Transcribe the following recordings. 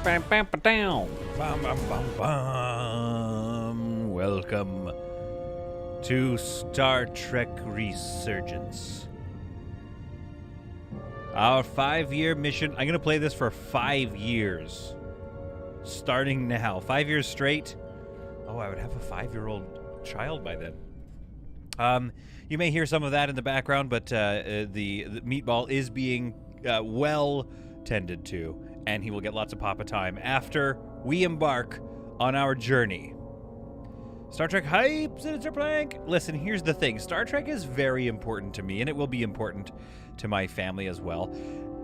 Bam, bam, ba-down. Bam, bam, bam, bam. Welcome to Star Trek Resurgence. Our 5-year mission. I'm going to play this for 5 years. Starting now. 5 years straight. Oh, I would have a 5-year-old child by then. You may hear some of that in the background, but the meatball is being well tended to, and he will get lots of papa time after we embark on our journey. Star Trek hype, Senator Plank. Listen, here's the thing. Star Trek is very important to me, and it will be important to my family as well.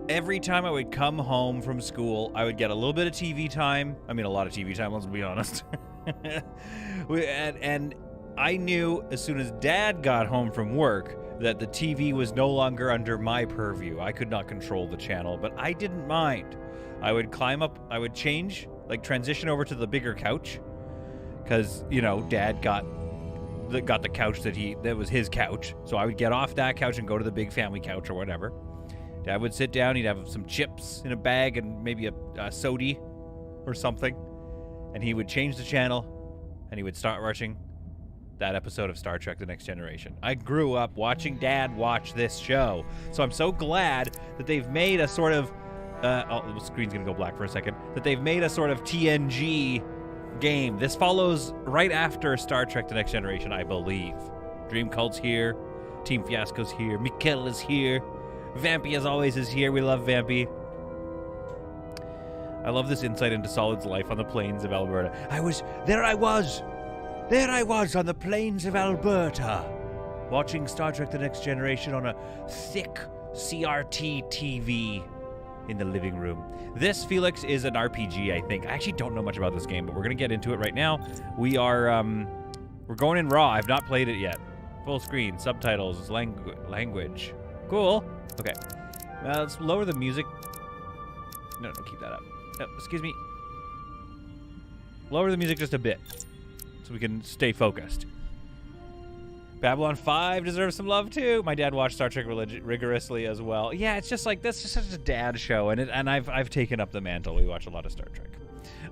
Every time I would come home from school, I would get a little bit of TV time. I mean, a lot of TV time, let's be honest. and I knew as soon as Dad got home from work that the TV was no longer under my purview. I could not control the channel, but I didn't mind. I would climb up, I would change, like transition over to the bigger couch, because, you know, Dad got the couch that was his couch. So I would get off that couch and go to the big family couch or whatever. Dad would sit down, he'd have some chips in a bag and maybe a sody or something, and he would change the channel and he would start watching that episode of Star Trek The Next Generation. I grew up watching Dad watch this show, so I'm so glad that they've made a sort of the screen's gonna go black for a second, that they've made a sort of TNG game. This follows right after Star Trek The Next Generation, I believe. Dream Cult's here, Team Fiasco's here, Mikkel is here, Vampy as always is here. We love Vampy. I love this insight into Solid's life on the plains of Alberta. There I was on the plains of Alberta, watching Star Trek The Next Generation on a thick CRT TV in the living room. This, Felix, is an RPG, I think. I actually don't know much about this game, but we're going to get into it right now. We're going in raw. I've not played it yet. Full screen, subtitles, language. Cool. Okay. Let's lower the music. No, keep that up. Excuse me. Lower the music just a bit, so we can stay focused. Babylon 5 deserves some love too. My dad watched Star Trek rigorously as well. Yeah, it's just like that's just such a dad show, and I've taken up the mantle. We watch a lot of Star Trek.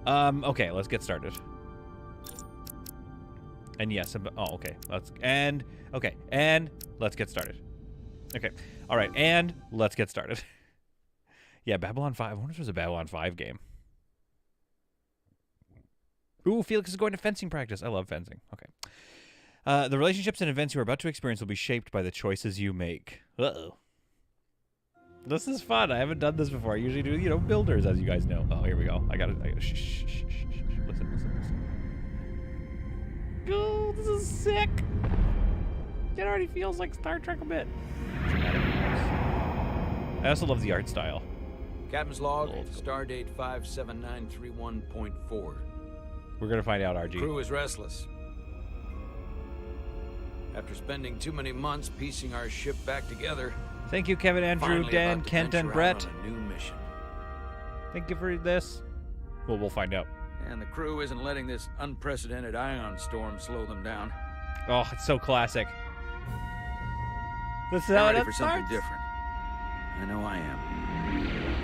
Okay, let's get started. And yes, okay, and let's get started. Okay, all right, and let's get started. Yeah, Babylon 5. I wonder if there's a Babylon 5 game. Ooh, Felix is going to fencing practice. I love fencing. Okay. The relationships and events you are about to experience will be shaped by the choices you make. Uh-oh. This is fun. I haven't done this before. I usually do, builders, as you guys know. Oh, here we go. I gotta shh. Listen. Oh, this is sick. It already feels like Star Trek a bit. I also love the art style. Captain's log, stardate 57931.4. We're gonna find out, RG. Crew is restless. After spending too many months piecing our ship back together. Thank you, Kevin, Andrew, Dan, Kent, and Brett. On a new mission. Thank you for this. Well, we'll find out. And the crew isn't letting this unprecedented ion storm slow them down. Oh, it's so classic. This is They're how ready it for starts. something different. I know I am.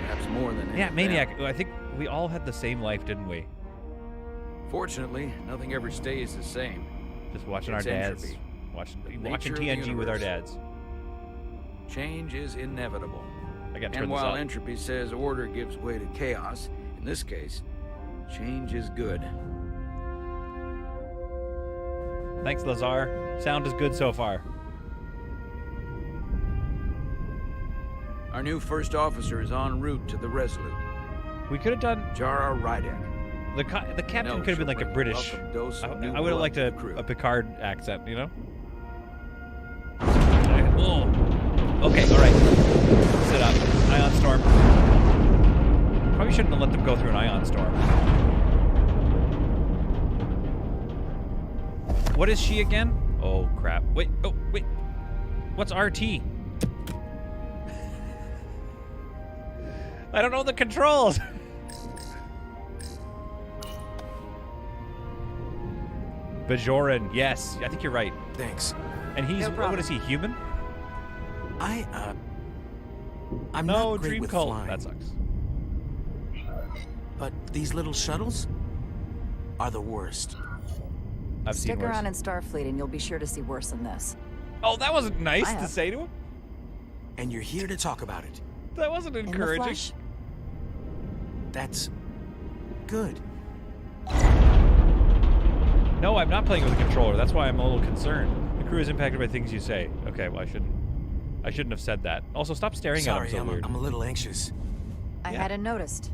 Perhaps more than any Yeah, of Maniac. them. I think we all had the same life, didn't we? Fortunately, nothing ever stays the same. Just watching It's our dads. entropy. Watching nature of the TNG with our universe. dads. Change is inevitable. I got to turn And this while up. entropy says order gives way to chaos, in this case, change is good. Thanks, Lazar. Sound is good so far. Our new first officer is en route to the Resolute. We could have done... Jara Rydek. The captain could have been like a British... I would have liked a Picard accent, you know? Oh. Okay, alright. Sit up. Ion storm. Probably shouldn't have let them go through an ion storm. What is she again? Oh, crap. Wait. What's RT? I don't know the controls. Bajoran, yes. I think you're right. Thanks. And he's, No problem. what is he, human? I'm No, not great Dream with Cult. flying. That sucks. But these little shuttles are the worst. I've seen Stick worse. around in Starfleet and you'll be sure to see worse than this. Oh, that wasn't nice I to have. say to him. And you're here to talk about it. That wasn't In the encouraging. flesh. That's good. No, I'm not playing with a controller. That's why I'm a little concerned. The crew is impacted by things you say. Okay, well, I shouldn't have said that. Also, stop staring Sorry, at him so weird. I'm a little anxious. I Yeah. hadn't noticed.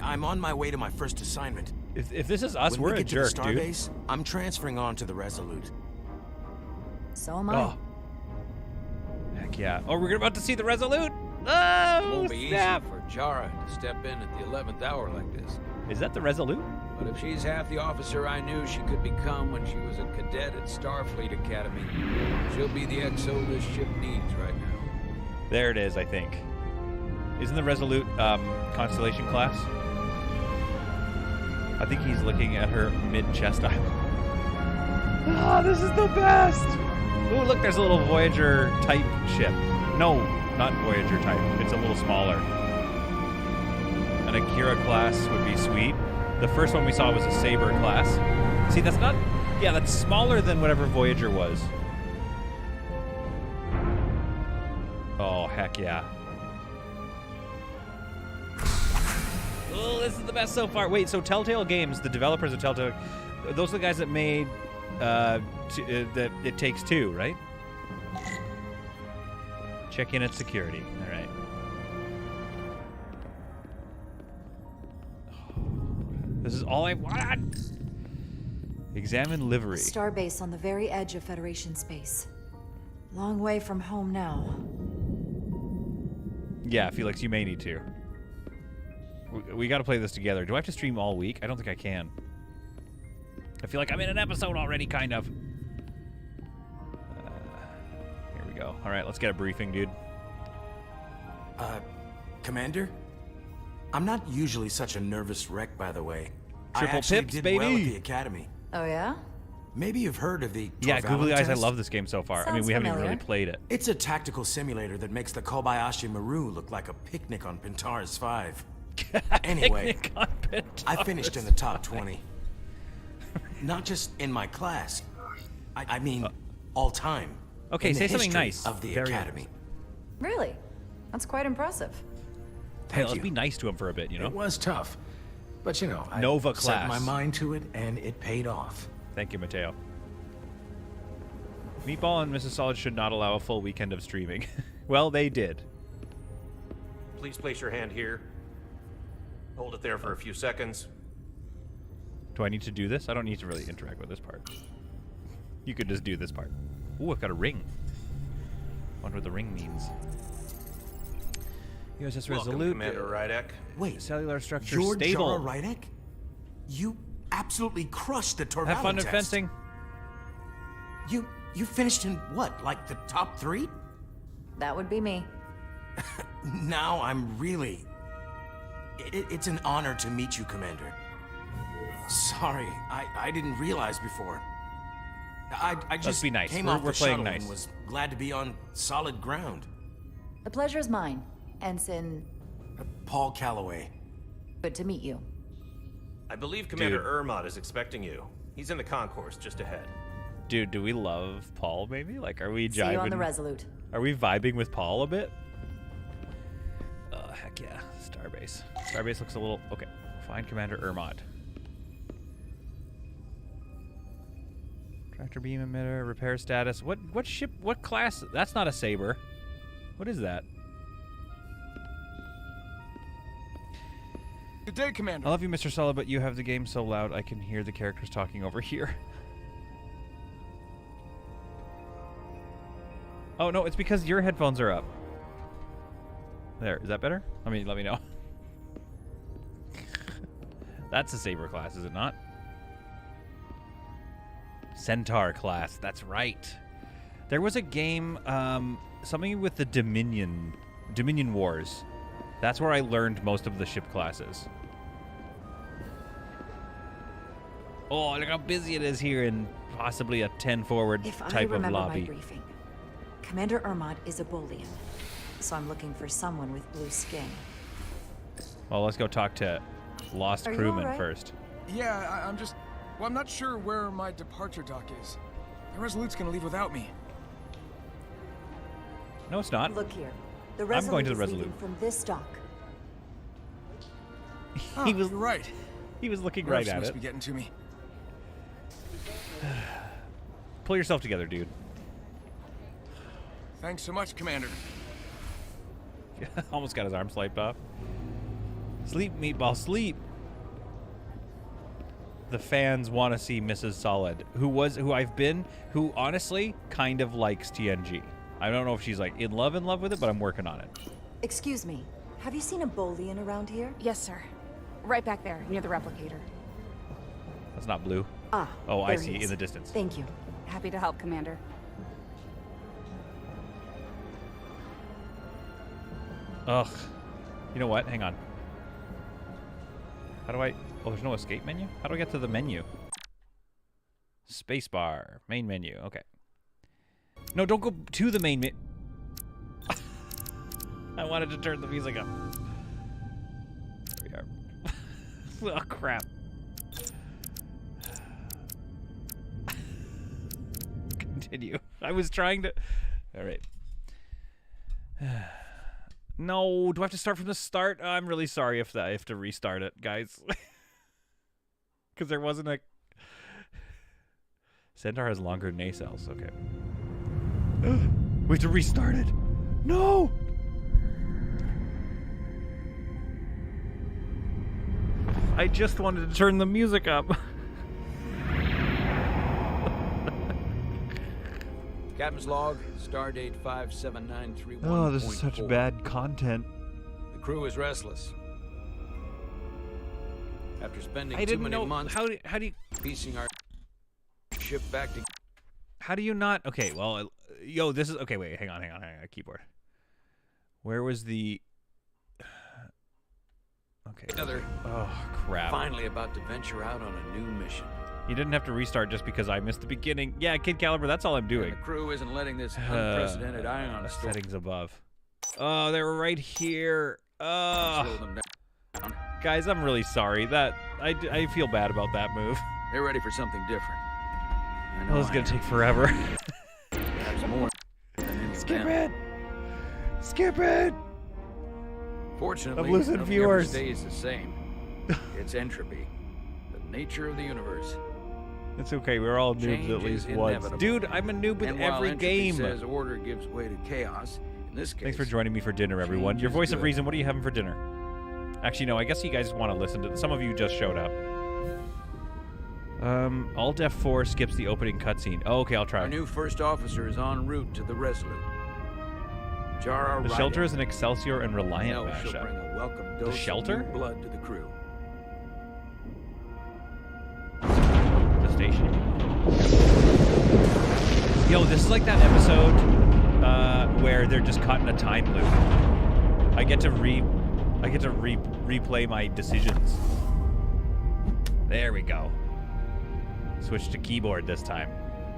I'm on my way to my first assignment. If this is us, When we're we a get jerk, to the dude. starbase, I'm transferring on to the Resolute. So am I. Oh. Heck yeah. Oh, we're about to see the Resolute. Oh, It won't be snap. easy for Jara to step in at the 11th hour like this. Is that the Resolute? But if she's half the officer I knew she could become when she was a cadet at Starfleet Academy, she'll be the XO this ship needs right now. There it is, I think. Isn't the Resolute Constellation class? I think he's looking at her mid-chest island. Oh, this is the best! Oh, look, there's a little Voyager-type ship. No, not Voyager-type. It's a little smaller. An Akira class would be sweet. The first one we saw was a Saber class. See, that's not... Yeah, that's smaller than whatever Voyager was. Oh, heck yeah. Oh, this is the best so far. Wait, so Telltale Games, the developers of Telltale, those are the guys that made that It Takes Two, right? Check in at security. All right. This is all I want. Examine livery. Starbase on the very edge of Federation space. Long way from home now. Yeah, Felix, you may need to. We got to play this together. Do I have to stream all week? I don't think I can. I feel like I'm in an episode already, kind of. Here we go. All right, let's get a briefing, dude. Commander? I'm not usually such a nervous wreck, by the way. Triple I actually pips, did baby. well at the academy. Oh yeah? Maybe you've heard of the Yeah, Googly Torvalin Eyes, I test? love this game so far. I mean, Sounds we haven't even familiar. really played it. It's a tactical simulator that makes the Kobayashi Maru look like a picnic on Pintaris 5. Anyway, Picnic on Pintaris. I finished in the top 20. Not just in my class. I mean, all time. Okay, in the say something history nice. Of the Very academy. Really? That's quite impressive. Hey, let's be nice to him for a bit, you know? It was tough. But you know, I Nova set class. my mind to it and it paid off. Thank you, Mateo. Meatball and Mrs. Solid should not allow a full weekend of streaming. Well, they did. Please place your hand here. Hold it there for a few seconds. Do I need to do this? I don't need to really interact with this part. You could just do this part. Ooh, I've got a ring. Wonder what the ring means. USS Welcome, Resolute. Commander Rydek. Wait, Cellular structure you're stable. Jara Rydek? You absolutely crushed the Torvalin Have fun test. at fencing. You finished in what, like the top 3? That would be me. Now I'm really... It's an honor to meet you, Commander. Sorry, I didn't realize before. I just be nice. came We're off the playing shuttle nice. and was glad to be on solid ground. The pleasure is mine, Ensign. Paul Calloway. Good to meet you. I believe Commander Dude. Ermot is expecting you. He's in the concourse just ahead. Dude, do we love Paul, maybe? Like, are we See you on the jiving? Resolute. Are we vibing with Paul a bit? Oh, heck yeah. Starbase. Starbase looks a little... Okay. Find Commander Ermot. Tractor beam emitter, repair status. What ship, what class? That's not a Saber. What is that? Good day, Commander. I love you, Mr. Solid, but you have the game so loud I can hear the characters talking over here. Oh, no, it's because your headphones are up. There, is that better? I mean, let me know. That's a Saber class, is it not? Centaur class, that's right. There was a game, something with the Dominion Wars. That's where I learned most of the ship classes. Oh, look how busy it is here in possibly a 10 forward If I type of remember my lobby. briefing, Commander Ermot is a Bolian, so I'm looking for someone with blue skin. Well, let's go talk to lost Are you crewman all right? first. Yeah, I'm just... Well, I'm not sure where my departure dock is. The Resolute's gonna leave without me. No, it's not. Look here. The I'm Resolute going to the is Resolute. leaving from this dock. Oh, He was- you're right. He was looking Revs right at must it. be getting to me. Pull yourself together, dude. Thanks so much, Commander. Almost got his arm swiped off. Sleep, meatball, sleep. The fans want to see Mrs. Solid, who honestly kind of likes TNG. I don't know if she's like in love with it, but I'm working on it. Excuse me. Have you seen a Bolian around here? Yes, sir. Right back there, near the replicator. That's not blue. Ah. Oh, I there he see, is. in the distance. Thank you. Happy to help, Commander. Ugh. You know what? Hang on. How do I... Oh, there's no escape menu? How do I get to the menu? Spacebar. Main menu. Okay. No, don't go to the main menu. I wanted to turn the music up. There we are. Oh, crap. Continue. I was trying to... All right. No, do I have to start from the start? I'm really sorry if I have to restart it, guys. Because there wasn't a... Centaur has longer nacelles. Okay. We have to restart it. No! I just wanted to turn the music up. Captain's log, stardate 57931.4. Oh, this is such bad content. The crew is restless. After spending I too didn't many know... months How do you... piecing our ship back to... How do you not... Okay, well... Yo, this is... Okay, wait. Hang on. Keyboard. Where was the... Okay. Together, Oh, crap. finally about to venture out on a new mission. You didn't have to restart just because I missed the beginning. Yeah, Kid Caliber, that's all I'm doing. And the crew isn't letting this unprecedented ion storm Settings above. Oh, they were right here. slow Oh, them down. guys, I'm really sorry. I feel bad about that move. They're ready for something different. I know Well, it's I gonna am. take forever. Perhaps more than any of Skip them. it. Skip it. Fortunately, I'm losing nothing ever viewers. stays the same. It's entropy, the nature of the universe. It's okay. We're all noobs Change at least is once. inevitable. Dude, I'm a noob with And while every entropy game. says order gives way to chaos, in this case, Thanks for joining me for dinner, everyone. change Your is voice of good. reason, what are you having for dinner? Actually, no, I guess you guys want to listen to... Some of you just showed up. Alt F4 skips the opening cutscene. Oh, okay, I'll try. Our new first officer is en route to the Resolute. Jar The Shelter is an Excelsior and Reliant know she'll mashup. bring a welcome dose Shelter? of new blood to the crew. The station. Yo, this is like that episode where they're just caught in a time loop. I get to replay my decisions. There we go. Switch to keyboard this time.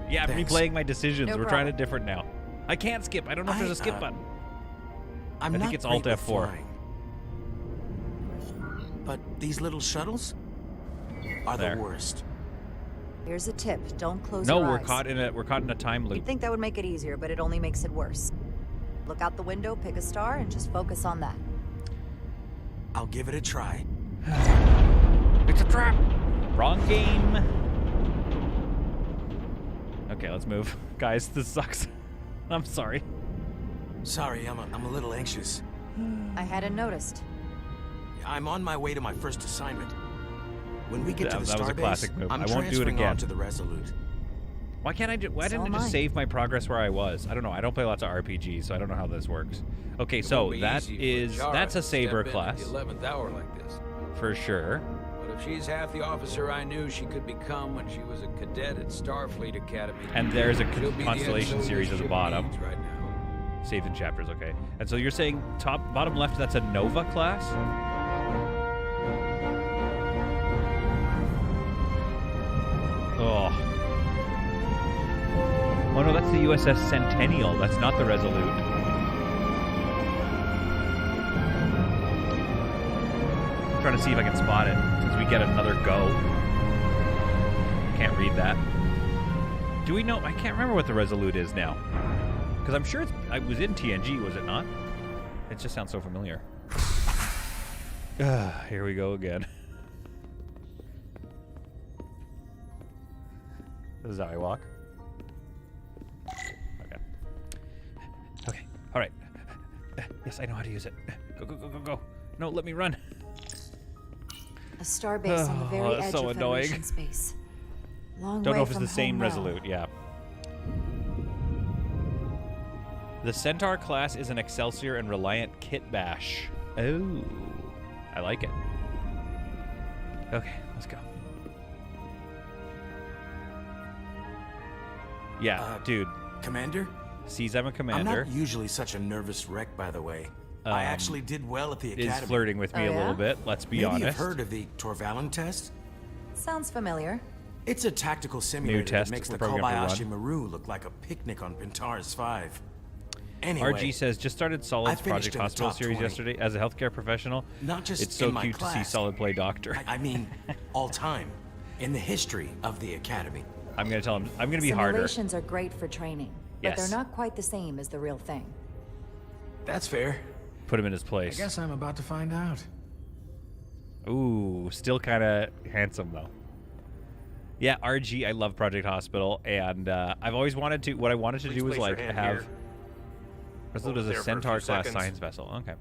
Yeah, I'm Thanks. replaying my decisions. No We're trying problem. it different now. I can't skip. I don't know if there's a skip button. I'm I think not it's great Alt with F4. flying. But these little shuttles are There. the worst. Here's a tip. Don't close No, your we're eyes. caught in a time loop. You'd think that would make it easier, but it only makes it worse. Look out the window, pick a star, and just focus on that. I'll give it a try. It's a trap. Wrong game. Okay, let's move. Guys, this sucks. I'm sorry. Sorry, I'm a little anxious. I hadn't noticed. I'm on my way to my first assignment. When we get to the That was a starbase, classic move. I'm I won't do it transferring again. on to the Resolute. Why can't I why So didn't it am just I. save my progress where I was? I don't know. I don't play lots of RPGs, so I don't know how this works. Okay, It so won't be that easy for is Jara that's a to step Saber in at class the 11th hour like this. for sure. But if she's half the officer I knew she could become when she was a cadet at Starfleet Academy, And there's a she'll be the constellation XO series this at the ship bottom. needs right now. Saved in chapters, okay. And so you're saying bottom left, that's a Nova class? Oh. Oh no, that's the USS Centennial. That's not the Resolute. I'm trying to see if I can spot it since we get another go. Can't read that. Do we know? I can't remember what the Resolute is now. Because I'm sure I was in TNG, was it not? It just sounds so familiar. Here we go again. This is how I walk. Okay. Okay. All right. Yes, I know how to use it. Go, go, go, go, go. No, let me run. A starbase on the very that's edge so of annoying. Federation space. Long Don't way know if it's from the same home now. Resolute, yeah. The Centaur class is an Excelsior and Reliant kit bash. Oh, I like it. Okay, let's go. Yeah, dude. Commander? Sees I'm a commander. I'm not usually such a nervous wreck, by the way. I actually did well at the Is academy. flirting with me Oh, a little yeah? bit, let's be Maybe honest. you've heard of the Torvalin test? Sounds familiar. It's a tactical simulator test that makes we're the probably gonna have to Kobayashi Maru look like a picnic on Pintaris 5. Anyway, RG says, just started Solid's I finished Project in the Hospital top series 20. yesterday. As a healthcare professional, Not just it's so in my cute to see class. Solid play doctor. I mean, all time. In the history of the academy. I'm going to tell him, I'm going to be harder. Simulations are great for training, but Yes. they're not quite the same as the real thing. That's fair. Put him in his I place. guess I'm about to find out. Ooh, still kind of handsome, though. Yeah, RG, I love Project Hospital, and I've always wanted to, what I wanted to Please do was, place your like, hand have... here. Resolute Hold is it a there for a few Centaur-class seconds. science vessel. Okay.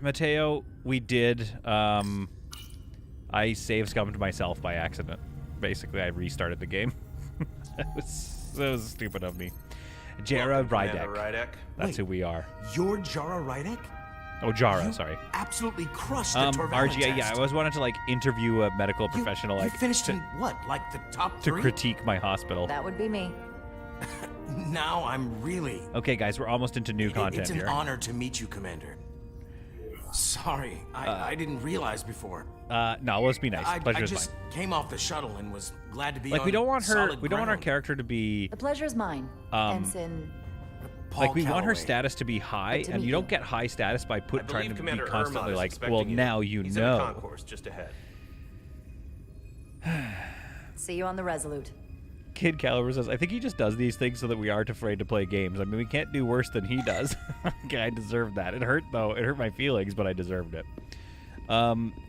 Mateo, we did, I save scummed myself by accident. Basically, I restarted the game. that was stupid of me. Jara Welcome, Commander Rydek. Rydek. That's Wait. who we are. You're Jara Rydek? Oh, Jara, You sorry. absolutely crushed the Torvalin RG, test. yeah, I always wanted to, like, interview a medical You- professional, you like, finished to, in what, like the top to 3? critique my hospital. That would be me. Now I'm really... Okay, guys, we're almost into new content It's an here. honor to meet you, Commander. Sorry, I didn't realize before. No, let's be nice. I Pleasure's just mine. came off the shuttle and was glad to be Like, on we don't want her. solid We don't want our ground. character to be The pleasure's mine. Ensign. Paul like. We want her Calloway. status to be high, to and meet you don't you. get high status by I trying believe to be Commander constantly Irma is like, expecting well, you. now you He's in a know. concourse just ahead. See you on the Resolute. Kid Caliber says, I think he just does these things so that we aren't afraid to play games. I mean, we can't do worse than he does. Okay, I deserved that. It hurt, though. It hurt my feelings, but I deserved it.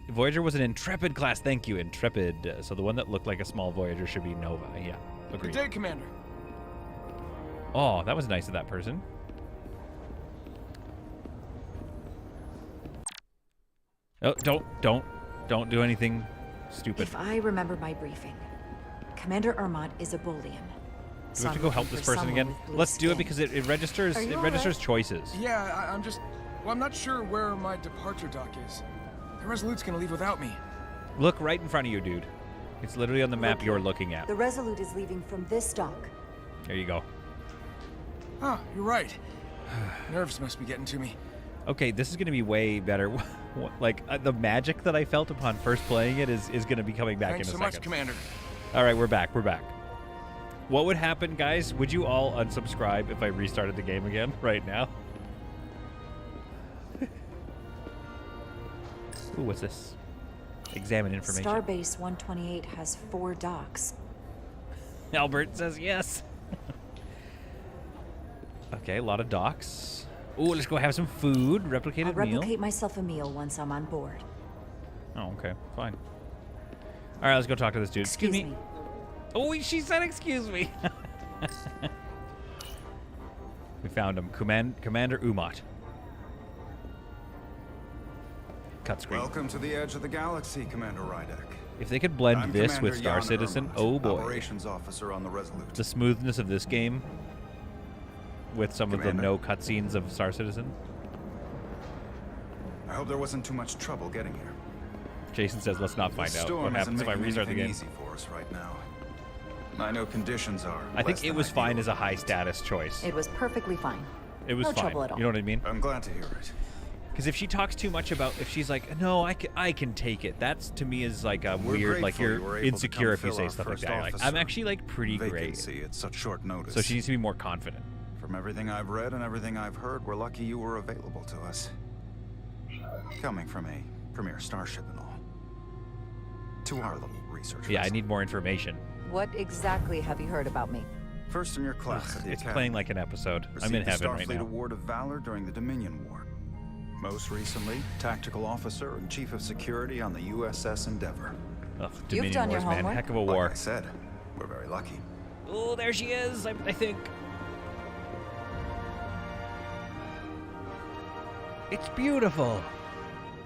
Voyager was an Intrepid class. Thank you, Intrepid. So the one that looked like a small Voyager should be Nova. Yeah, Good agreed. day, Commander. Oh, that was nice of that person. Oh, don't do anything stupid. If I remember my briefing, Commander Irmont is a Boolean. Do we So have to I'm go looking help this for person someone again? with blue Let's do it skin. because it registers. Are you It all registers right? choices. Yeah, I'm just... Well, I'm not sure where my departure dock is. The Resolute's gonna leave without me. Look right in front of you, dude. It's literally on the map Look, you're looking at. The Resolute is leaving from this dock. There you go. Oh, you're right. Nerves must be getting to me. Okay, this is going to be way better. Like, the magic that I felt upon first playing it is going to be coming back Thanks in a so second. much, Commander. All right, we're back. We're back. What would happen, guys? Would you all unsubscribe if I restarted the game again right now? Ooh, what's this? Examine information. Starbase 128 has 4 docks. Albert says yes. Okay, a lot of docks. Ooh, let's go have some food. I'll Replicated meal. replicate myself a meal once I'm on board. Oh, okay. Fine. All right, let's go talk to this dude. Excuse me. Oh, she said excuse me. We found him. Commander Umot. Cut screen. Welcome to the edge of the galaxy, Commander Rydek. If they could blend I'm this Commander with Star Jan Citizen, Irmont, oh boy. Operations officer on the Resolute. The smoothness of this game with some of the Commander. no cutscenes of Star Citizen. I hope there wasn't too much trouble getting here. Jason says, let's not The find out storm what happens if isn't I making restart the anything game. easy for us right now. I know conditions are. I think less it than was fine ideal as a at high best. status choice. It was perfectly fine. It was no fine. trouble at all. You know what I mean? I'm glad to hear it. Because if she talks too much about, if she's like, no, I can take it. That's to me is like a weird, like grateful you were you're able to insecure come if you fill say our stuff like first that. Like, I'm officer actually like pretty great. vacancy at such short notice. So she needs to be more confident. From everything I've read and everything I've heard, we're lucky you were available to us. Coming from a premier starship and all. To our little research. Yeah, I need more information. What exactly have you heard about me? First in your class at the It's Academy. playing like an episode. I'm in Received the heaven right Starfleet now. Award of Valor during the Dominion War. Most recently, tactical officer and chief of security on the USS Endeavor. Ugh, You've Dominion done your Wars, man. homework. Heck of a war. Like I said, we're very lucky. Oh, there she is, I think. It's beautiful.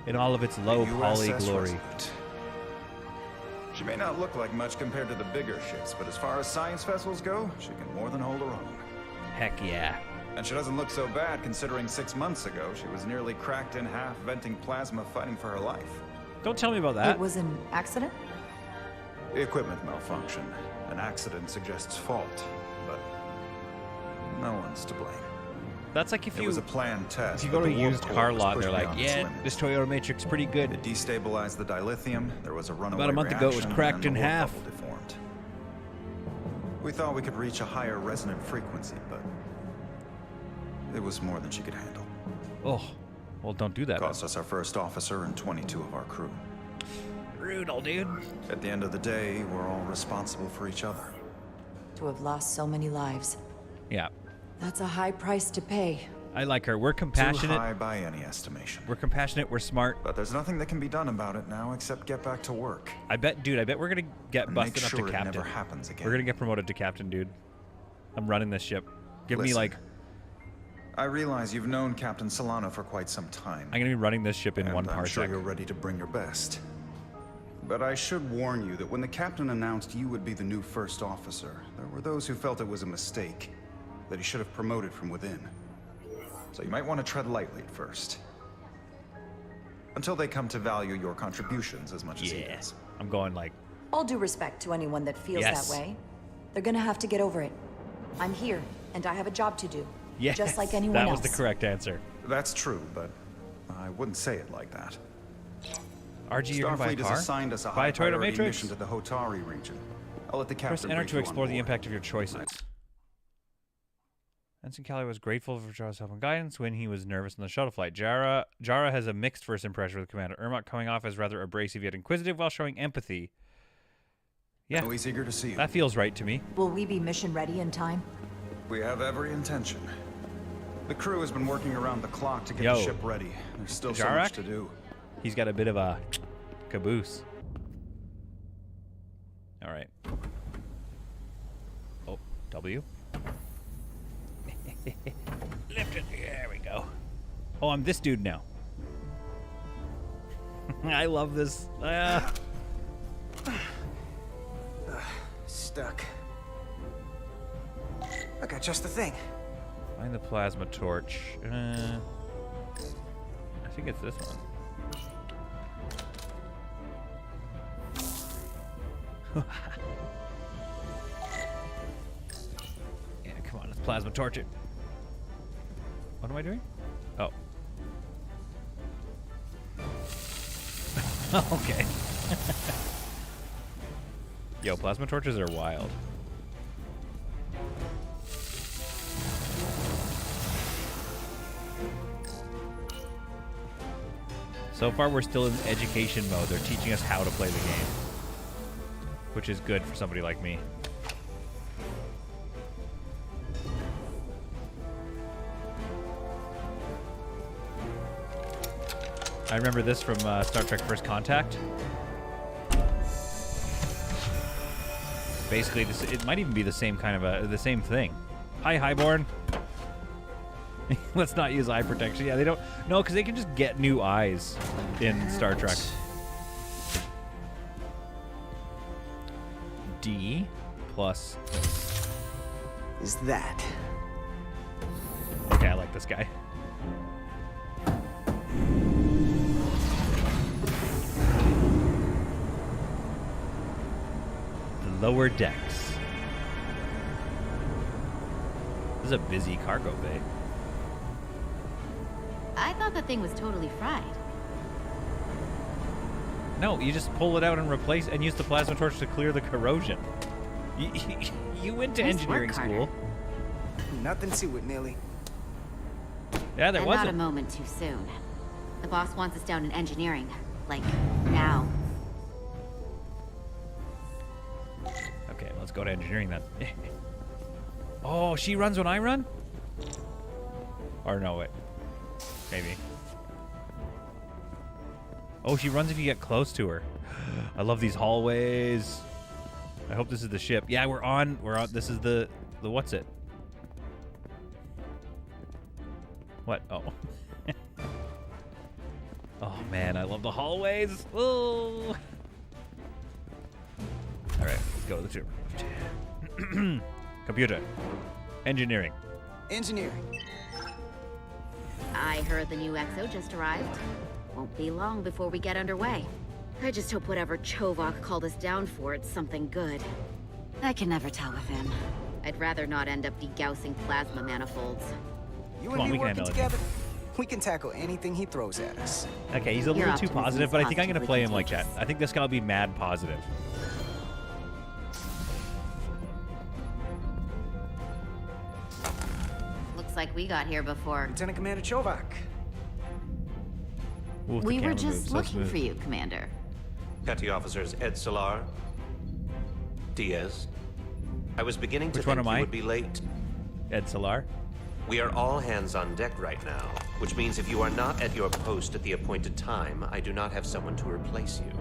In all of its low The poly USS glory. Resolute. She may not look like much compared to the bigger ships, but as far as science vessels go, she can more than hold her own. Heck yeah. And she doesn't look so bad considering 6 months ago she was nearly cracked in half, venting plasma, fighting for her life. Don't tell me about that. It was an accident? The equipment malfunction. An accident suggests fault, but no one's to blame. That's like if It you was a planned test. if you go but to a the warp used core car was lot and pushed they're like, beyond its yeah, limits. this Toyota Matrix pretty good. It destabilized the dilithium. There was a runaway About a month ago, it was reaction, cracked and in the warp half. bubble deformed. We thought we could reach a higher resonant frequency, but it was more than she could handle. Oh, well, don't do that. Cost us our first officer and 22 of our crew. Brutal, dude. At the end of the day, we're all responsible for each other. To have lost so many lives. Yeah, That's a high price to pay. I like her. We're Too compassionate. high by any estimation. We're compassionate. We're smart. But there's nothing that can be done about it now except get back to work. I bet, dude. I bet we're gonna get And busted make up sure to it captain. never happens again. We're gonna get promoted to captain, dude. I'm running this ship. Give me Listen, like, I realize you've known Captain Solano for quite some time. I'm gonna be running this ship in and one I'm sure parsec. you're ready to bring your best. But I should warn you that when the captain announced you would be the new first officer, there were those who felt it was a mistake, that he should have promoted from within. So you might want to tread lightly at first. Until they come to value your contributions as much as he Yeah, does. I'm going like, All due respect to anyone that feels Yes. that way. They're gonna have to get over it. I'm here, and I have a job to do. yes, Just like anyone that else. was the correct answer. That's true, but I wouldn't say it like that. RG, you're gonna buy a Starfleet car? has assigned us a Buy high a Toyota priority Matrix? mission to the Hotari region. I'll let the Press captain enter brief to you on explore the board. impact of your choices. Ensign Callie was grateful for Jara's help and guidance when he was nervous on the shuttle flight. Jara has a mixed first impression with Commander Ermac, coming off as rather abrasive yet inquisitive while showing empathy. Yeah, Always eager to see you. that feels right to me. Will we be mission ready in time? We have every intention. The crew has been working around the clock to get Yo. the ship ready. There's still so Jarak? much to do. He's got a bit of a caboose. All right. Oh, W. Lift it. There we go. Oh, I'm this dude now. I love this. Stuck. I got just the thing. Find the plasma torch. I think it's this one. Yeah, come on, let's plasma torch it. What am I doing? Oh. Okay. Yo, plasma torches are wild. So far, we're still in education mode. They're teaching us how to play the game, which is good for somebody like me. I remember this from Star Trek First Contact. Basically, it might even be the same kind of the same thing. Hi, Highborn. Let's not use eye protection. Yeah, they don't. No, because they can just get new eyes in Star Trek. D plus. Is that? Okay, I like this guy. The lower decks. This is a busy cargo bay. I thought the thing was totally fried. No, you just pull it out and replace and use the plasma torch to clear the corrosion. You went to Nice engineering work, school. Carter. Nothing to it, Millie. Yeah, there And wasn't. not a moment too soon. The boss wants us down in engineering. Like, now. Okay, let's go to engineering then. Oh, she runs when I run? Or no, wait. Maybe. Oh, she runs if you get close to her. I love these hallways. I hope this is the ship. Yeah, we're on. This is the what's it? What? Oh. Oh man, I love the hallways. Oh. All right, let's go to the ship. Computer. Engineering. Engineering. I heard the new XO just arrived. Won't be long before we get underway. I just hope whatever Chovak called us down for, it's something good. I can never tell with him. I'd rather not end up degaussing plasma manifolds. You Come on, and we me can working handle it. together, we can tackle anything he throws at us. Okay, he's a Your little too optimism positive, is but I think I'm gonna positively play him like that. contagious. I think this guy will be mad positive. Looks like we got here before. Lieutenant Commander Chovak. Ooh, the We were camera just moves so looking smooth. for you, Commander. Petty Officers Ed Solar, Diaz. I was beginning to Which one think am you I? would be late. Ed Solar. We are all hands on deck right now, which means if you are not at your post at the appointed time, I do not have someone to replace you.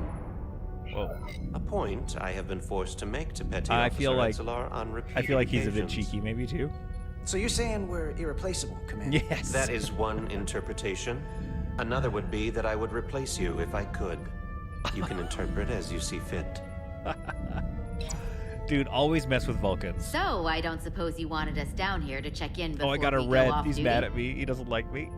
Whoa. A point I have been forced to make to Petty I Officer feel like- Ed Solar on repeated I feel like he's a bit occasions. cheeky, maybe too. So you're saying we're irreplaceable, Commander? Yes. That is one interpretation. Another would be that I would replace you if I could. You can interpret as you see fit. Dude, always mess with Vulcans. So, I don't suppose you wanted us down here to check in before Oh, I got a we go red. off He's duty? mad at me. He doesn't like me.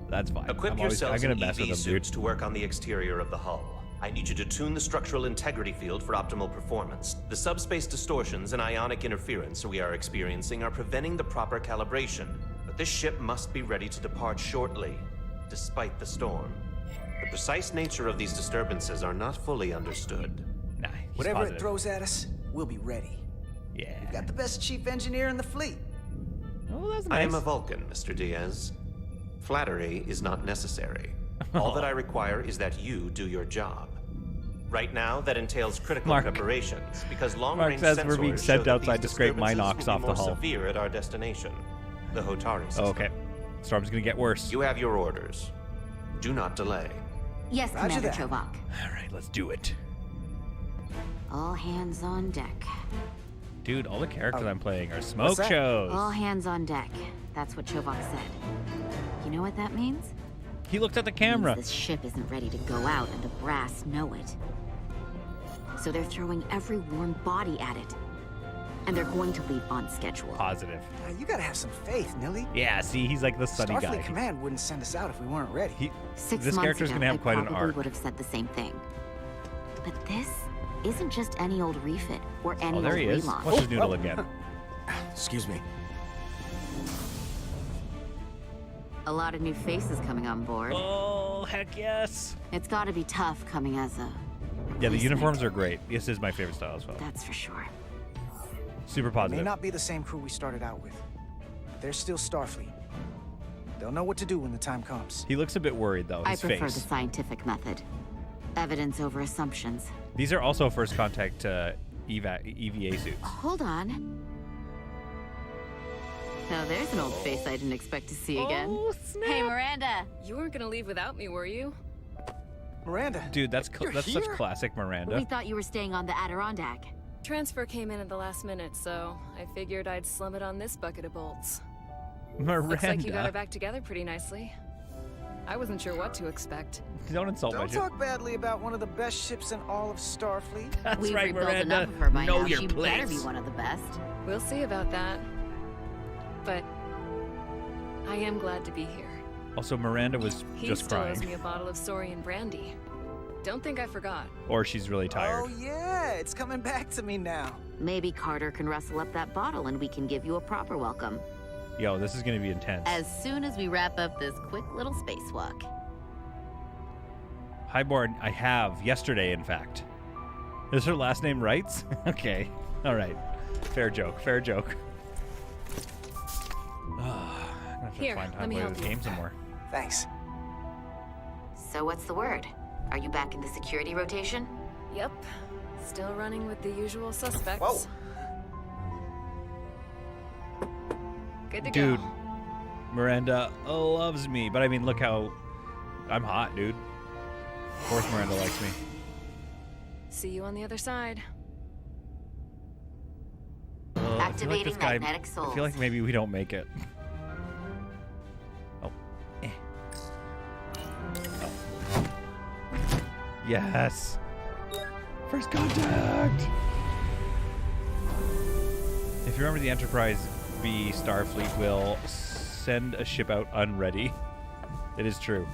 That's fine. Equip I'm yourselves gonna in mess with EV him, suits dude. to work on the exterior of the hull. I need you to tune the structural integrity field for optimal performance. The subspace distortions and ionic interference we are experiencing are preventing the proper calibration. But this ship must be ready to depart shortly, despite the storm. The precise nature of these disturbances are not fully understood. Nah, he's Whatever positive. it throws at us, we'll be ready. Yeah. We've got the best chief engineer in the fleet. Oh, that's I nice. am a Vulcan, Mr. Diaz. Flattery is not necessary. All that I require is that you do your job. Right now, that entails critical Mark. preparations, because Mark long-range says sensors we're being show sent that outside these to scrape disturbances Minox will off be the more hull. severe at our destination, the Hotari system. Oh, okay. Storm's gonna get worse. You have your orders. Do not delay. Yes, Roger Commander that. Chovak. All right, let's do it. All hands on deck. Dude, all the characters I'm playing are smoke what's that? shows. All hands on deck. That's what Chovak said. You know what that means? He looked at the Means camera. this ship isn't ready to go out, and the brass know it. So they're throwing every warm body at it. And they're going to leave on schedule. Positive. You gotta have some faith, Nilly. Yeah, see, he's like the sunny Starfleet guy. Command wouldn't send us out if we weren't ready. He, 6 this months character's ago, gonna have I quite an probably arc. would have said the same thing. But this isn't just any old refit or any Oh, there old he is. relaunch. Watch his noodle again. Excuse me. A lot of new faces coming on board. Oh, heck yes. It's got to be tough coming as a Yeah, the replacement. uniforms are great. This is my favorite style as well. That's for sure. Super May positive. not be the same crew we started out with, but they're still Starfleet. They'll know what to do when the time comes. He looks a bit worried though. I His prefer face. the scientific method. Evidence over assumptions. These are also first contact EVA suits. Hold on. Now there's an old face I didn't expect to see again. Oh, snap. Hey, Miranda. You weren't gonna leave without me, were you? Miranda. Dude, that's You're such here? classic We Miranda. thought you were staying on the Adirondack. Transfer came in at the last minute, so I figured I'd slum it on this bucket of bolts. Miranda. Looks like you got it back together pretty nicely. I wasn't sure what to expect. Don't insult my Don't shit. talk badly about one of the best ships in all of Starfleet. That's We've right, rebuilt Miranda. enough of her by know now. your She place. better be one of the best. We'll see about that. But I am glad to be here. Also, Miranda was He just still owes crying. me a bottle of Saurian brandy. Don't think I forgot. Or she's really Oh tired. yeah, it's coming back to me now. Maybe Carter can rustle up that bottle and we can give you a proper welcome. Yo, this is gonna be intense. As soon as we wrap up this quick little spacewalk. Highborn, I have yesterday, in fact. Is her last name Wrights? Okay, all right. Fair joke. Fair joke. I'm gonna have to Here, find let time me to play help this you. game some more. Thanks. So what's the word? Are you back in the security rotation? Yep. Still running with the usual suspects. Whoa. Good to Dude, go. Miranda loves me, but I mean, look how I'm hot, dude. Of course Miranda likes me. See you on the other side. Activating this guy, magnetic souls. I feel like maybe we don't make it. Oh. Eh. Oh. Yes. First contact. If you remember, the Enterprise B Starfleet will send a ship out unready. It is true.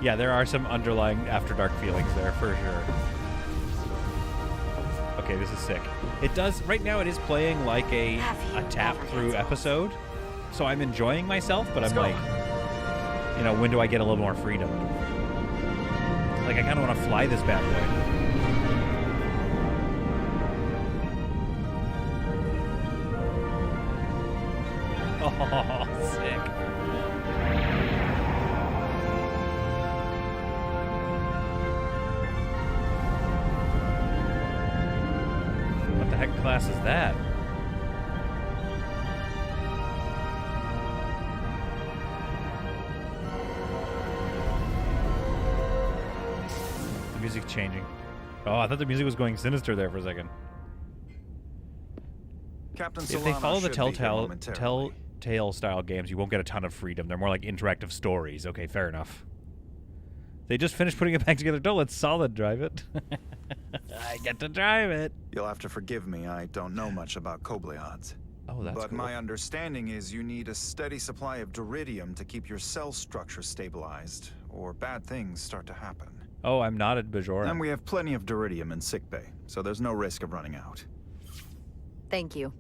Yeah, there are some underlying After Dark feelings there, for sure. Okay, this is sick. It does, right now it is playing like a tap-through episode, so I'm enjoying myself, but I'm like, you know, when do I get a little more freedom? Like, I kind of want to fly this bad boy. Oh, sick. What the heck class is that? The music's changing. Oh, I thought the music was going sinister there for a second. Captain If they Solana follow the should be here Telltale momentarily. style games, you won't get a ton of freedom. They're more like interactive stories. Okay, fair enough. They just finished putting it back together. Don't let Solid drive it. I get to drive it. You'll have to forgive me, I don't know much about Kobleods. Oh, that's But cool. my understanding is you need a steady supply of duridium to keep your cell structure stabilized, or bad things start to happen. Oh, I'm not at Bajoran. And we have plenty of duridium in sickbay, so there's no risk of running out. Thank you.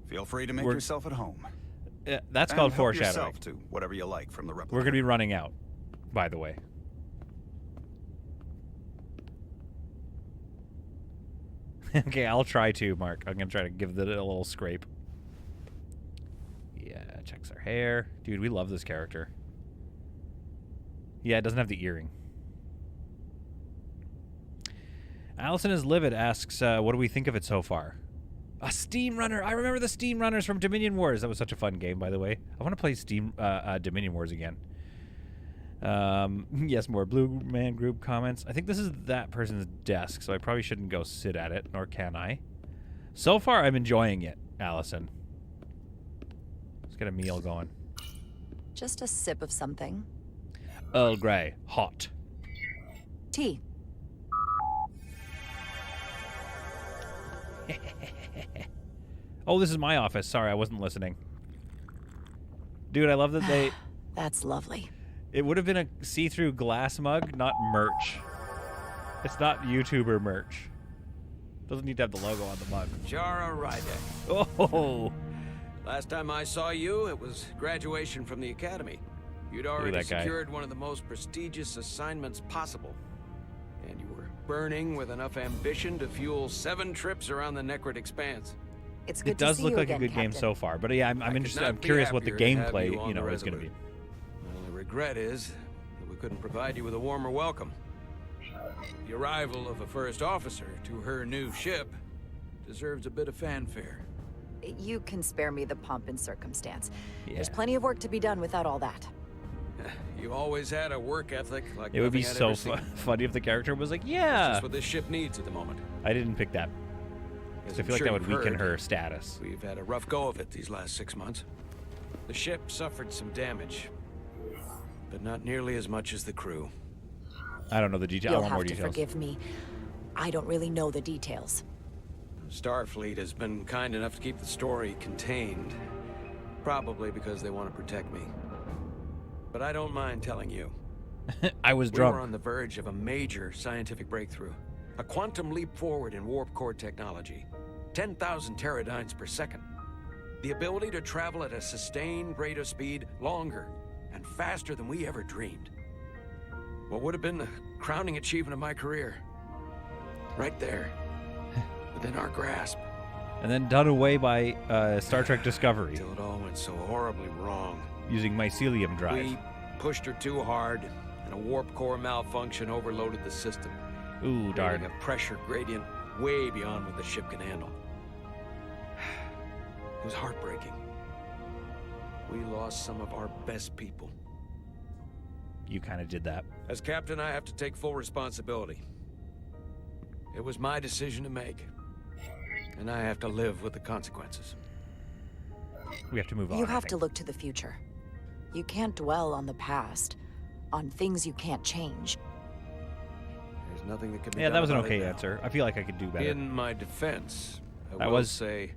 Feel free to make We're- yourself at home. That's And called help foreshadowing. yourself to whatever you like from the replica. We're going to be running out, by the way. Okay, I'll try to, Mark. I'm going to try to give it a little scrape. Yeah, checks our hair. Dude, we love this character. Yeah, it doesn't have the earring. Allison is Livid asks, what do we think of it so far? A Steam Runner! I remember the Steam Runners from Dominion Wars. That was such a fun game, by the way. I want to play Dominion Wars again. Yes, more Blue Man Group comments. I think this is that person's desk, so I probably shouldn't go sit at it, nor can I. So far, I'm enjoying it, Allison. Let's get a meal going. Just a sip of something. Earl Grey, hot. Tea. Oh, this is my office. Sorry, I wasn't listening. Dude, I love that they... That's lovely. It would have been a see-through glass mug, not merch. It's not YouTuber merch. Doesn't need to have the logo on the mug. Jara Rydek. Oh! Last time I saw you, it was graduation from the academy. You'd already that guy. secured one of the most prestigious assignments possible. And you were burning with enough ambition to fuel 7 trips around the Necrit Expanse. It's good It does to see look you like again, a good game Captain. so far. But yeah, I'm could interested. not I'm be curious what the happier to have gameplay, you on you know, the is going to be. Resolute. The only regret is that we couldn't provide you with a warmer welcome. The arrival of a first officer to her new ship deserves a bit of fanfare. You can spare me the pomp and circumstance. There's Yeah. plenty of work to be done without all that. You always had a work ethic like It would be nothing I'd so ever seen. funny if the character was like, That's yeah. just what this ship needs at the moment. I didn't pick that. As 'Cause I I'm feel like sure that would you've weaken heard, her status. We've had a rough go of it these last 6 months. The ship suffered some damage, but not nearly as much as the crew. I don't know the details. I You'll want more have to details. forgive me. I don't really know the details. Starfleet has been kind enough to keep the story contained, probably because they want to protect me. But I don't mind telling you. I was We drunk. were on the verge of a major scientific breakthrough. A quantum leap forward in warp core technology. 10,000 teradynes per second. The ability to travel at a sustained rate of speed longer and faster than we ever dreamed. What would have been the crowning achievement of my career? Right there. Within our grasp. And then done away by Star Trek Discovery. Till it all went so horribly wrong. Using mycelium drive. We pushed her too hard, and a warp core malfunction overloaded the system. Ooh, darn. Creating a pressure gradient way beyond what the ship can handle. It was heartbreaking. We lost some of our best people. You kind of did that. As captain, I have to take full responsibility. It was my decision to make, and I have to live with the consequences. We have to move on. You have to look to the future. You can't dwell on the past, on things you can't change. There's nothing that can be Yeah, done that was an about it okay now. answer. I feel like I could do better. In my defense, I That will was say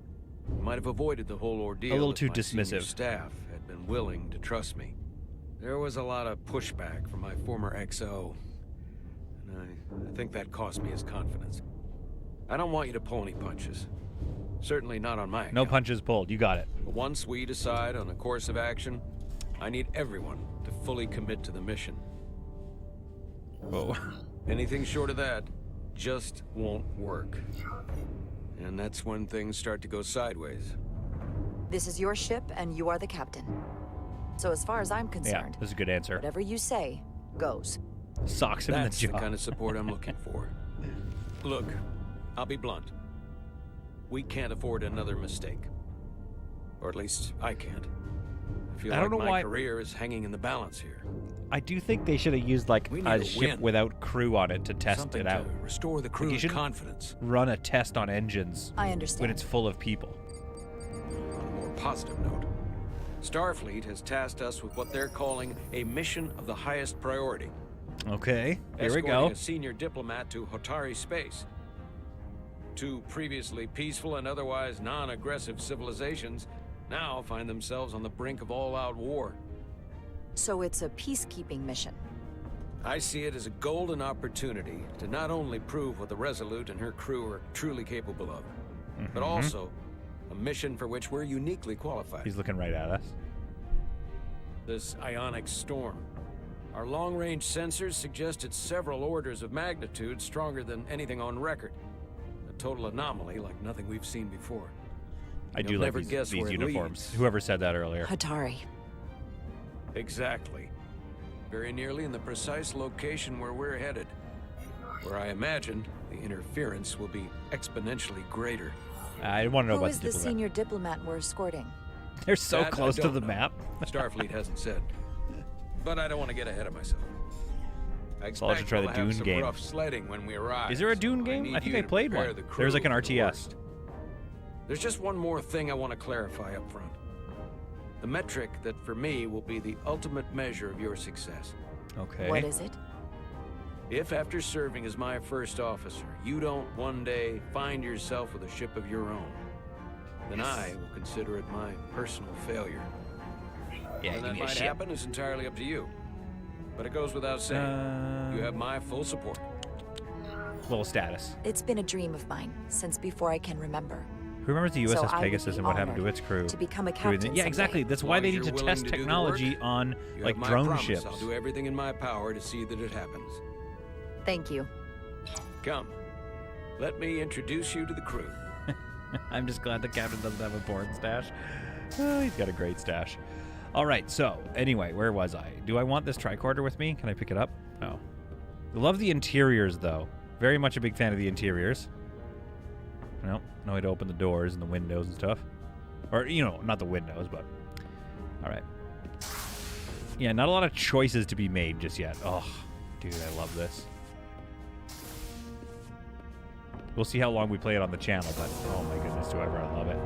I might have avoided the whole ordeal a little if too my senior dismissive. staff had been willing to trust me. There was a lot of pushback from my former XO, and I think that cost me his confidence. I don't want you to pull any punches. Certainly not on my account. No punches pulled. You got it. But once we decide on a course of action, I need everyone to fully commit to the mission. Whoa. Anything short of that just won't work. And that's when things start to go sideways. This is your ship, and you are the captain. So as far as I'm Yeah, concerned, that's a good answer. whatever you say goes. Socks him That's in the the jaw. kind of support I'm looking for. Look, I'll be blunt. We can't afford another mistake. Or at least I can't. I feel I like don't know my why- career is hanging in the balance here. I do think they should have used like We need a a ship win. without crew on it to test Something it out. to restore the you crew's shouldn't- confidence. Run a test on engines I understand. when it's full of people. On a more positive note, Starfleet has tasked us with what they're calling a mission of the highest priority. Okay, here we Escorting go. a senior diplomat to Hotari space. Two previously peaceful and otherwise non-aggressive civilizations now find themselves on the brink of all-out war. So it's a peacekeeping mission. I see it as a golden opportunity to not only prove what the Resolute and her crew are truly capable of, but also a mission for which we're uniquely qualified. He's looking right at us. This ionic storm. Our long-range sensors suggest it's several orders of magnitude stronger than anything on record. A total anomaly like nothing we've seen before. I do You'll like never guess these where it uniforms. leads. Whoever said that earlier. Hatari. Exactly. Very nearly in the precise location where we're headed. Where I imagine the interference will be exponentially greater. I want to know Who about is the the diplomat. senior diplomat we're escorting? They're so That I close to don't the know. map. Starfleet hasn't said. But I don't want to get ahead of myself. I So I'll just expect try the we'll have Dune some game. rough sledding when we arrive. Is there a so Dune game? need I think you I to played prepare one. the There's like an crew for the RTS. worst. There's just one more thing I want to clarify up front. The metric that for me will be the ultimate measure of your success. Okay. What is it? If after serving as my first officer, you don't one day find yourself with a ship of your own, then I will consider it my personal failure. Yeah, And give that me a might ship. happen is entirely up to you. But it goes without saying, you have my full support. Little status. It's been a dream of mine since before I can remember. Who remembers the So USS I would Pegasus be and what happened to honored its crew? to become a Doing captain the- Yeah, someday. exactly. That's As why long they as need you're to willing test to do the technology work, on You like have my drone promise. ships. I'll do everything in my power to see that it happens. Thank you. Come, let me introduce you to the crew. I'm just glad the captain doesn't have a porn stash. Oh, he's got a great stash. All right, so anyway, where was I? Do I want this tricorder with me? Can I pick it up? No. I love the interiors, though. Very much a big fan of the interiors. No, no way to open the doors and the windows and stuff. Or, you know, not the windows, but... All right. Yeah, not a lot of choices to be made just yet. Oh, dude, I love this. We'll see how long we play it on the channel, but oh my goodness, do I ever love it.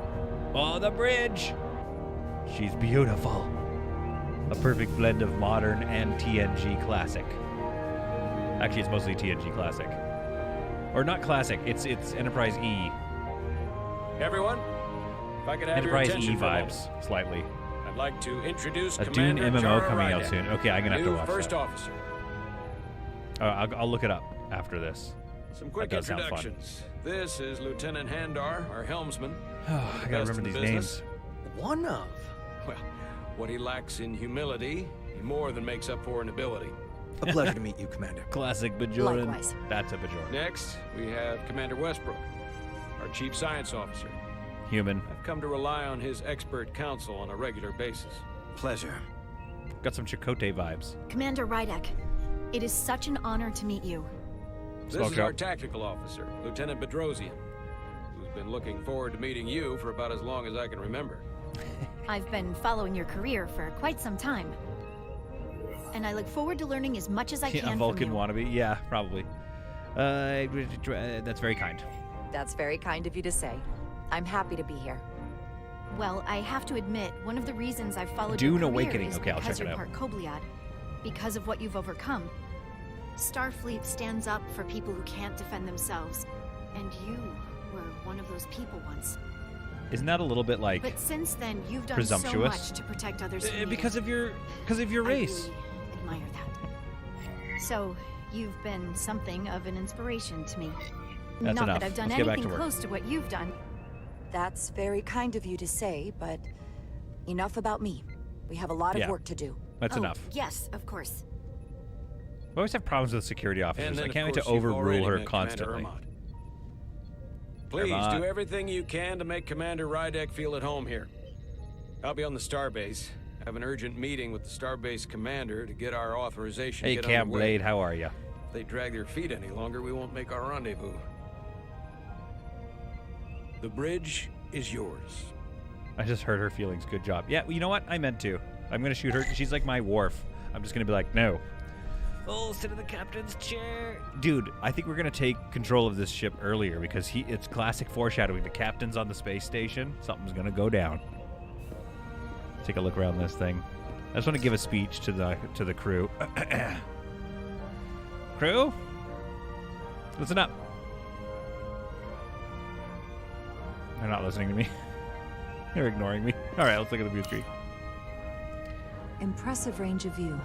Oh, the bridge! She's beautiful. A perfect blend of modern and TNG classic. Actually, it's mostly TNG classic. Or not classic, it's Enterprise E. Everyone, if I could have Enterprise your E attention for a moment. vibes, slightly. I'd like to introduce A Dune Commander MMO Jara coming out Ryder, soon. Okay, I'm gonna have to new watch first that. officer. I'll look it up after this. Some quick That does sound fun. introductions. This is Lieutenant Handar, our helmsman. I gotta remember these names. One of. Well, what he lacks in humility, he more than makes up for in ability. A pleasure to meet you, Commander. Classic Bajoran. Likewise. That's a Bajoran. Next, we have Commander Westbrook, our Chief Science Officer. Human. I've come to rely on his expert counsel on a regular basis. Pleasure. Got some Chakotay vibes. Commander Rydek, it is such an honor to meet you. This is our tactical officer, Lieutenant Bedrosian, who's been looking forward to meeting you for about as long as I can remember. I've been following your career for quite some time. And I look forward to learning as much as I can A Vulcan from you. wannabe? Yeah, probably. That's very kind. That's very kind of you to say. I'm happy to be here. Well, I have to admit, one of the reasons I've followed Dune your career Awakening. is Okay, I'll because check it you're out. part Kobliad. Because of what you've overcome. Starfleet stands up for people who can't defend themselves. And you were one of those people once. Isn't that a little bit like But since then, you've done presumptuous? so much to protect others from because of your race. I really admire that. So, you've been something of an inspiration to me. That's Not enough. that I've done Let's get back anything to work. close to what you've done. That's very kind of you to say, but enough about me. We have a lot of Yeah. work to do. That's Oh, enough. Yes, of course. I always have problems with security And officers. then, I of can't wait to course, you've already overrule her met Commander constantly. Armat. Please Armat. do everything you can to make Commander Rydek feel at home here. I'll be on the starbase. Have an urgent meeting with the starbase commander to get our authorization. Hey, to get Cam underway. Blade, how are you? If they drag their feet any longer, we won't make our rendezvous. The bridge is yours. I just hurt her feelings. Good job. Yeah, well, you know what? I meant to. I'm going to shoot her. She's like my Worf. I'm just going to be like, no. Oh, sit in the captain's chair. Dude, I think we're going to take control of this ship earlier because it's classic foreshadowing. The captain's on the space station. Something's going to go down. Take a look around this thing. I just want to give a speech to the crew. Crew? Listen up. They're not listening to me. They're ignoring me. All right, let's look at the view screen. Impressive range of view.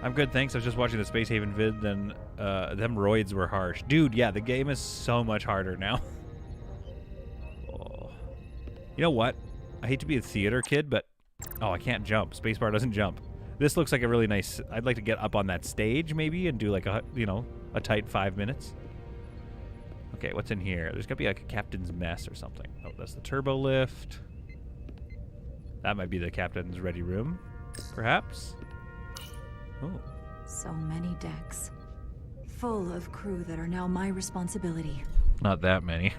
I'm good, thanks. I was just watching the Space Haven vid, then them roids were harsh. Dude, yeah, the game is so much harder now. Oh. You know what? I hate to be a theater kid, but... Oh, I can't jump. Spacebar doesn't jump. This looks like a really nice... I'd like to get up on that stage, maybe, and do like a tight 5 minutes. Okay, what's in here? There's got to be like a captain's mess or something. Oh, that's the turbo lift. That might be the captain's ready room, perhaps. Oh. So many decks. Full of crew that are now my responsibility. Not that many.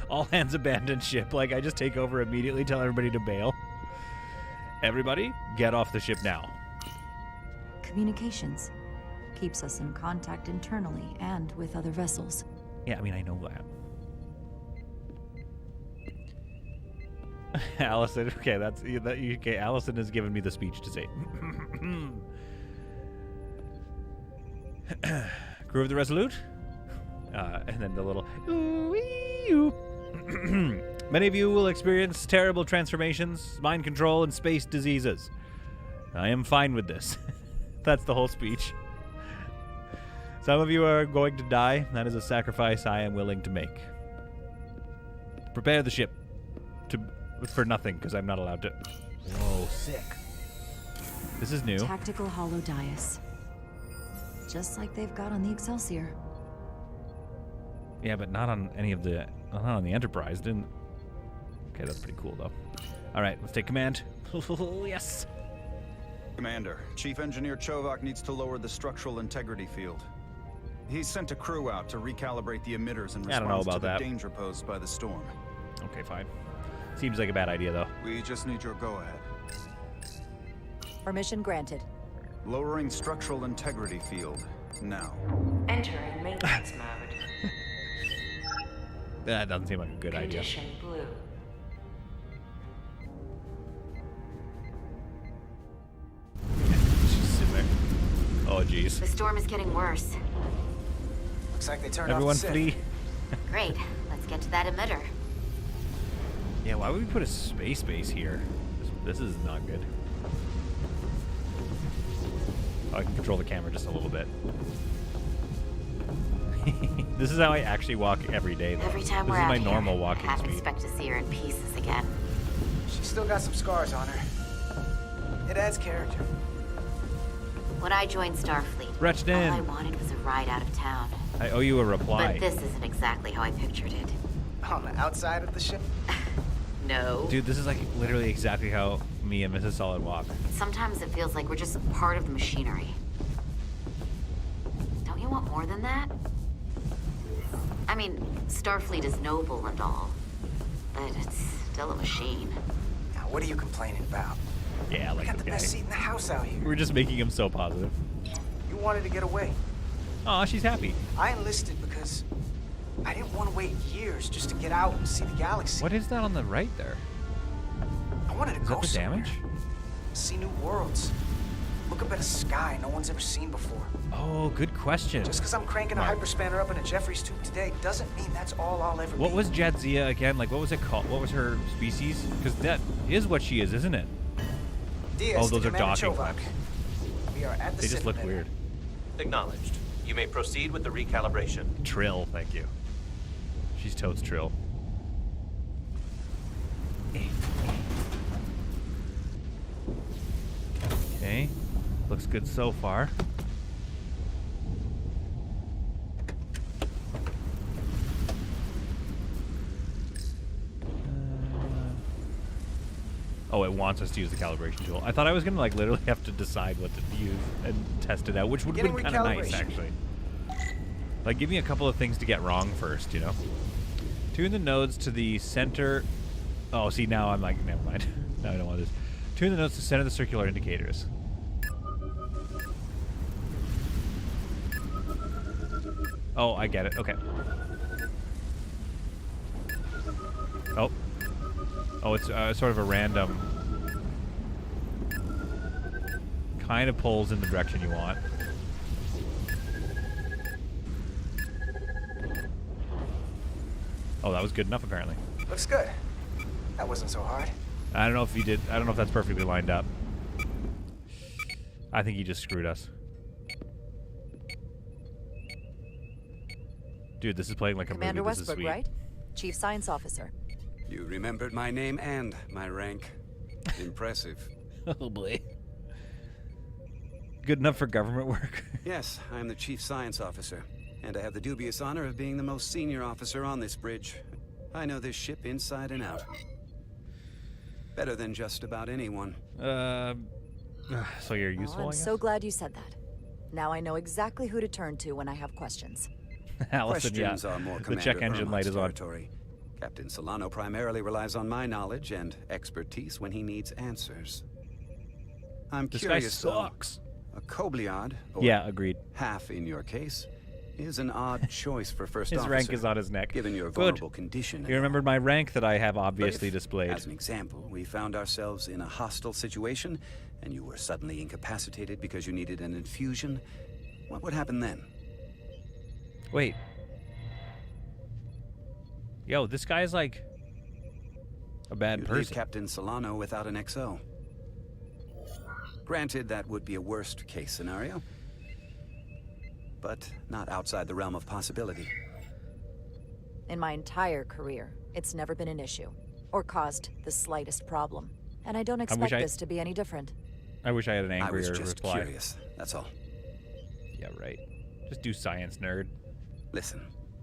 All hands abandon ship. Like, I just take over immediately, tell everybody to bail. Everybody, get off the ship now. Communications. Keeps us in contact internally and with other vessels. Yeah, I mean, I know that. Allison, okay, okay. Allison has given me the speech to say. Crew of the Resolute, and then the little. Many of you will experience terrible transformations, mind control, and space diseases. I am fine with this. That's the whole speech. Some of you are going to die. That is a sacrifice I am willing to make. Prepare the ship for nothing, because I'm not allowed to. Whoa, sick. This is new. Tactical hollow dais. Just like they've got on the Excelsior. Yeah, but not on any of the... Not on the Enterprise, didn't... Okay, that's pretty cool, though. All right, let's take command. Yes! Commander, Chief Engineer Chovak needs to lower the structural integrity field. He's sent a crew out to recalibrate the emitters in I don't know response to about the that. danger posed by the storm. Okay, fine. Seems like a bad idea, though. We just need your go-ahead. Permission granted. Lowering structural integrity field, now. Entering maintenance mode. That doesn't seem like a good idea. Condition blue. Just sit there. Oh, jeez. The storm is getting worse. Looks like they turned Everyone off the flee. Great. Let's get to that emitter. Yeah, why would we put a space base here? This is not good. Oh, I can control the camera just a little bit. This is how I actually walk every day, though. Every time this we're is out my here, normal I walking half speed. expect to see her in pieces again. She's still got some scars on her. It adds character. When I joined Starfleet, Retched all in. I wanted was a ride out of town. I owe you a reply. But this isn't exactly how I pictured it. On the outside of the ship? No. Dude, this is like literally exactly how me and Mrs. Solid walk. Sometimes it feels like we're just part of the machinery. Don't you want more than that? I mean, Starfleet is noble and all, but it's still a machine. Now, what are you complaining about? Yeah, like We got the guy. best seat in the house out here. We're just making him so positive. You wanted to get away. Aw, she's happy. I enlisted because I didn't want to wait years just to get out and see the galaxy. What is that on the right there? I wanted to Is go that the somewhere. damage? See new worlds. Look up at a sky no one's ever seen before. Oh, good question. Just because I'm cranking a hyperspanner up in a Jeffries tube today doesn't mean that's all I'll ever What be. was Jadzia again? Like, what was it called? What was her species? Because that is what she is, isn't it? Diaz Oh, to those are Commander docking Chovak. flaps. We are at the They just look Citadel. weird. Acknowledged. You may proceed with the recalibration. Trill, thank you. She's totes Trill. Okay, looks good so far. Oh, it wants us to use the calibration tool. I thought I was gonna like literally have to decide what to use and test it out, which would have been Beginning kind of nice recalibration. actually. Like, give me a couple of things to get wrong first, you know? Tune the nodes to the center. Oh, see, now I'm like, never mind. Now I don't want this. Tune the nodes to center the circular indicators. Oh, I get it. Okay. Oh. Oh, it's sort of a random. Kind of pulls in the direction you want. Oh, that was good enough, apparently. Looks good. That wasn't so hard. I don't know if you did. I don't know if that's perfectly lined up. I think you just screwed us. Dude, this is playing like a Commander movie. This is Westbrook, sweet. right? Chief Science Officer. You remembered my name and my rank. Impressive. Oh boy. Good enough for government work. Yes, I'm the Chief Science Officer, and I have the dubious honor of being the most senior officer on this bridge. I know this ship inside and out. Better than just about anyone. So you're useful, I'm I guess? so glad you said that. Now I know exactly who to turn to when I have questions. Allison, yeah. Questions are more The Commander check engine light Irma's is on. territory. Captain Solano primarily relies on my knowledge and expertise when he needs answers. I'm This guy curious, sucks. though. A Kobliad, or Yeah, agreed. half in your case, is an odd choice for first His officer. rank is on his neck. Given your Good. vulnerable condition. You remembered my rank that I have But obviously if, displayed. As an example, we found ourselves in a hostile situation, and you were suddenly incapacitated because you needed an infusion, what would happen then? Wait. Yo, this guy is like a bad You'd leave person. Captain Solano without an XO. Granted, that would be a worst-case scenario, but not outside the realm of possibility. In my entire career, it's never been an issue, or caused the slightest problem. And I don't expect this to be any different. I wish I had an angrier I was just reply. curious, that's all. Yeah, right. Just do science, nerd. Listen,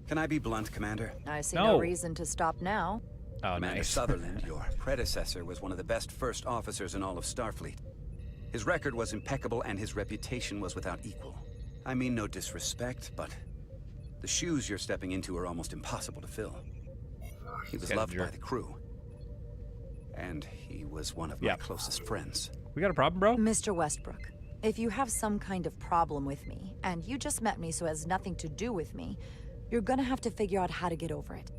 can I be blunt, Commander? I see No. no reason to stop now. Oh, Commander nice. Sutherland, your predecessor, was one of the best first officers in all of Starfleet. His record was impeccable and his reputation was without equal. I mean no disrespect, but the shoes you're stepping into are almost impossible to fill. He was Kinda loved by jerk. the crew. And he was one of my closest friends. We got a problem, bro? Mr. Westbrook, if you have some kind of problem with me, and you just met me so it has nothing to do with me, you're gonna have to figure out how to get over it.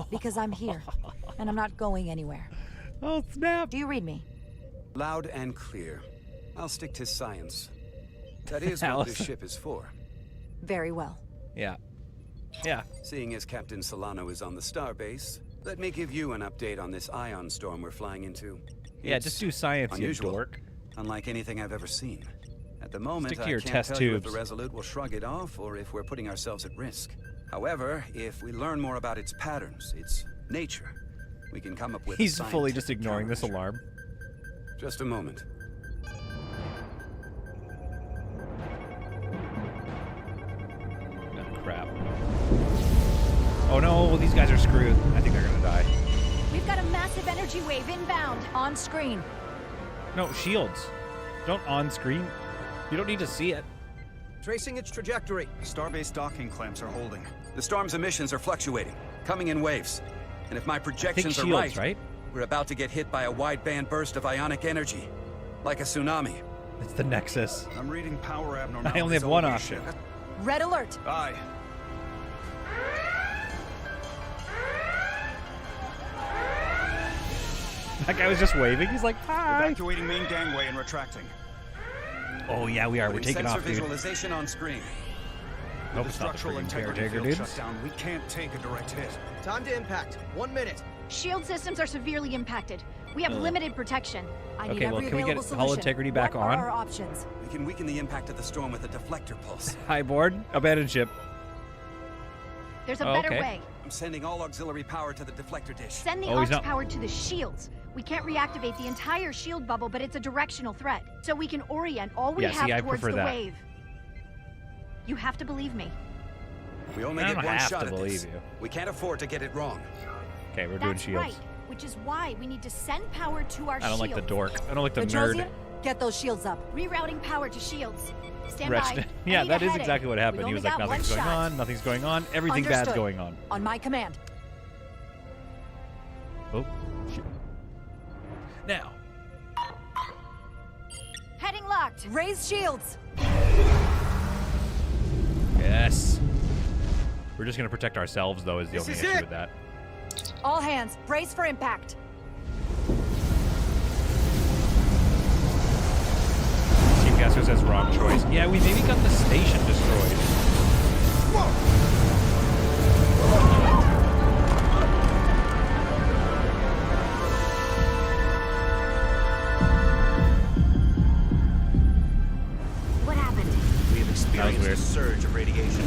Because I'm here, and I'm not going anywhere. Oh, snap. Do you read me? Loud and clear. I'll stick to science. That is what Allison. this ship is for. Very well. Yeah. Yeah. Seeing as Captain Solano is on the starbase, let me give you an update on this ion storm we're flying into. Yeah, It's just do science, unusual, you dork. unlike anything I've ever seen. At the moment, Stick to I your can't test tell you if tubes. the Resolute will shrug it off or if we're putting ourselves at risk. However, if we learn more about its patterns, its nature, we can come up with He's a fully just scientific ignoring this countermeasure. alarm. Just a moment. Oh, crap. Oh no, these guys are screwed. I think they're gonna die. We've got a massive energy wave inbound. On screen. No, shields. Don't on screen. You don't need to see it. Tracing its trajectory. Starbase docking clamps are holding. The storm's emissions are fluctuating, coming in waves. And if my projections are shields, right? We're about to get hit by a wideband burst of ionic energy. Like a tsunami. It's the Nexus. I'm reading power abnormalities. I only have one option. Red alert. Aye. That guy was just waving. He's like, hi. Evacuating main gangway and retracting. Oh yeah, we are. We're taking off, dude. Visualization on screen. Nope, With it's the not the structural freaking integrity caretaker, field dudes. shut down, we can't take a direct hit. Time to impact. 1 minute. Shield systems are severely impacted. We have limited protection. I need Okay, well, every can we get available hull solution. integrity back What are on? our options? We can weaken the impact of the storm with a deflector pulse. Hi, board. Abandoned ship. There's a Oh, better okay. way. I'm sending all auxiliary power to the deflector dish. Send the Oh, he's aux not- power to the shields. We can't reactivate the entire shield bubble, but it's a directional threat. So we can orient all we Yeah, see, have I towards prefer the that. wave. You have to believe me. We only I get don't one have shot to at believe this. you. We can't afford to get it wrong. Okay, we're doing That's shields. right, which is why we need to send power to our I don't shields. like the dork. I don't like the nerd. Petrosian, get those shields up. Rerouting power to shields. Stand Rest. by. Yeah, I need that a is heading. exactly what happened. We've He was only like, got nothing's one going shot. on, nothing's going on, everything bad's Understood. going on. On my command. Oh, shit. Now. Heading locked. Raise shields. Yes. We're just going to protect ourselves, though, is the only is issue it. with that. All hands, brace for impact. Chief Gaster says wrong choice. Yeah, we maybe got the station destroyed. What happened? We have experienced weird. a surge of radiation.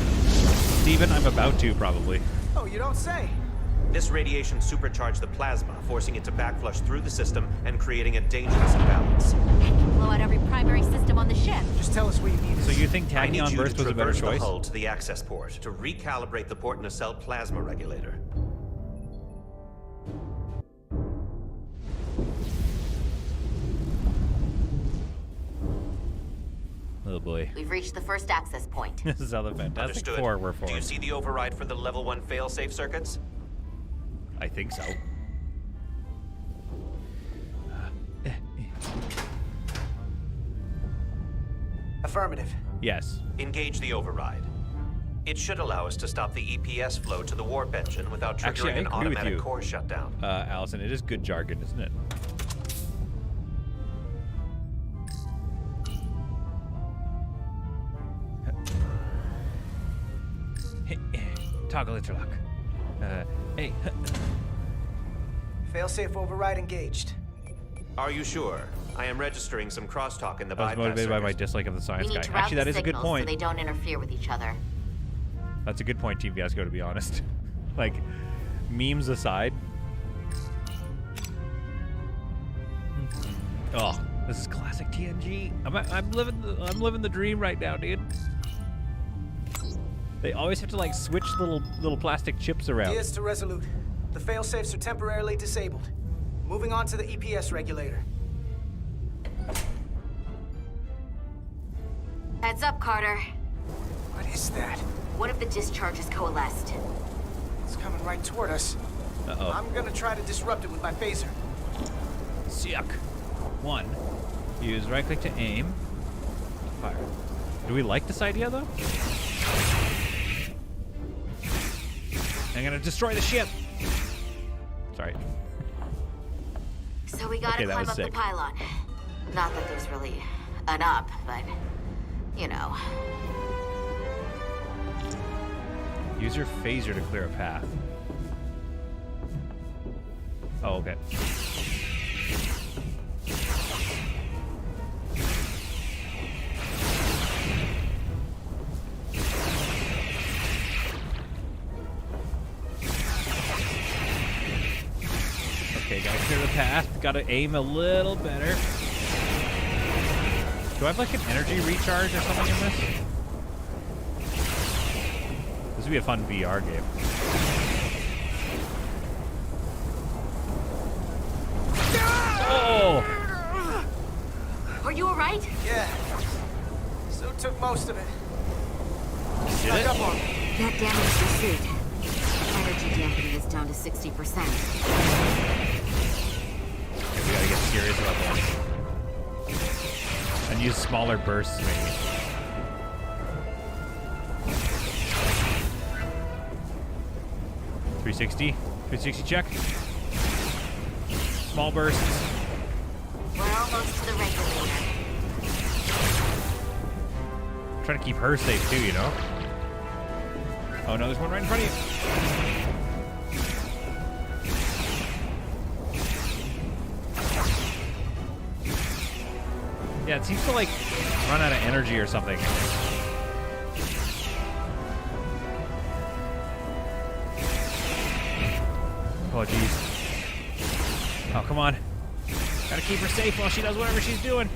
Steven, I'm about to, probably. Oh, you don't say. This radiation supercharged the plasma, forcing it to backflush through the system and creating a dangerous imbalance. That can blow out every primary system on the ship. Just tell us where you need us. So you think I need Tachyon you Burst to was a better traverse the choice? hull to the access port to recalibrate the port nacelle plasma regulator. Oh boy. We've reached the first access point. This is how the Fantastic Understood. Four were Do formed. you see the override for the level 1 failsafe circuits? I think so. Affirmative. Yes. Engage the override. It should allow us to stop the EPS flow to the warp engine without triggering Actually, I an agree with automatic you. core shutdown. Allison, it is good jargon, isn't it? Toggle interlock. Hey. Failsafe override engaged. Are you sure? I am registering some crosstalk in the I was bypass motivated by my circuit. dislike of the We science need guy. to route Actually, that the is a good signals point. so they don't interfere with each other. That's a good point, Team Gasco, to be honest. Like, memes aside. Oh, this is classic TNG. I'm living the dream right now, dude. They always have to like switch little plastic chips around. Here's to Resolute. The failsafes are temporarily disabled. Moving on to the EPS regulator. Heads up, Carter. What is that? What if the discharge is coalesced? It's coming right toward us. Uh-oh. I'm gonna try to disrupt it with my phaser. Sick. 1. Use right click to aim. Fire. Do we like this idea though? I'm gonna destroy the ship. Sorry. So we gotta Okay, that climb was up sick. the pylon. Not that there's really an up, but you know. Use your phaser to clear a path. Oh, okay. Okay, gotta clear the path. Gotta aim a little better. Do I have like an energy recharge or something in this? This would be a fun VR game. Are you alright? Yeah. So took most of it. Did it? Up on me. That damaged the suit. Energy dampening is down to 60%. Okay, we gotta get serious about this. And use smaller bursts, maybe. $360 check. Small bursts. We're almost to the regulator. Trying to keep her safe too, you know? Oh no, there's one right in front of you. Yeah, it seems to like run out of energy or something. Oh jeez. Oh, come on. Gotta keep her safe while she does whatever she's doing.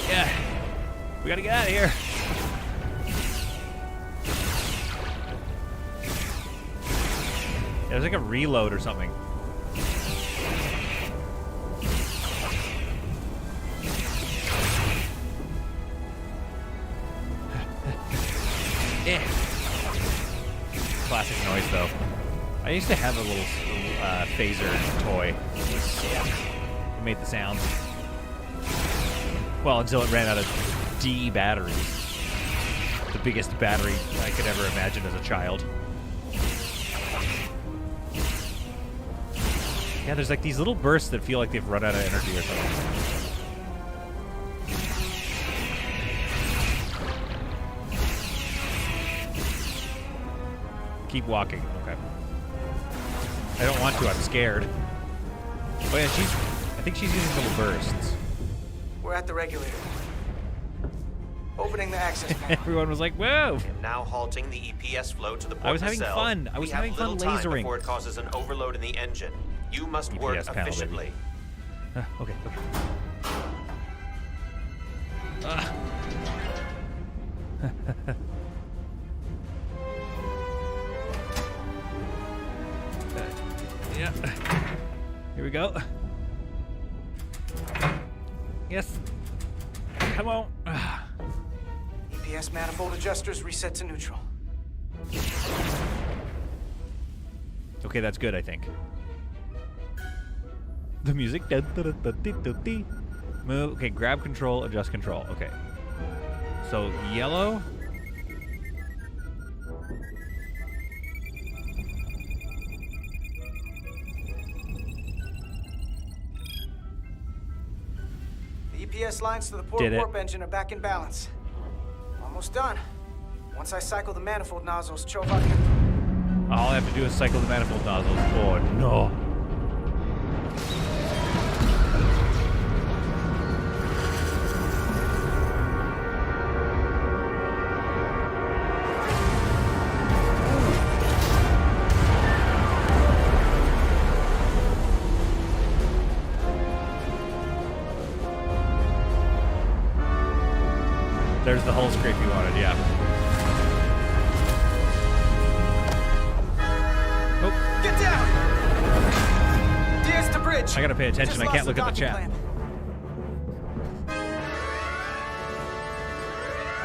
Yeah. We gotta get out of here. Yeah, there's like a reload or something. Yeah. Classic noise, though. I used to have a little phaser toy. It made the sounds. Well, until it ran out of D batteries. The biggest battery I could ever imagine as a child. Yeah, there's like these little bursts that feel like they've run out of energy or something. Keep walking. Okay. I don't want to. I'm scared. Oh yeah, I think she's using little bursts. We're at the regulator. Opening the access panel. Everyone was like, "Whoa!" And now halting the EPS flow to the port I was having nacelle. fun. I was having fun We have little time lasering. before it causes an overload in the engine. You must work EPS panel, efficiently. Okay. Yeah. Here we go. Yes. Come on. EPS manifold adjusters reset to neutral. Okay, that's good, I think. The music. Move. Okay, grab control, adjust control. Okay. So, yellow. The EPS lines to the port Did it. warp engine are back in balance. Almost done. Once I cycle the manifold nozzles, Chovak can... All I have to do is cycle the manifold nozzles. Oh, no. There's the hull scrape you wanted, yeah. Oh. Get down! Diaz to bridge! I gotta pay attention. Just I can't lost look at the docking chat. clamp.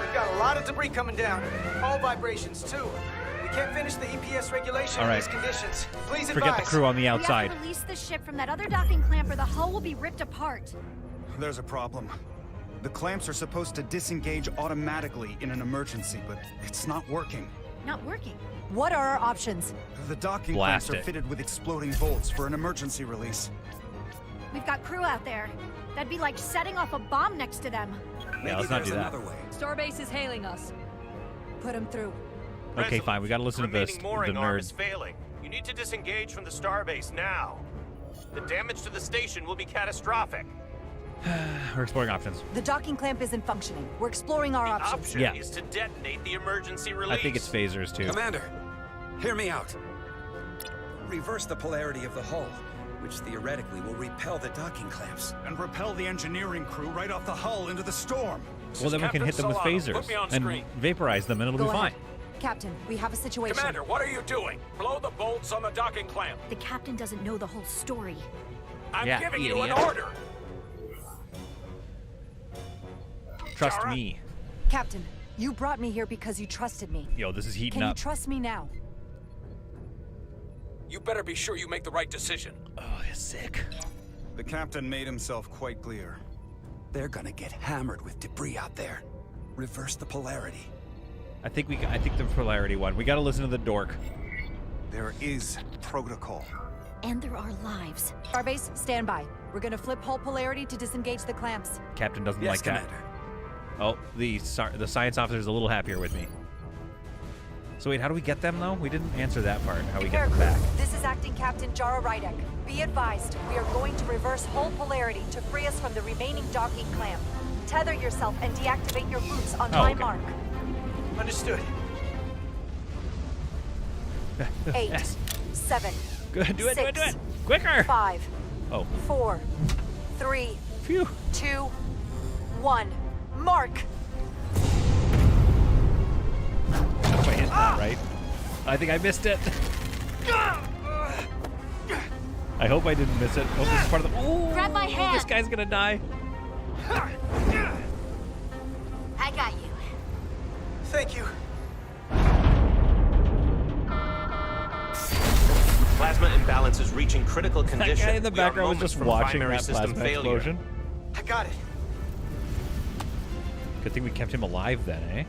We've got a lot of debris coming down. Hull vibrations, too. We can't finish the EPS regulation All in right. these conditions. Please Forget advise. the crew on the We outside. have to release the ship from that other docking clamp or the hull will be ripped apart. There's a problem. The clamps are supposed to disengage automatically in an emergency, but it's not working. Not working. What are our options? The docking Blast clamps are it. fitted with exploding bolts for an emergency release. We've got crew out there. That'd be like setting off a bomb next to them. Yeah, let's not do that. Starbase is hailing us. Put him through. Okay, fine. We gotta listen to this. Remaining The mooring arm nerd. is failing. You need to disengage from the starbase now. The damage to the station will be catastrophic. We're exploring options. The docking clamp isn't functioning. We're exploring our options. Option Yeah. is to detonate the emergency release. I think it's phasers too. Commander, hear me out. Reverse the polarity of the hull, which theoretically will repel the docking clamps. And repel the engineering crew right off the hull into the storm. Well, then we can hit them with phasers and vaporize them, and it'll Go be ahead. fine. Captain, we have a situation. Commander, what are you doing? Blow the bolts on the docking clamp. The captain doesn't know the whole story. I'm Yeah, giving you an idiot. order. Trust Shara? me. Captain, you brought me here because you trusted me. Yo, this is heating Can you up. trust me now? You better be sure you make the right decision. Oh, he's sick. The captain made himself quite clear. They're gonna get hammered with debris out there. Reverse the polarity. I think the polarity one. We gotta listen to the dork. There is protocol. And there are lives. Starbase, stand by. We're gonna flip hull polarity to disengage the clamps. Captain doesn't Yes, like that. Commander. Oh, the science officer's a little happier with me. So wait, how do we get them though? We didn't answer that part. How we get them back? This is Acting Captain Jara Rydek. Be advised, we are going to reverse hull polarity to free us from the remaining docking clamp. Tether yourself and deactivate your boots on my okay. mark. Understood. 8, 7, Good, do it, 6, do it. Quicker! 5, Oh, 4, 3, phew. 2, 1. Mark! If I hit that right. I think I missed it. I hope I didn't miss it. Oh, this is part of the. Oh, Grab my hand. This guy's gonna die. I got you. Thank you. Plasma imbalance is reaching critical That condition. guy in the We are background was moments just from watching primary that system plasma failure. explosion. I got it. Good thing we kept him alive then, eh?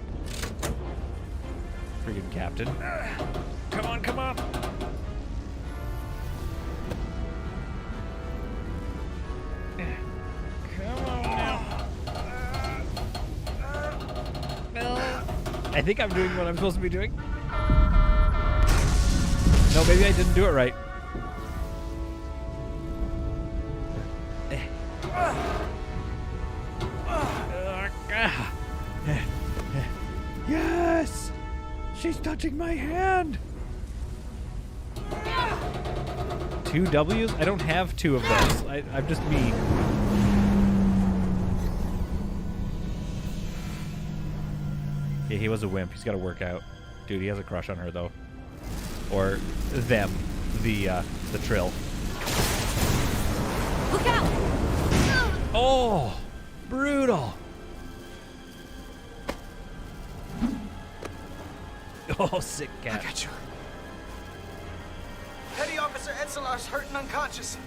Freaking captain. Come on, come on. Come on now. I think I'm doing what I'm supposed to be doing. No, maybe I didn't do it right. Yes! She's touching my hand! 2 W's? I don't have 2 of those. I'm just me. Yeah, he was a wimp. He's got to work out. Dude, he has a crush on her, though. Or them. The Trill. Look out! Oh! Brutal! Oh, sick cat. I got you. Petty Officer Etzelar's hurt and unconscious.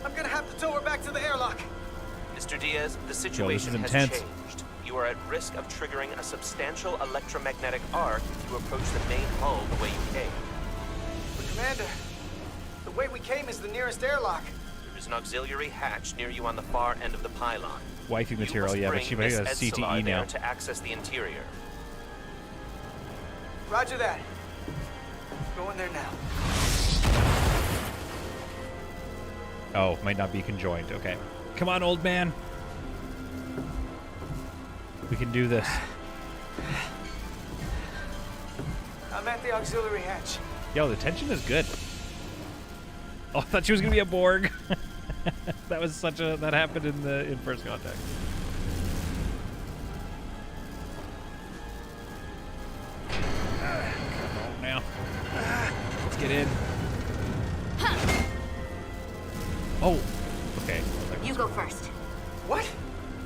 I'm gonna have to tow her back to the airlock. Mr. Diaz, the situation has intense. changed. You are at risk of triggering a substantial electromagnetic arc if you approach the main hull the way you came. But Commander, the way we came is the nearest airlock. There is an auxiliary hatch near you on the far end of the pylon. Wifey material, yeah, but she might have CTE now. To access the interior. Roger that. Going there now. Oh, might not be conjoined. Okay. Come on, old man. We can do this. I'm at the auxiliary hatch. Yo, the tension is good. Oh, I thought she was gonna be a Borg. That was such a that happened in First Contact. Come on now. Let's get in. Oh, okay. You go first. What?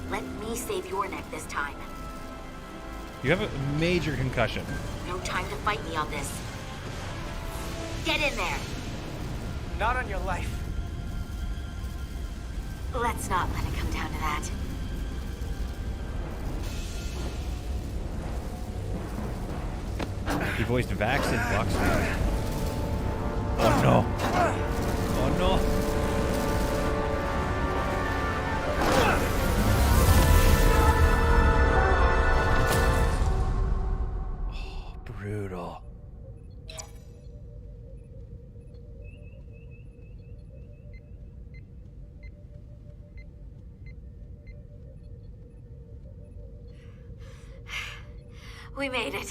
Let me save your neck this time. You have a major concussion. No time to fight me on this. Get in there. Not on your life. Let's not let it come down to that. He voiced Vax in Vox. Oh no. Oh no. Oh, brutal. We made it.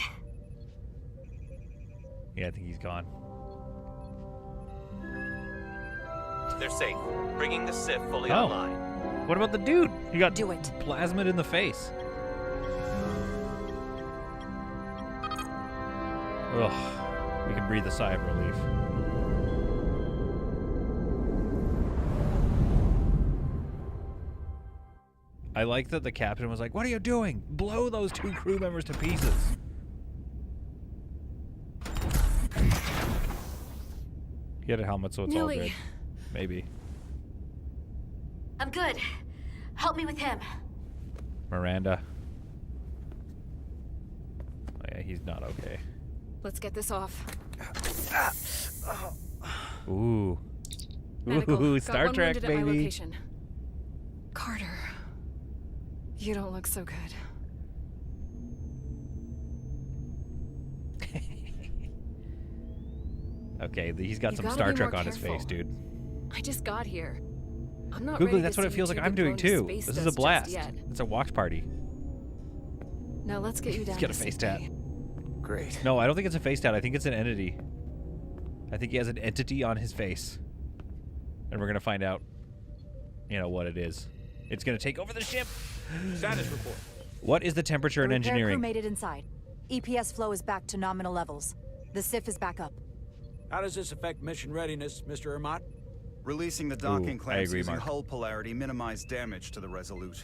Yeah, I think he's gone. They're safe. Bringing the SIF fully Oh. online. What about the dude? He got Do it. plasmid in the face. Ugh. We can breathe a sigh of relief. I like that the captain was like, "What are you doing? Blow those 2 crew members to pieces." Get a helmet so it's all good. Maybe. I'm good. Help me with him. Miranda. Oh yeah, he's not okay. Let's get this off. Ooh. Medical. Ooh, Got Star one Trek, wounded at my baby. location. Carter. You don't look so good. Okay, he's got You some gotta Star be Trek more on his face, careful. dude. I just got here. I'm not Googly, ready that's to what it see feels you like two I'm get doing blown to too. space This is a dust blast. just yet. It's a watch party. Now let's get you down He's got to a face sick tat. bay. Great. No, I don't think it's a face tat. I think it's an entity. I think he has an entity on his face. And we're going to find out, you know, what it is. It's going to take over the ship. Status report. What is the temperature in The repair engineering? crew made it inside. EPS flow is back to nominal levels. The SIF is back up. How does this affect mission readiness, Mr. Ermot? Releasing the docking Ooh, I clamps agree, using Mark. hull polarity minimized damage to the Resolute.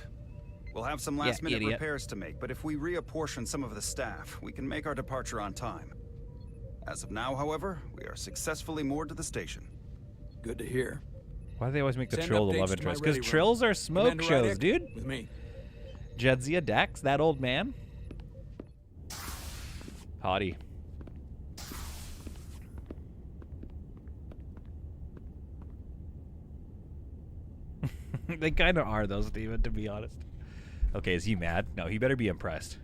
We'll have some last-minute idiot. repairs to make, but if we reapportion some of the staff, we can make our departure on time. As of now, however, we are successfully moored to the station. Good to hear. Why do they always make the Send Trill the updates love to my interest? ready Because room. Trills are smoke Commander shows, Rydick, dude. With me. Jadzia Dax, that old man. Hottie. They kind of are, though, Steven, to be honest. Okay, is he mad? No, he better be impressed.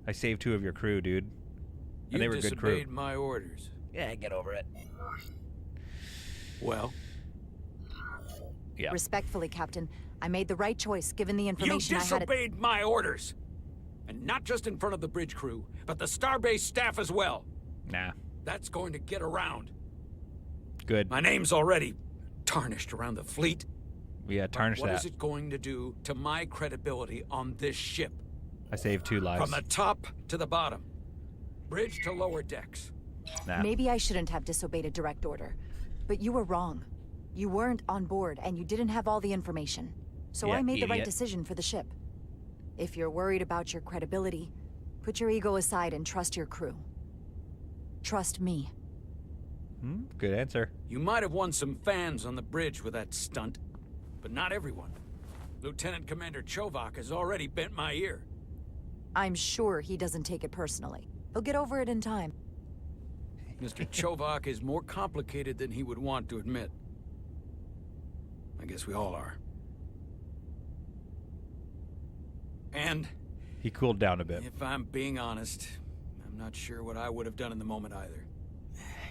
I saved 2 of your crew, dude. And You they were good crew. disobeyed my orders. Yeah, get over it. Well, Yeah. Respectfully, Captain, I made the right choice given the you information I had. disobeyed my orders. And not just in front of the bridge crew, but the Starbase staff as well. Nah. That's going to get around. Good. My name's already tarnished around the fleet. Yeah, tarnish What that. is it going to do to my credibility on this ship? I saved 2 lives. From the top to the bottom. Bridge to lower decks. Nah. Maybe I shouldn't have disobeyed a direct order, but you were wrong. You weren't on board, and you didn't have all the information. So Yeah, I made the right idiot. decision for the ship. If you're worried about your credibility, put your ego aside and trust your crew. Trust me. Good answer. You might have won some fans on the bridge with that stunt, but not everyone. Lieutenant Commander Chovak has already bent my ear. I'm sure he doesn't take it personally. He'll get over it in time. Mr. Chovak is more complicated than he would want to admit. I guess we all are. And He cooled down a bit. if I'm being honest, I'm not sure what I would have done in the moment either.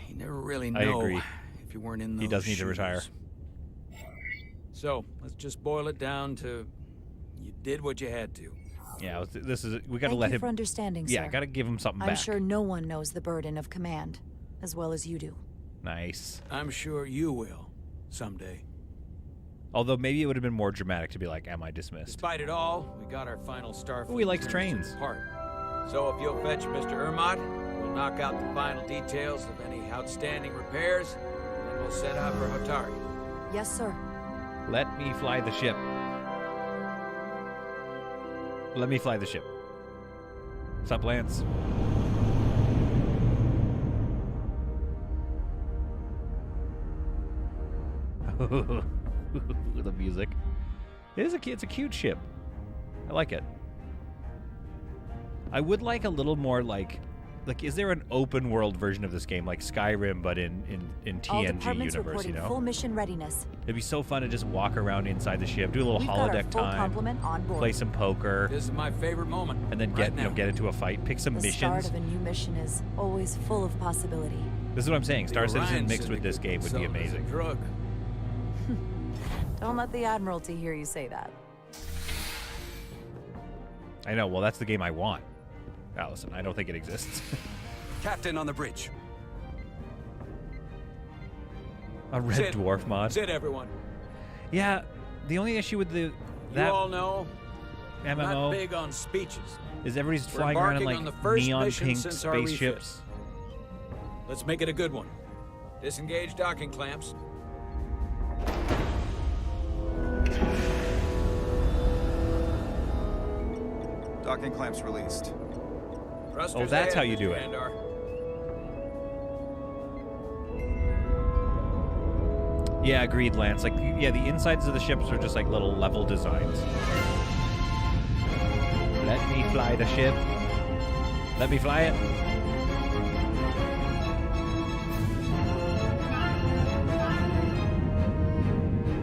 You never really I know agree. if you weren't in those He does need to retire. shoes. So, let's just boil it down to you did what you had to. Yeah, this is we got to Thank let you him. for understanding, Yeah, sir. got to give him something I'm back. sure no one knows the burden of command as well as you do. Nice. I'm sure you will someday. Although maybe it would have been more dramatic to be like, "Am I dismissed?" Despite it all, we got our final Starfleet. Ooh, he likes clearance trains. part. So if you'll fetch Mr. Ermot, we'll knock out the final details of any outstanding repairs, and we'll set out for Hotari. Yes, sir. Let me fly the ship. Let me fly the ship. Sup, Lance? The music. It's a cute ship. I like it. I would like a little more like is there an open world version of this game like Skyrim but in All TNG departments universe, reporting you know? full mission readiness. It'd be so fun to just walk around inside the ship, do a little We've got our holodeck full time, complement on board. play some poker, This is my favorite moment. and then right now. get into a fight, pick some The missions. start of a new mission is always full of possibility. This is what I'm saying. Star The Citizen Orion mixed with this game would be Syndicate amazing. sells a drug. Don't let the Admiralty hear you say that. I know. Well, that's the game I want. Allison, I don't think it exists. Captain on the bridge. A red Sit. dwarf mod. Sit, everyone. Yeah, the only issue with You that all know I'm not MMO big on speeches. is everybody's We're flying around in embarking like on the first neon mission pink since our refit. spaceships. Let's make it a good one. Disengage docking clamps. Docking clamps released. Oh, that's how you do it. Yeah, agreed, Lance. Like, yeah, the insides of the ships are just like little level designs. Let me fly the ship. Let me fly it.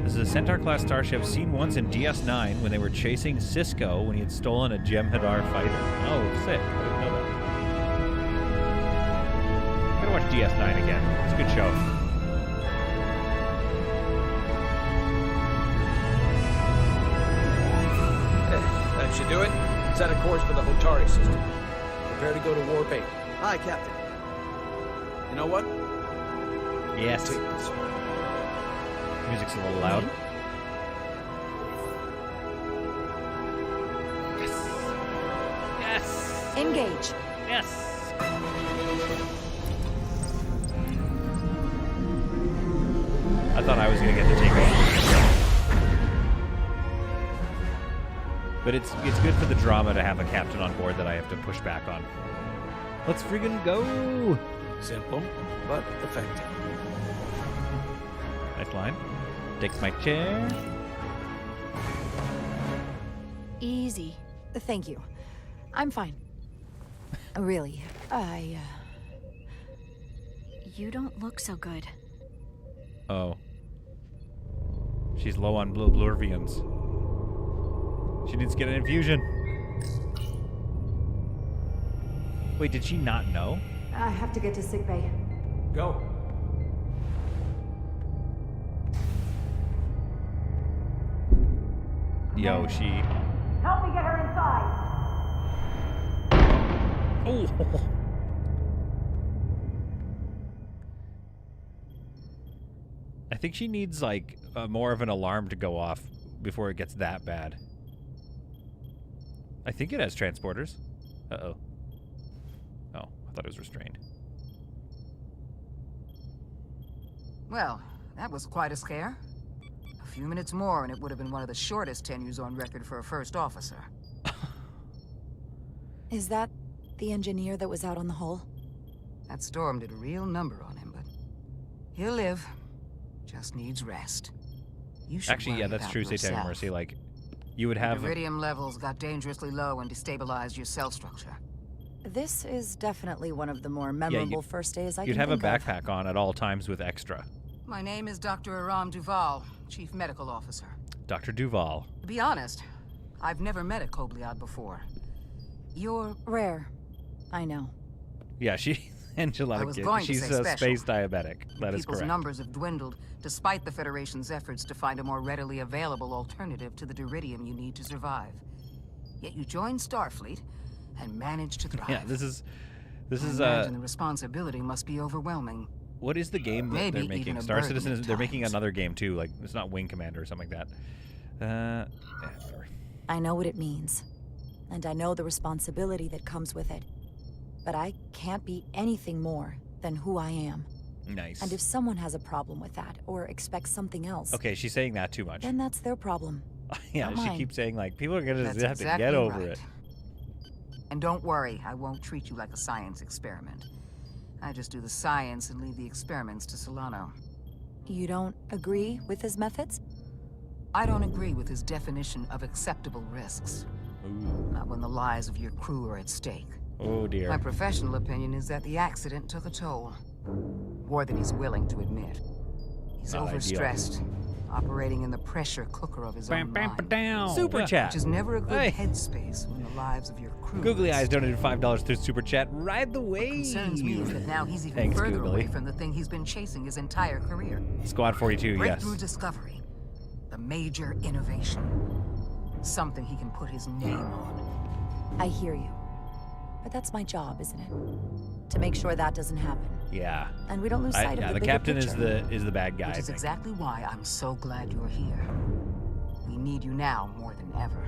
This is a Centaur-class starship seen once in DS9 when they were chasing Cisco when he had stolen a Jem'Hadar fighter. Oh, sick. I didn't know that. I'm gonna watch DS9 again. It's a good show. That should do it. Set a course for the Hotari system. Prepare to go to Warp 8. Aye, Captain. You know what? Yes. Take this. Music's a little loud. Yes. Engage. Yes. I thought I was gonna get the takeoff. But it's good for the drama to have a captain on board that I have to push back on. Let's friggin' go! Simple, but effective. Nice line. Take my chair. Easy. Thank you. I'm fine. Really, You don't look so good. Oh. She's low on blurvians. She needs to get an infusion. Wait, did she not know? I have to get to sickbay. Go. Yo, she... Help me get her inside! Oh! I think she needs, like, more of an alarm to go off before it gets that bad. I think it has transporters. Uh-oh. Oh, I thought it was restrained. Well, that was quite a scare. A few minutes more and it would have been one of the shortest tenures on record for a first officer. Is that the engineer that was out on the hull? That storm did a real number on him, but he'll live. Just needs rest. You should Actually, yeah, worry that's about true, Satanic yourself. Mercy. Like, you would have... Iridium levels got dangerously low and destabilized your cell structure. This is definitely one of the more memorable first days I You'd can have a think of. backpack on at all times with extra. My name is Dr. Aram Duval, Chief Medical Officer. Dr. Duval. To be honest, I've never met a Kobliad before. You're... rare. I know. Yeah, she... Angelica, she's a space diabetic. That is People's correct. numbers have dwindled, despite the Federation's efforts to find a more readily available alternative to the duridium you need to survive. Yet you joined Starfleet and managed to thrive. Yeah, this is I imagine the responsibility must be overwhelming. What is the game that Maybe they're making? even a Star burden Citizen. at They're making times. another game too. Like, it's not Wing Commander or something like that. Whatever. I know what it means. And I know the responsibility that comes with it. But I can't be anything more than who I am. Nice. And if someone has a problem with that, or expects something else... Okay, she's saying that too much. Then that's their problem. Yeah, not she mine. keeps saying, like, people are going to That's have to exactly get over right. it. And don't worry, I won't treat you like a science experiment. I just do the science and leave the experiments to Solano. You don't agree with his methods? I don't agree with his definition of acceptable risks. Ooh. Not when the lives of your crew are at stake. Oh, dear. My professional opinion is that the accident took a toll. More than he's willing to admit. He's Not ideal. overstressed, operating in the pressure cooker of his own mind. Super chat. Which is never a good Hey. headspace when the lives of your crew... Googly Eyes donated $5 through Super Chat. Ride the wave. What concerns me is that now he's even Thanks, further Googly. away from the thing he's been chasing his entire career. Squad 42, Breakthrough yes. discovery. The major innovation. Something he can put his name on. I hear you. But that's my job, isn't it? To make sure that doesn't happen. Yeah. And we don't lose sight of yeah, the the bigger captain picture. is the bad guy. Which I is think. exactly why I'm so glad you're here. We need you now more than ever.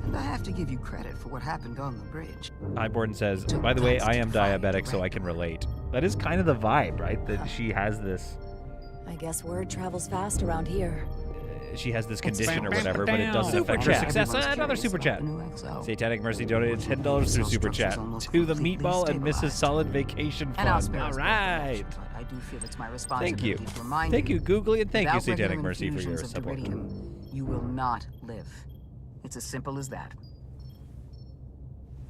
And I have to give you credit for what happened on the bridge. Highborn says, by the way, I am diabetic, so I can relate. That is kind of the vibe, right? That she has this. I guess word travels fast around here. She has this condition or whatever, but it doesn't affect her success. Another super chat. Satanic Mercy donated $10 through super chat to the Meatball and Mrs. Solid Vacation Fund. All right. I do feel it's my Thank you. responsibility to remind Thank you, Googly, and thank you, without regular Satanic Mercy, for your infusions of support. Duridium, you will not live. It's as simple as that.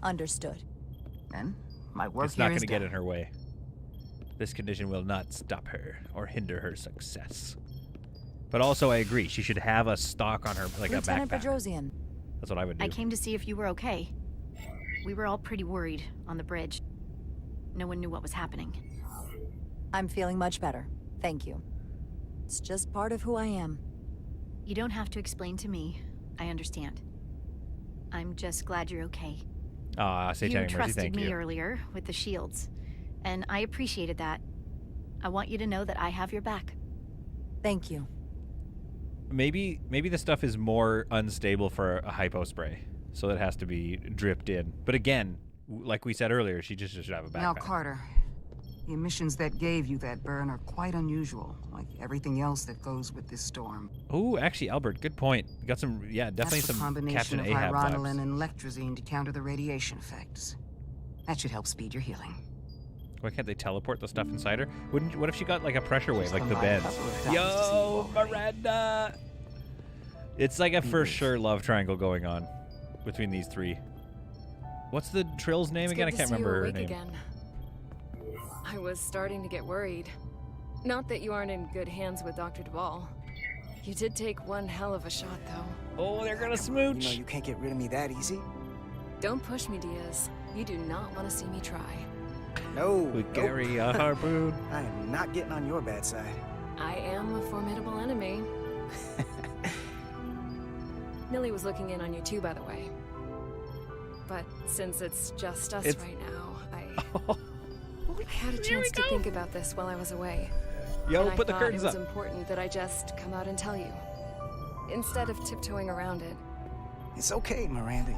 Understood. And my work It's not here going is to get done. in her way. This condition will not stop her or hinder her success. But also, I agree. She should have a stock on her, like Lieutenant a backpack. Bedrosian. That's what I would do. I came to see if you were okay. We were all pretty worried on the bridge. No one knew what was happening. I'm feeling much better. Thank you. It's just part of who I am. You don't have to explain to me. I understand. I'm just glad you're okay. Satanic You Mercy, trusted thank me you. earlier with the shields, and I appreciated that. I want you to know that I have your back. Thank you. Maybe the stuff is more unstable for a hypo spray, so it has to be dripped in. But again, like we said earlier, she just should have a backpack. Now, Carter, the emissions that gave you that burn are quite unusual, like everything else that goes with this storm. Oh, actually, Albert, good point. Got some, definitely That's the some combination Captain of Ahab hyronolin vibes. and lectrazine to counter the radiation effects. That should help speed your healing. Why can't they teleport the stuff inside her? What if she got like a pressure wave, like the Combine a beds? couple of times Yo, to see Miranda! It's like a for sure love triangle going on between these three. What's the Trill's name again? I can't remember her name. Again. I was starting to get worried. Not that you aren't in good hands with Dr. Duvall. You did take one hell of a shot, though. Oh, they're gonna smooch. You know you can't get rid of me that easy. Don't push me, Diaz. You do not want to see me try. No. We carry a harpoon. I am not getting on your bad side. I am a formidable enemy. Millie was looking in on you too, by the way. But since it's just us right now, I had a chance to think about this while I was away. Yo, and put I the curtains thought it up. was important that I just come out and tell you, instead of tiptoeing around it. It's okay, Miranda.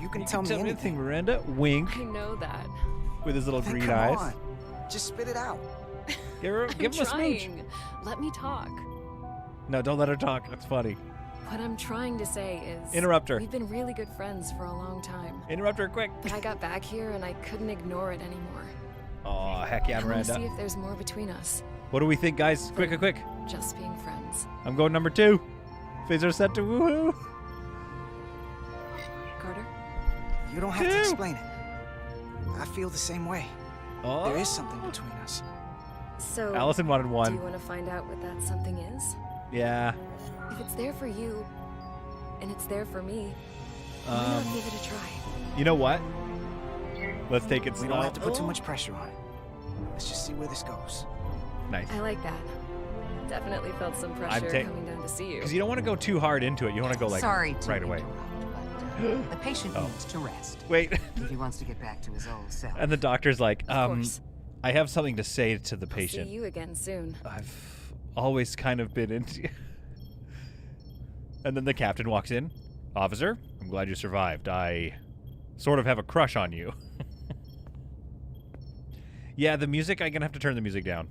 You can tell me anything. Miranda. Wink. I know that. With his little Then green come eyes. on. Just spit it out. Give him a smooch. Trying. Let me talk. No, don't let her talk. That's funny. What I'm trying to say is... Interrupt her. We've been really good friends for a long time. Interrupt her quick. But I got back here and I couldn't ignore it anymore. Oh, heck yeah, I want to see Miranda. if there's more between us. What do we think, guys? Quick. Just being friends. I'm going number 2. Phaser set to woohoo. Carter? You don't have to explain it. I feel the same way. Oh. There is something between us. So, Allison wanted one. do you want to find out what that something is? Yeah. If it's there for you, and it's there for me, why not give it a try? You know what? Let's take it slow. We don't have to put too much pressure on it. Let's just see where this goes. Nice. I like that. Definitely felt some pressure coming down to see you. Because you don't want to go too hard into it. You want to go like Sorry to right away. the patient needs to rest. Wait. If he wants to get back to his old self. And the doctor's like, Of course. I have something to say to the I'll patient. see you again soon. I've always kind of been into. And then the captain walks in. Officer, I'm glad you survived. I sort of have a crush on you. Yeah, the music, I'm going to have to turn the music down.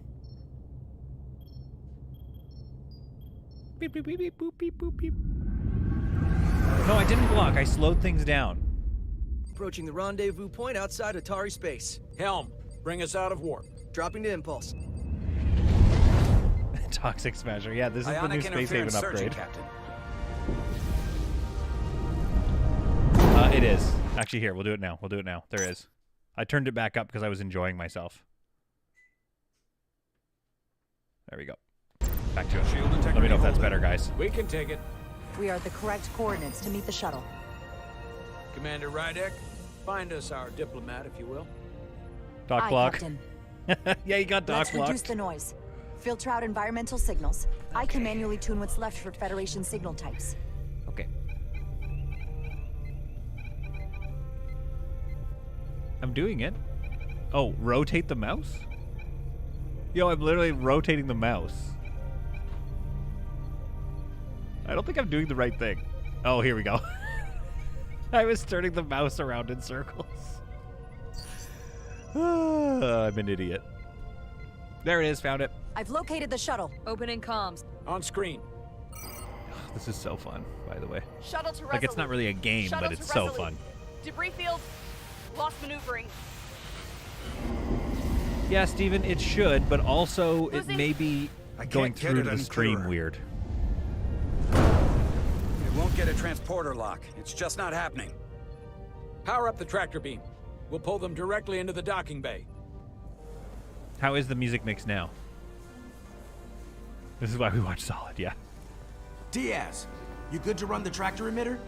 Beep, beep, beep, beep, boop, beep, boop, beep. No, I didn't block. I slowed things down. Approaching the rendezvous point outside Atari space. Helm, bring us out of warp. Dropping to impulse. Toxic Smasher. Yeah, this is the Ionic new Space Haven interference surging, upgrade. Captain. It is. Actually, here, we'll do it now. There is. I turned it back up because I was enjoying myself. There we go. Back to it. Let me know if that's better, guys. We can take it. We are at the correct coordinates to meet the shuttle. Commander Rydek, find us our diplomat, if you will. Doc Aye, block. Captain. Yeah, you got Doc Let's blocked. reduce the noise. Filter out environmental signals. I can manually tune what's left for Federation signal types. Okay. I'm doing it. Oh, rotate the mouse? Yo, I'm literally rotating the mouse. I don't think I'm doing the right thing. Oh, here we go. I was turning the mouse around in circles. I'm an idiot. There it is. Found it. I've located the shuttle. Opening comms. On screen. This is so fun, by the way. Shuttle to Resolute. Like, it's not really a game, Shuttle but it's to so Resolute. fun. Debris field. Lost maneuvering. Yeah, Steven, it should, but also it may be going can't get through it the any stream clearer. weird. It won't get a transporter lock. It's just not happening. Power up the tractor beam. We'll pull them directly into the docking bay. How is the music mix now? This is why we watch Solid, yeah. Diaz, you good to run the tractor emitter?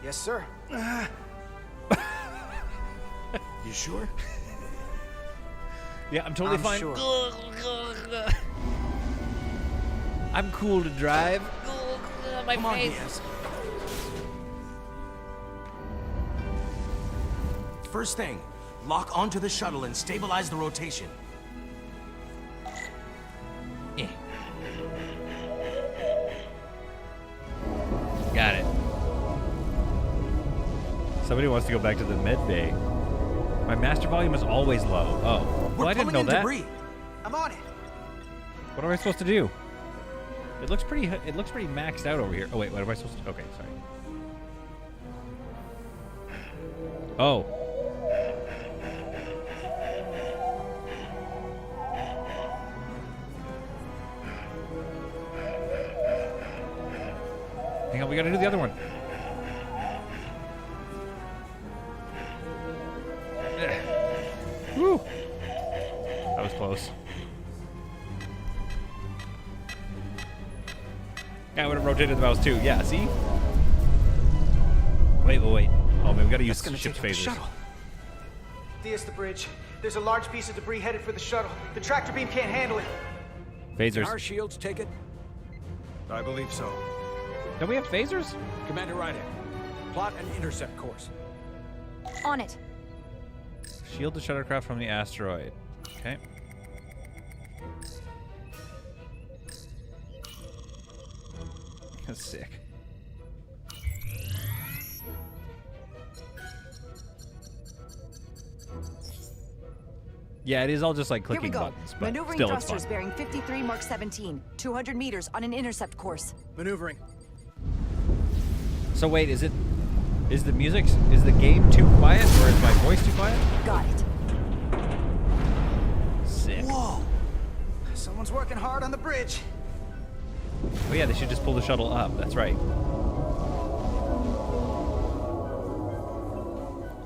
Yes, sir. You sure? Yeah, I'm totally I'm fine. sure. I'm cool to drive. My Come on, face. Diaz. First thing, lock onto the shuttle and stabilize the rotation. Yeah. Got it. Somebody wants to go back to the med bay. My master volume is always low. Oh, well, I didn't know that. Debris. I'm on it. What am I supposed to do? It looks pretty. It looks pretty maxed out over here. Oh wait, what am I supposed to? Okay, sorry. Oh. Hang on, we gotta do the other one. Woo! That was close. Yeah, I would have rotated the mouse too. Yeah, see? Wait. Oh, man, we gotta use ship's phasers. Shuttle. Diaz, the bridge. There's a large piece of debris headed for the shuttle. The tractor beam can't handle it. Phasers. Can our shields take it? I believe so. Don't we have phasers? Commander Ryder, plot an intercept course. On it. Shield the shuttlecraft from the asteroid. Okay. That's sick. Yeah, it is all just like Here we clicking go. buttons, but Maneuvering still it's thrusters fun. bearing 53 Mark 17. 200 meters on an intercept course. Maneuvering. So wait, is the game too quiet, or is my voice too quiet? Got it. Sick. Whoa. Someone's working hard on the bridge. Oh yeah, they should just pull the shuttle up. That's right.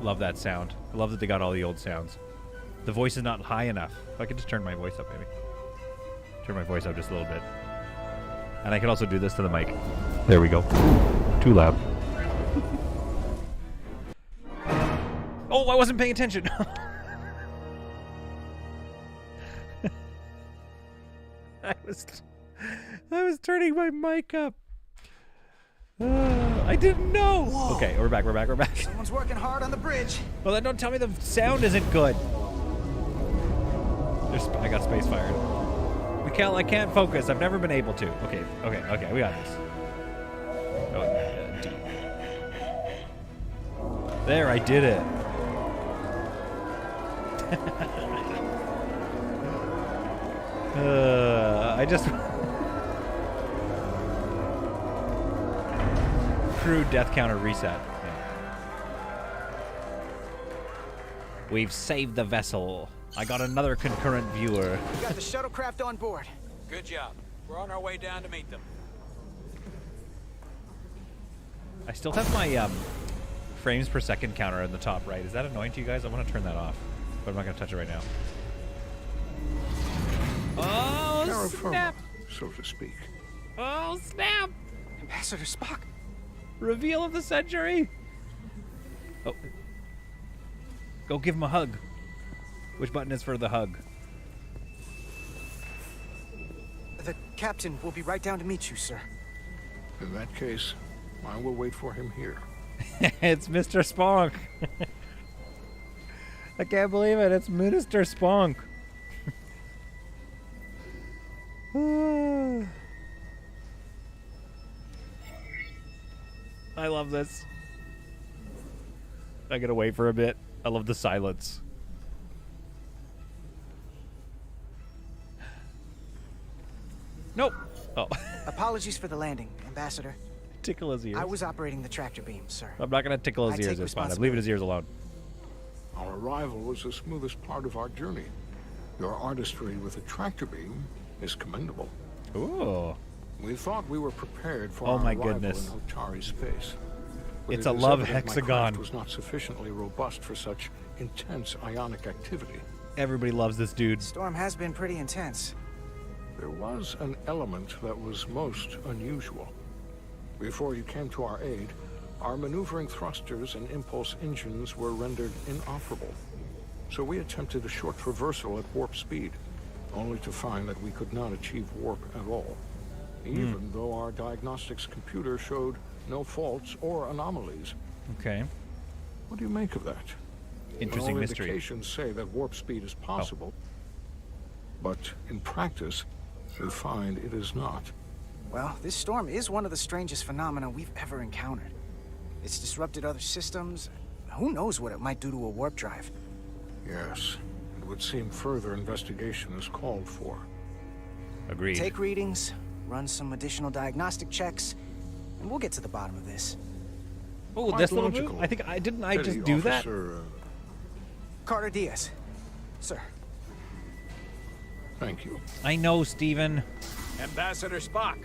Love that sound. I love that they got all the old sounds. The voice is not high enough. If I could just turn my voice up, maybe. Turn my voice up just a little bit. And I could also do this to the mic. There we go. Too loud. Oh, I wasn't paying attention. I was turning my mic up. I didn't know. Whoa. Okay, we're back. Someone's working hard on the bridge. Well, then don't tell me the sound isn't good. I got space fired. Mikhail, I can't focus. I've never been able to. Okay, we got this. Oh, D. There, I did it. I just... Crew death counter reset. Yeah. We've saved the vessel. I got another concurrent viewer. We got the shuttlecraft on board. Good job. We're on our way down to meet them. I still have my frames per second counter in the top right. Is that annoying to you guys? I want to turn that off, but I'm not going to touch it right now. Oh, snap! So to speak. Oh, snap! Ambassador Spock. Reveal of the century! Oh. Go give him a hug. Which button is for the hug? The captain will be right down to meet you, sir. In that case, I will wait for him here. It's Mr. Sponk. I can't believe it. It's Minister Sponk. I love this. I gotta wait for a bit. I love the silence. Nope. Oh. Apologies for the landing, Ambassador. Tickle his ears. I was operating the tractor beam, sir. I'm not going to tickle his ears this time. Leave his ears alone. Our arrival was the smoothest part of our journey. Your artistry with the tractor beam is commendable. Ooh. We thought we were prepared for Oh our my arrival goodness. in Otari space. But It's it a is love evident my hexagon. craft was not sufficiently robust for such intense ionic activity. Everybody loves this dude. Storm has been pretty intense. There was an element that was most unusual. Before you came to our aid, our maneuvering thrusters and impulse engines were rendered inoperable. So we attempted a short traversal at warp speed, only to find that we could not achieve warp at all, even though our diagnostics computer showed no faults or anomalies. Okay. What do you make of that? Interesting All mystery. indications say that warp speed is possible, but in practice, we find it is not. Well, this storm is one of the strangest phenomena we've ever encountered. It's disrupted other systems. Who knows what it might do to a warp drive? Yes, it would seem further investigation is called for. Agreed. Take readings, run some additional diagnostic checks, and we'll get to the bottom of this. Oh, Quite this little logical. move? I think I didn't I Petty just do that? Officer, Carter Diaz. Sir. Thank you. I know, Steven. Ambassador Spock.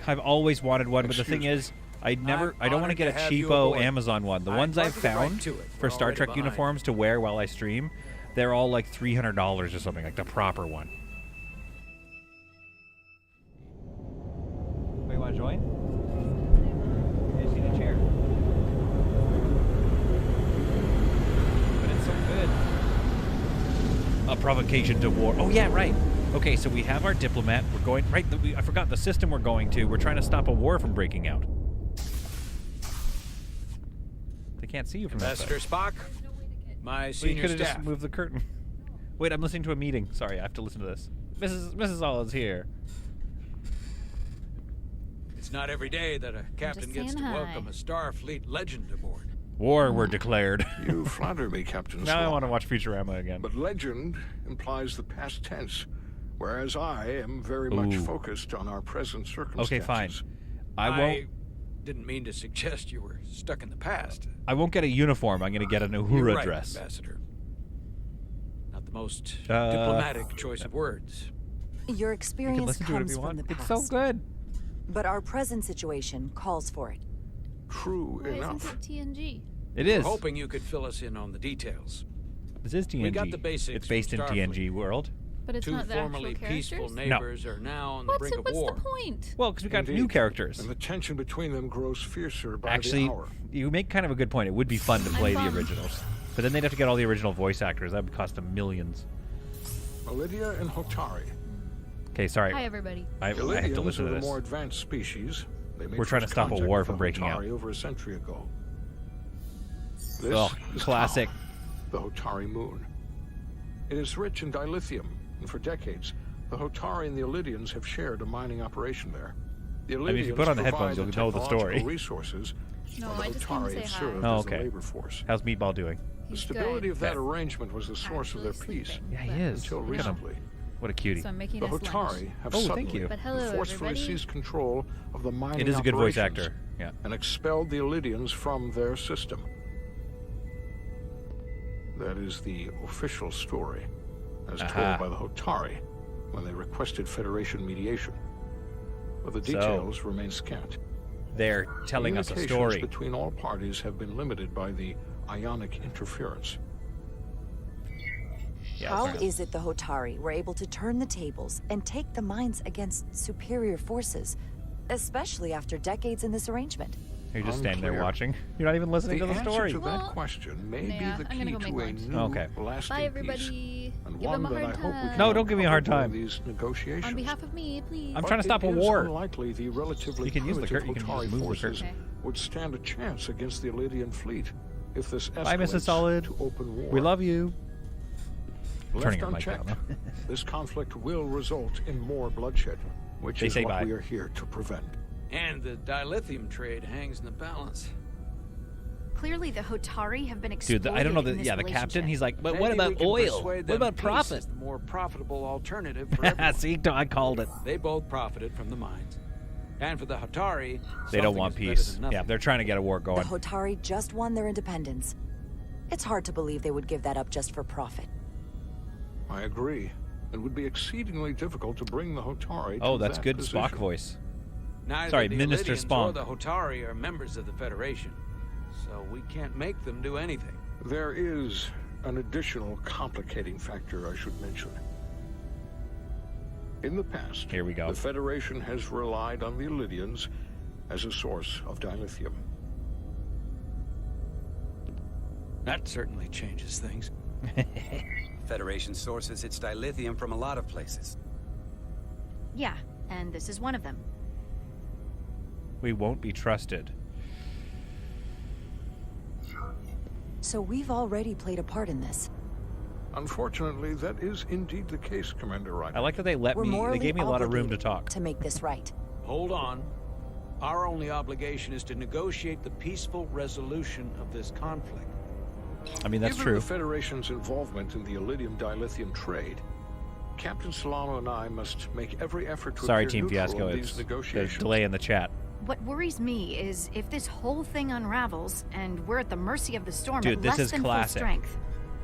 I've always wanted one, but the Excuse thing is, I don't want to honored get a to have you cheapo aboard. Amazon one. The I'd ones like I've to get right found to it. for We're Star already Trek behind. uniforms to wear while I stream, they're all like $300 or something, like the proper one. Oh, you want to join? I just need a chair. But it's so good. A provocation to war. Oh yeah, right. Okay, so we have our diplomat. We're going right. I forgot the system we're going to. We're trying to stop a war from breaking out. They can't see you from that side. Ambassador Spock, my Well, you senior could have staff. just moved the curtain. Wait, I'm listening to a meeting. Sorry, I have to listen to this. Mrs. All is here. It's not every day that a captain gets to saying hi. welcome a Starfleet legend aboard. War were declared. You flatter me, Captain Now I Sloan. want to watch Futurama again. But legend implies the past tense, whereas I am very much Ooh. focused on our present circumstances. Okay, fine. I won't. Didn't mean to suggest you were stuck in the past. I won't get a uniform. I'm going to get an You're Uhura right, dress. Ambassador. Not the most diplomatic choice of words. Your You can experience listen to it if comes you from want. the It's past. so good. But our present situation calls for it. True Why enough. isn't it TNG? It We're is. hoping you could fill us in on the details. This is TNG. We got the basics It's based in from TNG world. But it's Two not the formerly actual peaceful characters? neighbors are now on the What's, brink the, of what's war. the point? Well, because we got Indeed. new characters. And the tension between them grows fiercer by Actually, the hour. you make kind of a good point. It would be fun to play the bummed. originals. But then they'd have to get all the original voice actors. That would cost them millions. Lydia and Hotari. Okay, sorry. Hi, everybody. I have to Illyrians listen are to the this. more advanced species. They made We're trying to first stop a contact war with from the breaking out. Hotari over a century ago. This Oh, is classic. Tau, the Hotari moon. It is rich in dilithium, and for decades, the Hotari and the Illyrians have shared a mining operation there. The mean, if you put on the headphones, provide you'll know the technological story. resources, No, while the I just came to Hotari say have hi. served Oh, as the okay. labor force. How's Meatball doing? The He's stability good. of that Okay. arrangement was the source of their Actually peace. sleeping. Yeah, he is. Until Look at him. recently. What a cutie. So I'm making The us Hotari lunch. have Oh, thank suddenly you. But hello, and forcefully everybody. seized control of the mining It is a good voice operations actor. Yeah. and expelled the Illyrians from their system. That is the official story, as Aha. told by the Hotari when they requested Federation mediation. But the details remain scant. They're telling us a Communications story. between all parties have been limited by the ionic interference. Yeah, How fair enough. is it the Hotari were able to turn the tables and take the mines against superior forces, especially after decades in this arrangement? You're just standing there Unclear. watching. You're not even listening to the answer story. to Well, that question may yeah, be the I'm key gonna go to make a lunch. new, Okay. lasting Bye, peace, everybody. and Give one him a that hard I hope we time. can No, don't give me a hard uncover time. during these negotiations. On behalf of me, please. I'm But trying to stop a it is war. unlikely the relatively You can use the primitive curtain. You can Hotari just move the forces curtain. would stand a chance against the Illyrian fleet if this escalates Bye, Mrs. Solid. to open war. We love you. Left Turning your mic down, unchecked, this conflict will result in more bloodshed, which They is say what bye. we are here to prevent. And the dilithium trade hangs in the balance. Clearly, the Hotari have been exploited. Dude, I don't know in this the captain. relationship. He's like, but Maybe what we about can oil? persuade What them about peace profit? is the more profitable alternative for everyone. See, I called it. They both profited from the mines. And for the Hotari, They don't want peace. Yeah, they're trying to get a war The going. Hotari just won their independence. It's hard to believe they would give that up just for profit. I agree. It would be exceedingly difficult to bring the Hotari Oh, to that's that good position. Spock voice. Neither Sorry, the Minister Illydians Spock. or the Hotari are members of the Federation, so we can't make them do anything. There is an additional complicating factor I should mention. In the past, here we go. The Federation has relied on the Illydians as a source of dilithium. That certainly changes things. Federation sources its dilithium from a lot of places. Yeah, and this is one of them. We won't be trusted. So we've already played a part in this. Unfortunately, that is indeed the case, Commander Ryder. I like that they let me. They gave me a lot of room to talk. To make this right. Hold on. Our only obligation is to negotiate the peaceful resolution of this conflict. I mean, that's Given true. the Federation's involvement in the Iridium-dilithium trade, Captain Solano and I must make every effort to Sorry, appear Team neutral Fiasco. in It's these a negotiations. delay in the chat. What worries me is if this whole thing unravels and we're at the mercy of the storm Dude, at this less is than classic. full strength.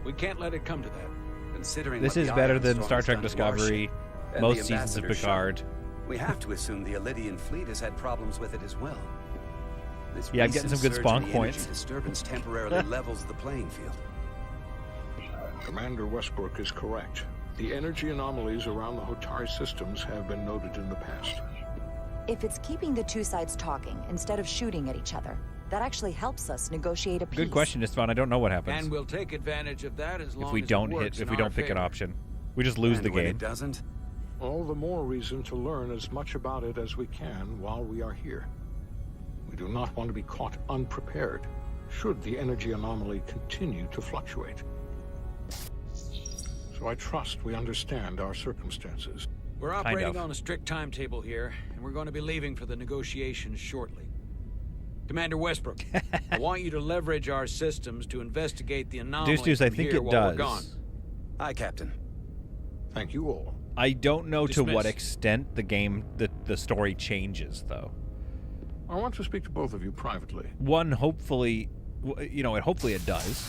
We can't let it come to that. Considering This what is the better Iron than Storm Star has Trek done to Discovery, Warship and most the seasons of Ambassador's Picard. shuttle, we have to assume the Illydian fleet has had problems with it as well. This Yeah, I'm getting some good recent surge in Spock the points. energy disturbance temporarily levels the playing field. Commander Westbrook is correct. The energy anomalies around the Hotari systems have been noted in the past. If it's keeping the two sides talking instead of shooting at each other, that actually helps us negotiate a peace. Good question, Istvan. I don't know what happens And we'll take advantage of that as long if we as don't it works if in we don't our pick an favor. option. We just lose And the when game. it doesn't, All the more reason to learn as much about it as we can while we are here. We do not want to be caught unprepared, should the energy anomaly continue to fluctuate. So I trust we understand our circumstances. We're operating on a strict timetable here, and we're going to be leaving for the negotiations shortly. Commander Westbrook, I want you to leverage our systems to investigate the anomaly Deuce, I from think here it while we're does. gone. Aye, Captain. Thank you all. I don't know to what Dismiss. extent the game, the story changes, though. I want to speak to both of you privately. One, hopefully, hopefully it does.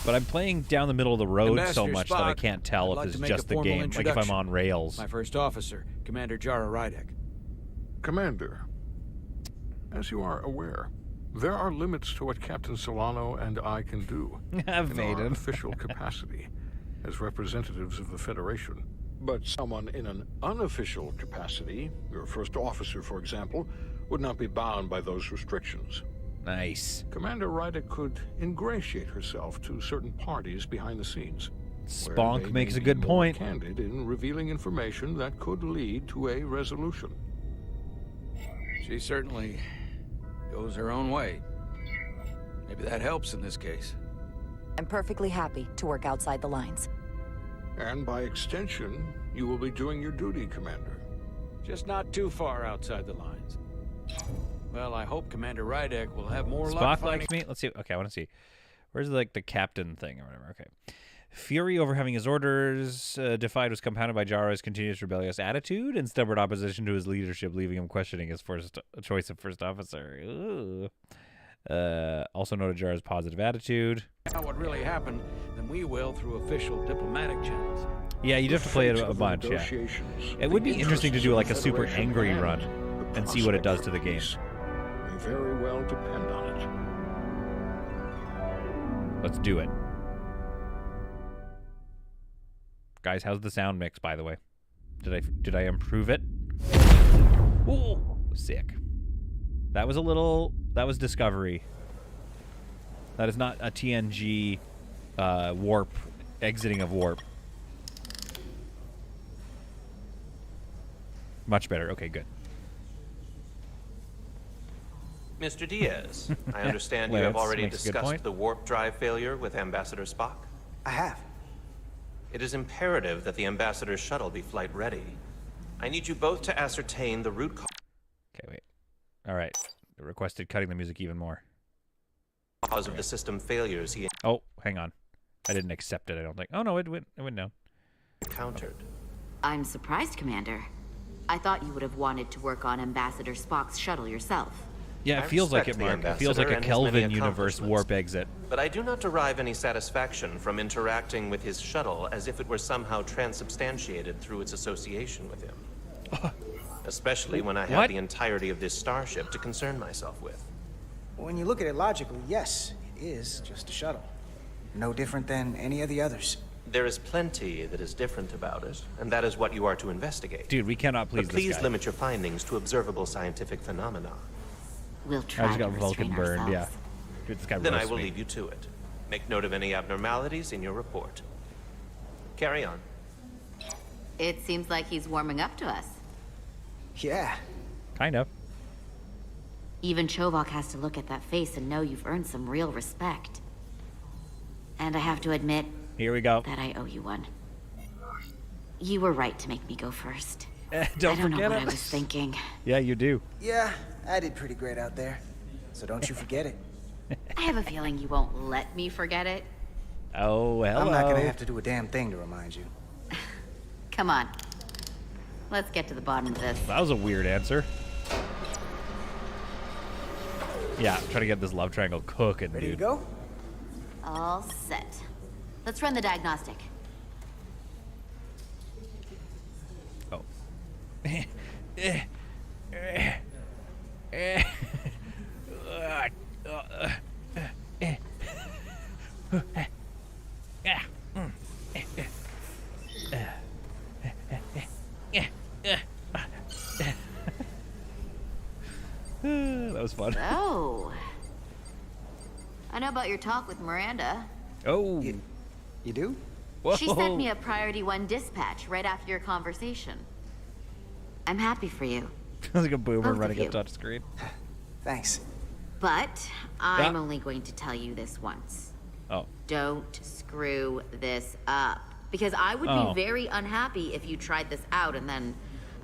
But I'm playing down the middle of the road so Ambassador much that I Spock, can't tell I'd if like it's to make just a the formal game, like if I'm introduction. on rails. My first officer, Commander Jara Rydek. Commander, as you are aware, there are limits to what Captain Solano and I can do I've in made our him. official capacity as representatives of the Federation. But someone in an unofficial capacity, your first officer, for example, would not be bound by those restrictions. Nice. Commander Rydek could ingratiate herself to certain parties behind the scenes. where Sponk they makes may a be good more point. Candid in revealing information that could lead to a resolution. She certainly goes her own way. Maybe that helps in this case. I'm perfectly happy to work outside the lines. And by extension, you will be doing your duty, Commander. Just not too far outside the lines. Well, I hope Commander Rydek will have more luck Spock finding... likes me. Let's see. Okay, I want to see. Where's like the captain thing or whatever? Okay. Fury over having his orders defied was compounded by Jara's continuous rebellious attitude and stubborn opposition to his leadership, leaving him questioning his choice of first officer. Ooh. Also noted Jara's positive attitude. Out what really happened, then we will through official diplomatic channels. Yeah, you'd have to play it a bunch, yeah. It would be interesting to do like a super angry run and see what it does to the game. May very well depend on it. Let's do it. Guys, how's the sound mix, by the way? Did I improve it? Ooh, sick. That was Discovery. That is not a TNG warp, exiting of warp. Much better. Okay, good. Mr. Diaz, I understand you Lance have already makes a good discussed point. the warp drive failure with Ambassador Spock. I have. It is imperative that the Ambassador's shuttle be flight ready. I need you both to ascertain the root cause. Okay, wait. All right. Requested cutting the music even more. cause of the system failures he Oh, hang on. I didn't accept it, I don't think. Oh, no, it went down. encountered. I'm surprised, Commander. I thought you would have wanted to work on Ambassador Spock's shuttle yourself. Yeah, it I feels like it, respect the Mark. It feels like a Ambassador and his many Kelvin universe warp exit. But I do not derive any satisfaction from interacting with his shuttle as if it were somehow transubstantiated through its association with him. Especially when I have What? the entirety of this starship to concern myself with. When you look at it logically, yes, it is just a shuttle. No different than any of the others. There is plenty that is different about it, and that is what you are to investigate. Dude, we cannot please But this please guy. limit your findings to observable scientific phenomena. We'll I try just to got Vulcan restrain burned, ourselves. yeah. Dude, this guy Then I roasts will me. leave you to it. Make note of any abnormalities in your report. Carry on. It seems like he's warming up to us. Yeah. Kind of. Even Chovok has to look at that face and know you've earned some real respect. And I have to admit Here we go. that I owe you one. You were right to make me go first. Don't I don't know forget what it. I was thinking. Yeah, you do. Yeah, I did pretty great out there. So don't you forget it. I have a feeling you won't let me forget it. Oh, hello. I'm not gonna have to do a damn thing to remind you. Come on. Let's get to the bottom of this. That was a weird answer. Yeah, I'm trying to get this love triangle cooking, Ready dude. to go? All set. Let's run the diagnostic. Oh. That was fun. Oh. I know about your talk with Miranda. Oh. You do? She sent me a Priority 1 dispatch right after your conversation. I'm happy for you. Like a boomer Both of running a you. touchscreen. Thanks. But I'm Yeah. only going to tell you this once. Oh. Don't screw this up. Because I would Oh. be very unhappy if you tried this out and then,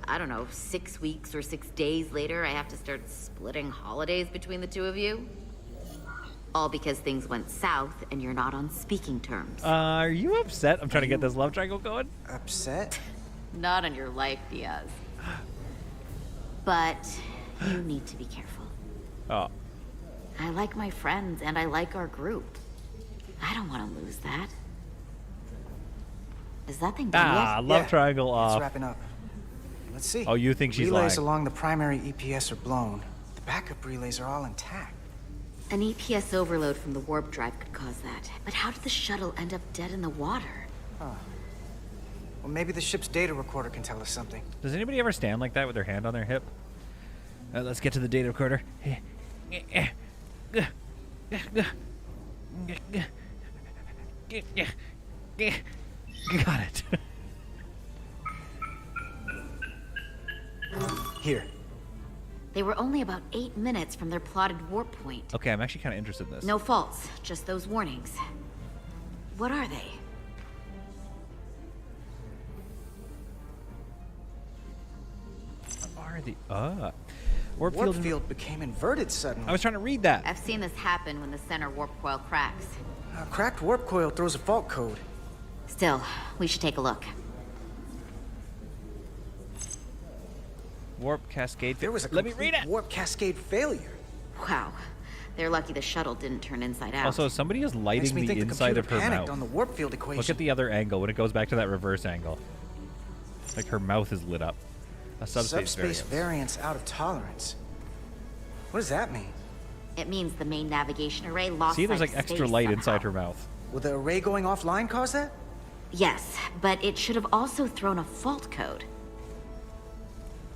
I don't know, 6 weeks or 6 days later, I have to start splitting holidays between the two of you. All because things went south and you're not on speaking terms. Are you upset? I'm trying to get this love triangle going. Upset? Not on your life, Diaz. But you need to be careful. Oh. I like my friends and I like our group. I don't want to lose that. Is that thing done Ah, yet? love triangle It's off. wrapping up. Let's see. Oh, you think she's Relays lying. along the primary EPS are blown. The backup relays are all intact. An EPS overload from the warp drive could cause that. But how did the shuttle end up dead in the water? Huh. Well, maybe the ship's data recorder can tell us something. Does anybody ever stand like that with their hand on their hip? Let's get to the data recorder. Got it. Here. They were only about 8 minutes from their plotted warp point. Okay, I'm actually kind of interested in this. No faults, just those warnings. What are they? What are the warp Warp field? field became inverted suddenly. I was trying to read that. I've seen this happen when the center warp coil cracks. A cracked warp coil throws a fault code. Still, we should take a look. Warp cascade. There was a Let me complete read it. warp cascade failure. Wow. They're lucky the shuttle didn't turn inside out. Also, somebody is Makes lighting me the think inside the of computer her panicked mouth. on the warp field equation. Look at the other angle when it goes back to that reverse angle. Like her mouth is lit up. A subspace variance. variance out of tolerance. What does that mean? It means the main navigation array lost See, there's sight like of extra space light somehow. inside her mouth. Will the array going offline cause that? Yes, but it should have also thrown a fault code.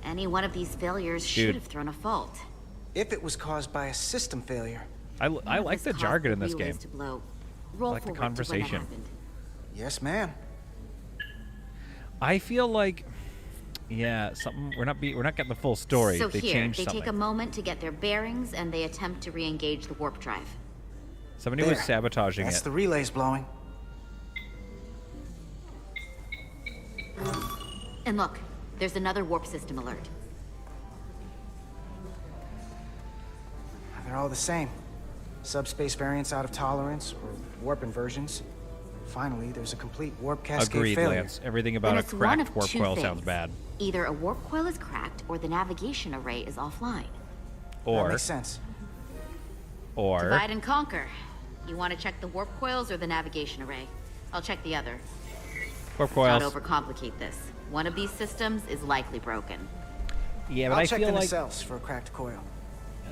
Any one of these failures Dude. should have thrown a fault. If it was caused by a system failure. I None like of the this jargon caused in this relays game. to blow. Roll I like the forward to when that conversation. happened. Yes, ma'am. I feel like, yeah, something. We're not getting the full story. So They here, changed they something. take a moment to get their bearings and they attempt to re-engage the warp drive. Somebody was There. sabotaging That's it. the relays blowing. And look, there's another warp system alert. They're all the same. subspace variants out of tolerance, or warp inversions. Finally, there's a complete warp cascade Agreed, failure. Lance. Everything about a Then it's one cracked of warp two coil things. sounds bad. Either a warp coil is cracked or the navigation array is offline. That Or, makes sense. Divide and conquer. You want to check the warp coils or the navigation array? I'll check the other. warp Don't coils. overcomplicate this. One of these systems is likely broken. Yeah, but I'll I check feel the like nacelles for a cracked coil.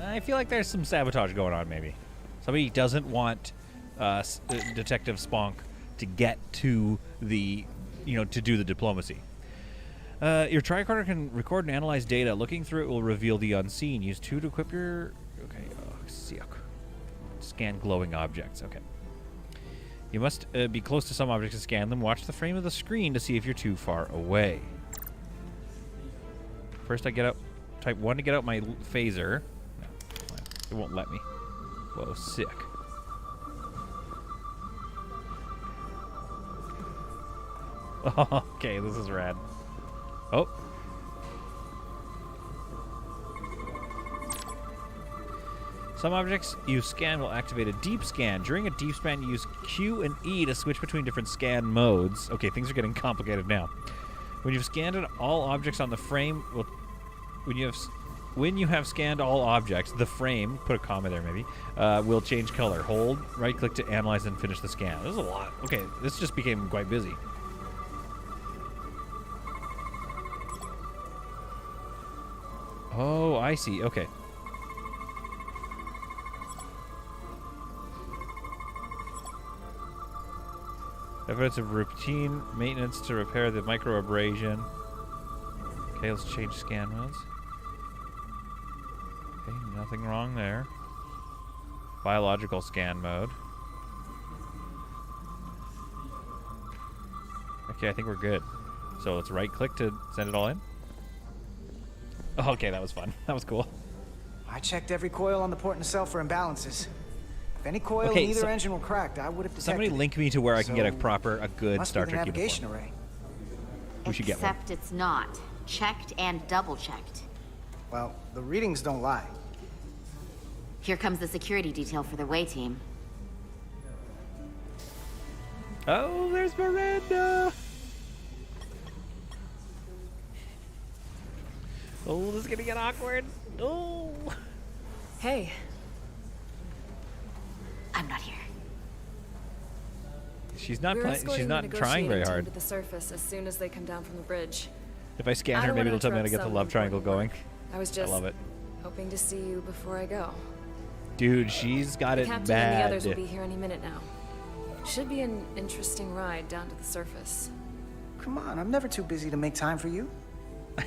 I feel like there's some sabotage going on. Maybe somebody doesn't want Detective Sponk to get to the, to do the diplomacy. Your tricorder can record and analyze data. Looking through it will reveal the unseen. Use 2 to equip your... Okay, sick. Scan glowing objects. Okay. You must be close to some objects to scan them. Watch the frame of the screen to see if you're too far away. First I get out... Type 1 to get out my phaser. No, it won't let me. Whoa, sick. Okay, this is rad. Oh. Some objects you scan will activate a deep scan. During a deep scan, use Q and E to switch between different scan modes. Okay, things are getting complicated now. When you've scanned all objects on the frame, when you have scanned all objects, the frame, put a comma there maybe, will change color. Hold, right-click to analyze and finish the scan. This is a lot. Okay, this just became quite busy. Oh, I see. Okay. Evidence of routine maintenance to repair the microabrasion. Okay, let's change scan modes. Okay, nothing wrong there. Biological scan mode. Okay, I think we're good. So let's right-click to send it all in. Okay, that was fun. That was cool. I checked every coil on the port nacelle for imbalances. If any coil in either engine were cracked, I would have detected somebody link me to where I can get a good must Star be the Trek navigation uniform. array. We should get one. Except it's not. Checked and double-checked. Well, the readings don't lie. Here comes the security detail for the way team. Oh, there's Miranda! Oh, this is gonna get awkward. Oh! Hey. I'm not here. She's not We're she's not trying very hard. To the surface as soon as they come down from the bridge. If I scan her, maybe it'll tell me how to get the love triangle going. I was just love it. hoping to see you before I go. Dude, she's got it Captain bad. and the others will be here any minute now. Should be an interesting ride down to the surface. Come on, I'm never too busy to make time for you.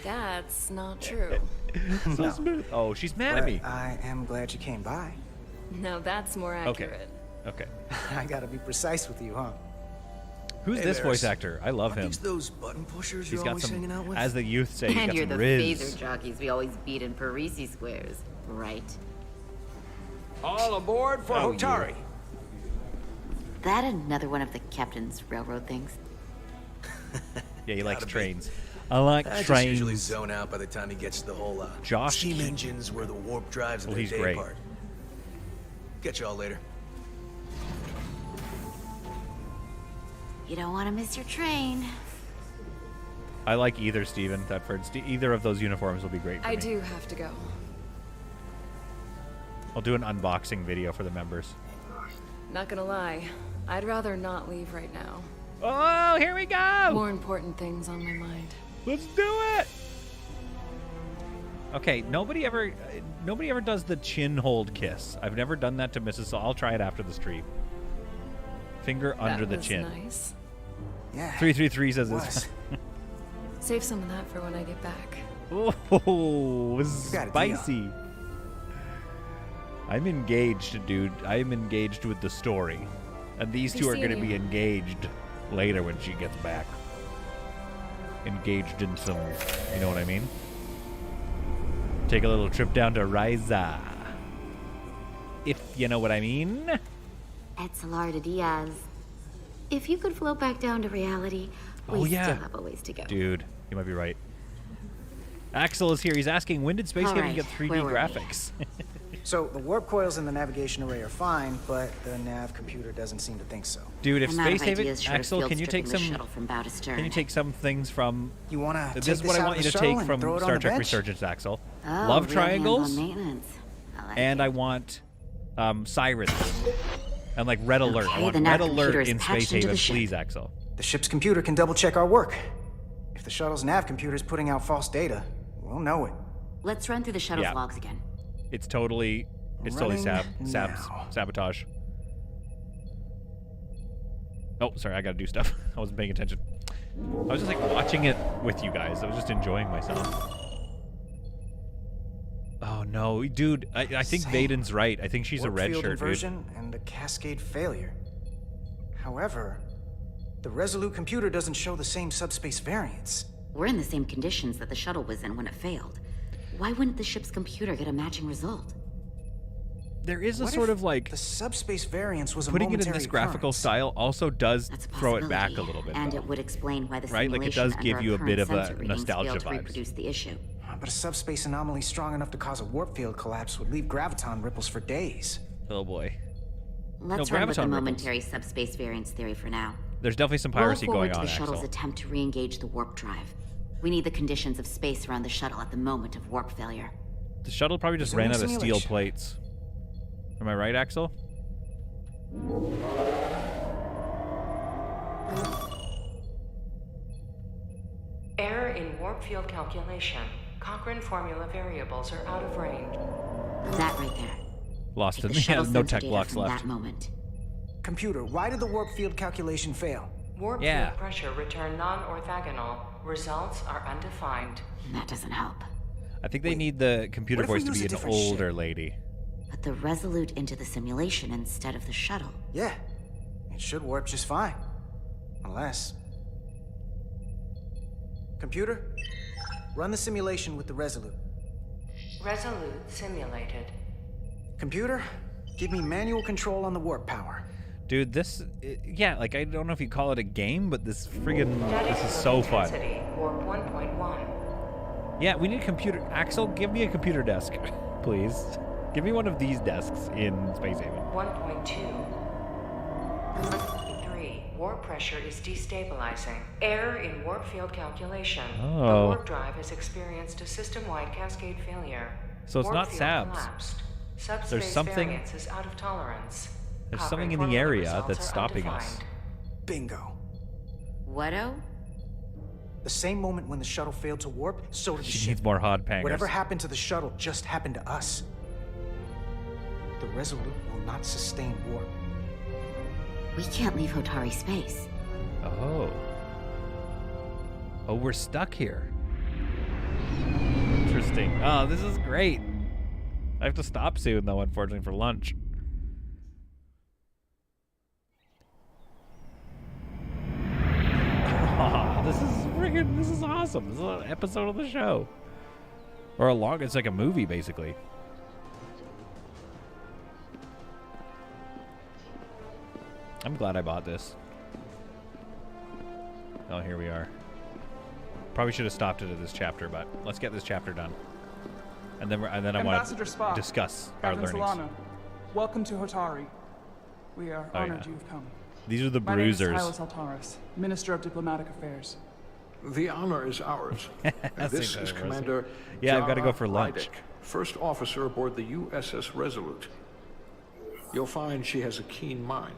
That's not true. So smooth. Oh, she's mad at me. I am glad you came by. No, that's more accurate. Okay. I gotta be precise with you, huh? Who's this voice actor? I love him. These those button pushers He's you're got always some, hanging out with? as the youth say, he's And got you're some the riz. phaser jockeys we always beat in Parisi squares, right? All aboard for Oh, Hotari. That another one of the captain's railroad things? Yeah, he likes trains. I like I trains. just usually zone out by the time he gets to the whole Josh steam Keaton. engines where the warp drives and Well, the he's day great. part. Catch y'all later. You don't want to miss your train. I like either, Steven. Either of those uniforms will be great for I me. do have to go. I'll do an unboxing video for the members. Not gonna lie, I'd rather not leave right now. Oh, here we go! More important things on my mind. Let's do it! Okay, nobody ever does the chin hold kiss. I've never done that to Mrs. So I'll try it after the stream. Finger under the was chin. Nice. Yeah. 333 says this. Save some of that for when I get back. Oh, got a spicy. I'm engaged, dude. I'm engaged with the story. And these two are going to be engaged later when she gets back. Engaged in some, you know what I mean? Take a little trip down to Ryza. If you know what I mean. Etzelar de Diaz. If you could float back down to reality, we still have a ways to go. Dude, you might be right. Axel is here. He's asking, when did Space All Haven right, get 3D where were we? graphics? So, the warp coils in the navigation array are fine, but the nav computer doesn't seem to think so. Dude, if I'm out of Space Haven, ideas short of Axel, field can you take stripping the some? shuttle from bow to stern. Can you take some things from? You wanna This take is this what I out want of you the to take shuttle and from throw it on Star the Trek bench? Resurgence, Axel. Oh, Love real triangles, hands-on maintenance. I like and it. I want sirens, and like red alert. I Okay, want the nav red computer alert is in patched Space into Haven, the ship. please, Axel. The ship's computer can double-check our work. If the shuttle's nav computer is putting out false data, we'll know it. Let's run through the shuttle's Yeah. logs again. It's totally Running now. sabotage. Oh, sorry, I gotta do stuff. I wasn't paying attention. I was just like watching it with you guys. I was just enjoying myself. Oh no, dude! I think Vaden's right. I think she's a Warp red field shirt, dude. inversion and a cascade failure. However, the Resolute computer doesn't show the same subspace variance. We're in the same conditions that the shuttle was in when it failed. Why wouldn't the ship's computer get a matching result? There is a What sort if of like the subspace variance was a putting it in momentary this graphical occurrence? style also does That's a throw it back a possibility, little bit, and though. it would explain why the Right? Like, it simulation does under give our you a bit current of a sensor readings nostalgia failed to vibes. reproduce the issue. But a subspace anomaly strong enough to cause a warp field collapse would leave graviton ripples for days. Oh boy. Let's No, run with the graviton ripples. momentary subspace variance theory for now. There's definitely some piracy Roll forward going to on, the shuttle's Axel. attempt to re-engage the warp drive. We need the conditions of space around the shuttle at the moment of warp failure. The shuttle probably just Resuming ran out of steel simulation. plates. Am I right, Axel? Error in warp field calculation. Cochrane formula variables are out of range. That right there. Lost Take it. the shuttle No sensor tech data blocks from left. that moment. Computer, why did the warp field calculation fail? Warp Yeah. field pressure return non-orthogonal. Results are undefined. That doesn't help. I think they need the computer what if we voice to use be a an different older ship? lady. Put the Resolute into the simulation instead of the shuttle. Yeah, it should warp just fine. Unless... Computer, run the simulation with the Resolute. Resolute simulated. Computer, give me manual control on the warp power. Dude, yeah, like, I don't know if you call it a game, but this is so fun. Intensity, warp 1.1. Yeah, we need a computer. Axel, give me a computer desk, please. Give me one of these desks in Space Haven. 1.2. 3. Warp pressure is destabilizing. Error in warp field calculation. Oh. The warp drive has experienced a system-wide cascade failure. So it's Warp not field SABs. collapsed. Subspace There's something- variance is out of tolerance. There's Cochrane something in the formula area results that's are stopping us. undefined. Bingo. What-o? The same moment when the shuttle failed to warp, so did the She ship. needs more hard pangers. Whatever happened to the shuttle just happened to us. The Resolute will not sustain warp. We can't leave Hotari space. Oh. Oh, we're stuck here. Interesting. Oh, this is great. I have to stop soon, though, unfortunately, for lunch. Oh, this is awesome. This is an episode of the show. Or it's like a movie, basically. I'm glad I bought this. Oh, here we are. Probably should have stopped it at this chapter, but let's get this chapter done. And then I want Ambassador to Spock, discuss our Captain learnings. Solano, welcome to Hotari. We are Oh, honored yeah. you've come. These are the My name is bruisers. Tyler Saltaris, Minister of Diplomatic Affairs. The honor is ours. And this St. is Nicholas. Commander Yeah, I've gotta go Jara for lunch. Rydick, first officer aboard the USS Resolute. You'll find she has a keen mind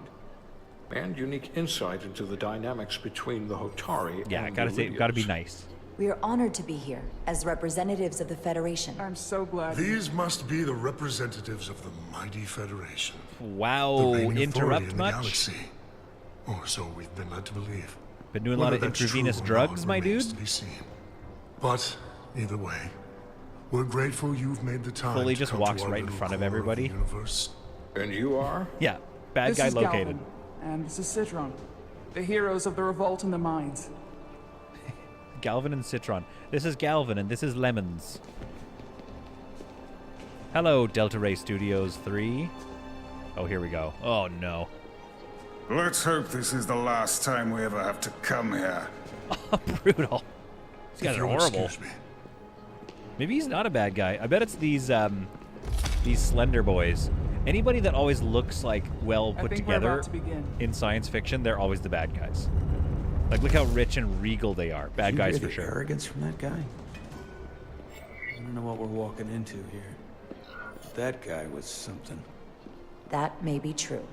and unique insight into the dynamics between the Hotari Yeah, and gotta the say, gotta be Lydians. nice. We are honored to be here as representatives of the Federation. I'm so glad. These must be the representatives of the mighty Federation. Wow, The reigning authority interrupt in the much? galaxy. Or so we've been led to believe. Been doing a lot Whether of that's true intravenous or drugs, not my remains dude? to be seen. But either way, we're grateful you've made the time. Fully to just come walks to our right in little front of core everybody. the universe. And you are? Yeah, bad This guy is located. Galvin, and this is Citron, the heroes of the revolt in the mines. Galvin and Citron. This is Galvin, and this is Lemons. Hello, Delta Ray Studios 3. Oh, here we go. Oh, no. Let's hope this is the last time we ever have to come here. Brutal. These guys If are you'll horrible. excuse me. Maybe he's not a bad guy. I bet it's these These slender boys. Anybody that always looks like well put think we're together about to begin. in science fiction, they're always the bad guys. Like, look how rich and regal they are. Bad guys for sure. Arrogance from that guy. I don't know what we're walking into here. That guy was something. That may be true.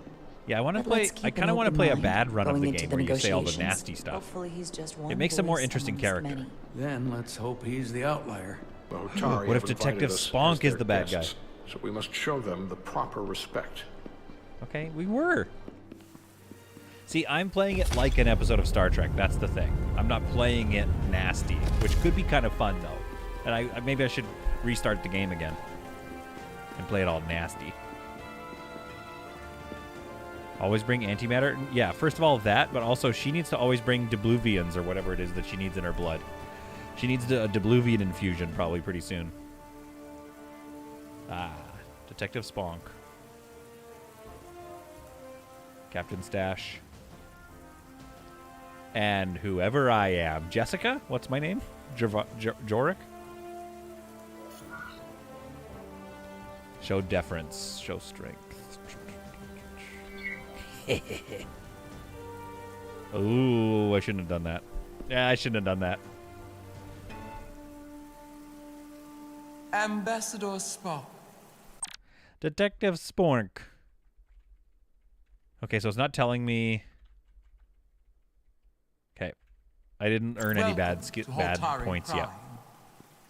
Yeah, I want to But play. let's keep I kind of an want to open play a mind bad run of going the into game the where you say all the negotiations. nasty stuff. Hopefully he's just one It makes a more voice interesting amongst character. many. Then let's hope he's the outlier. Well, What if Detective Sponk is the bad guy? So we must show them the proper respect. Okay, we were. See, I'm playing it like an episode of Star Trek. That's the thing. I'm not playing it nasty, which could be kind of fun though. And maybe I should restart the game again and play it all nasty. Always bring antimatter. Yeah, first of all that, but also she needs to always bring doubluvians or whatever it is that she needs in her blood. She needs a doubluvian infusion probably pretty soon. Ah, Detective Sponk. Captain Stash. And whoever I am. Jessica? What's my name? Jorik? Show deference. Show strength. Ooh, I shouldn't have done that. Yeah, I shouldn't have done that. Ambassador Spock. Detective Spork. Okay, so it's not telling me. Okay, I didn't earn any bad points yet.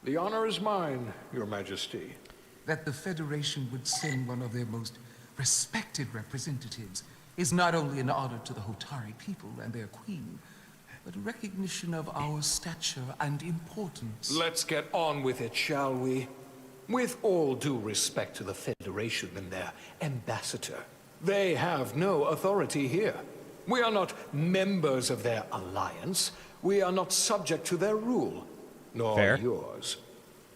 The honor is mine, Your Majesty. That the Federation would send one of their most respected representatives is not only an honor to the Hotari people and their queen, but a recognition of our stature and importance. Let's get on with it, shall we? With all due respect to the Federation and their ambassador, they have no authority here. We are not members of their alliance. We are not subject to their rule, nor yours.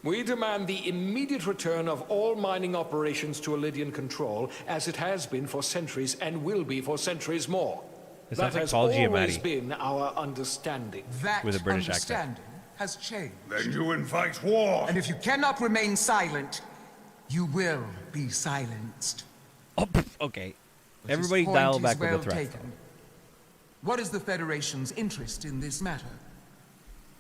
We demand the immediate return of all mining operations to Elydian control, as it has been for centuries and will be for centuries more. It That sounds like has Paul always Giamatti. been our understanding. That With a British accent. understanding has changed. Then you invite war. And if you cannot remain silent, you will be silenced. Oh, okay. But his Everybody point dial is back with well the threat. taken. What is the Federation's interest in this matter?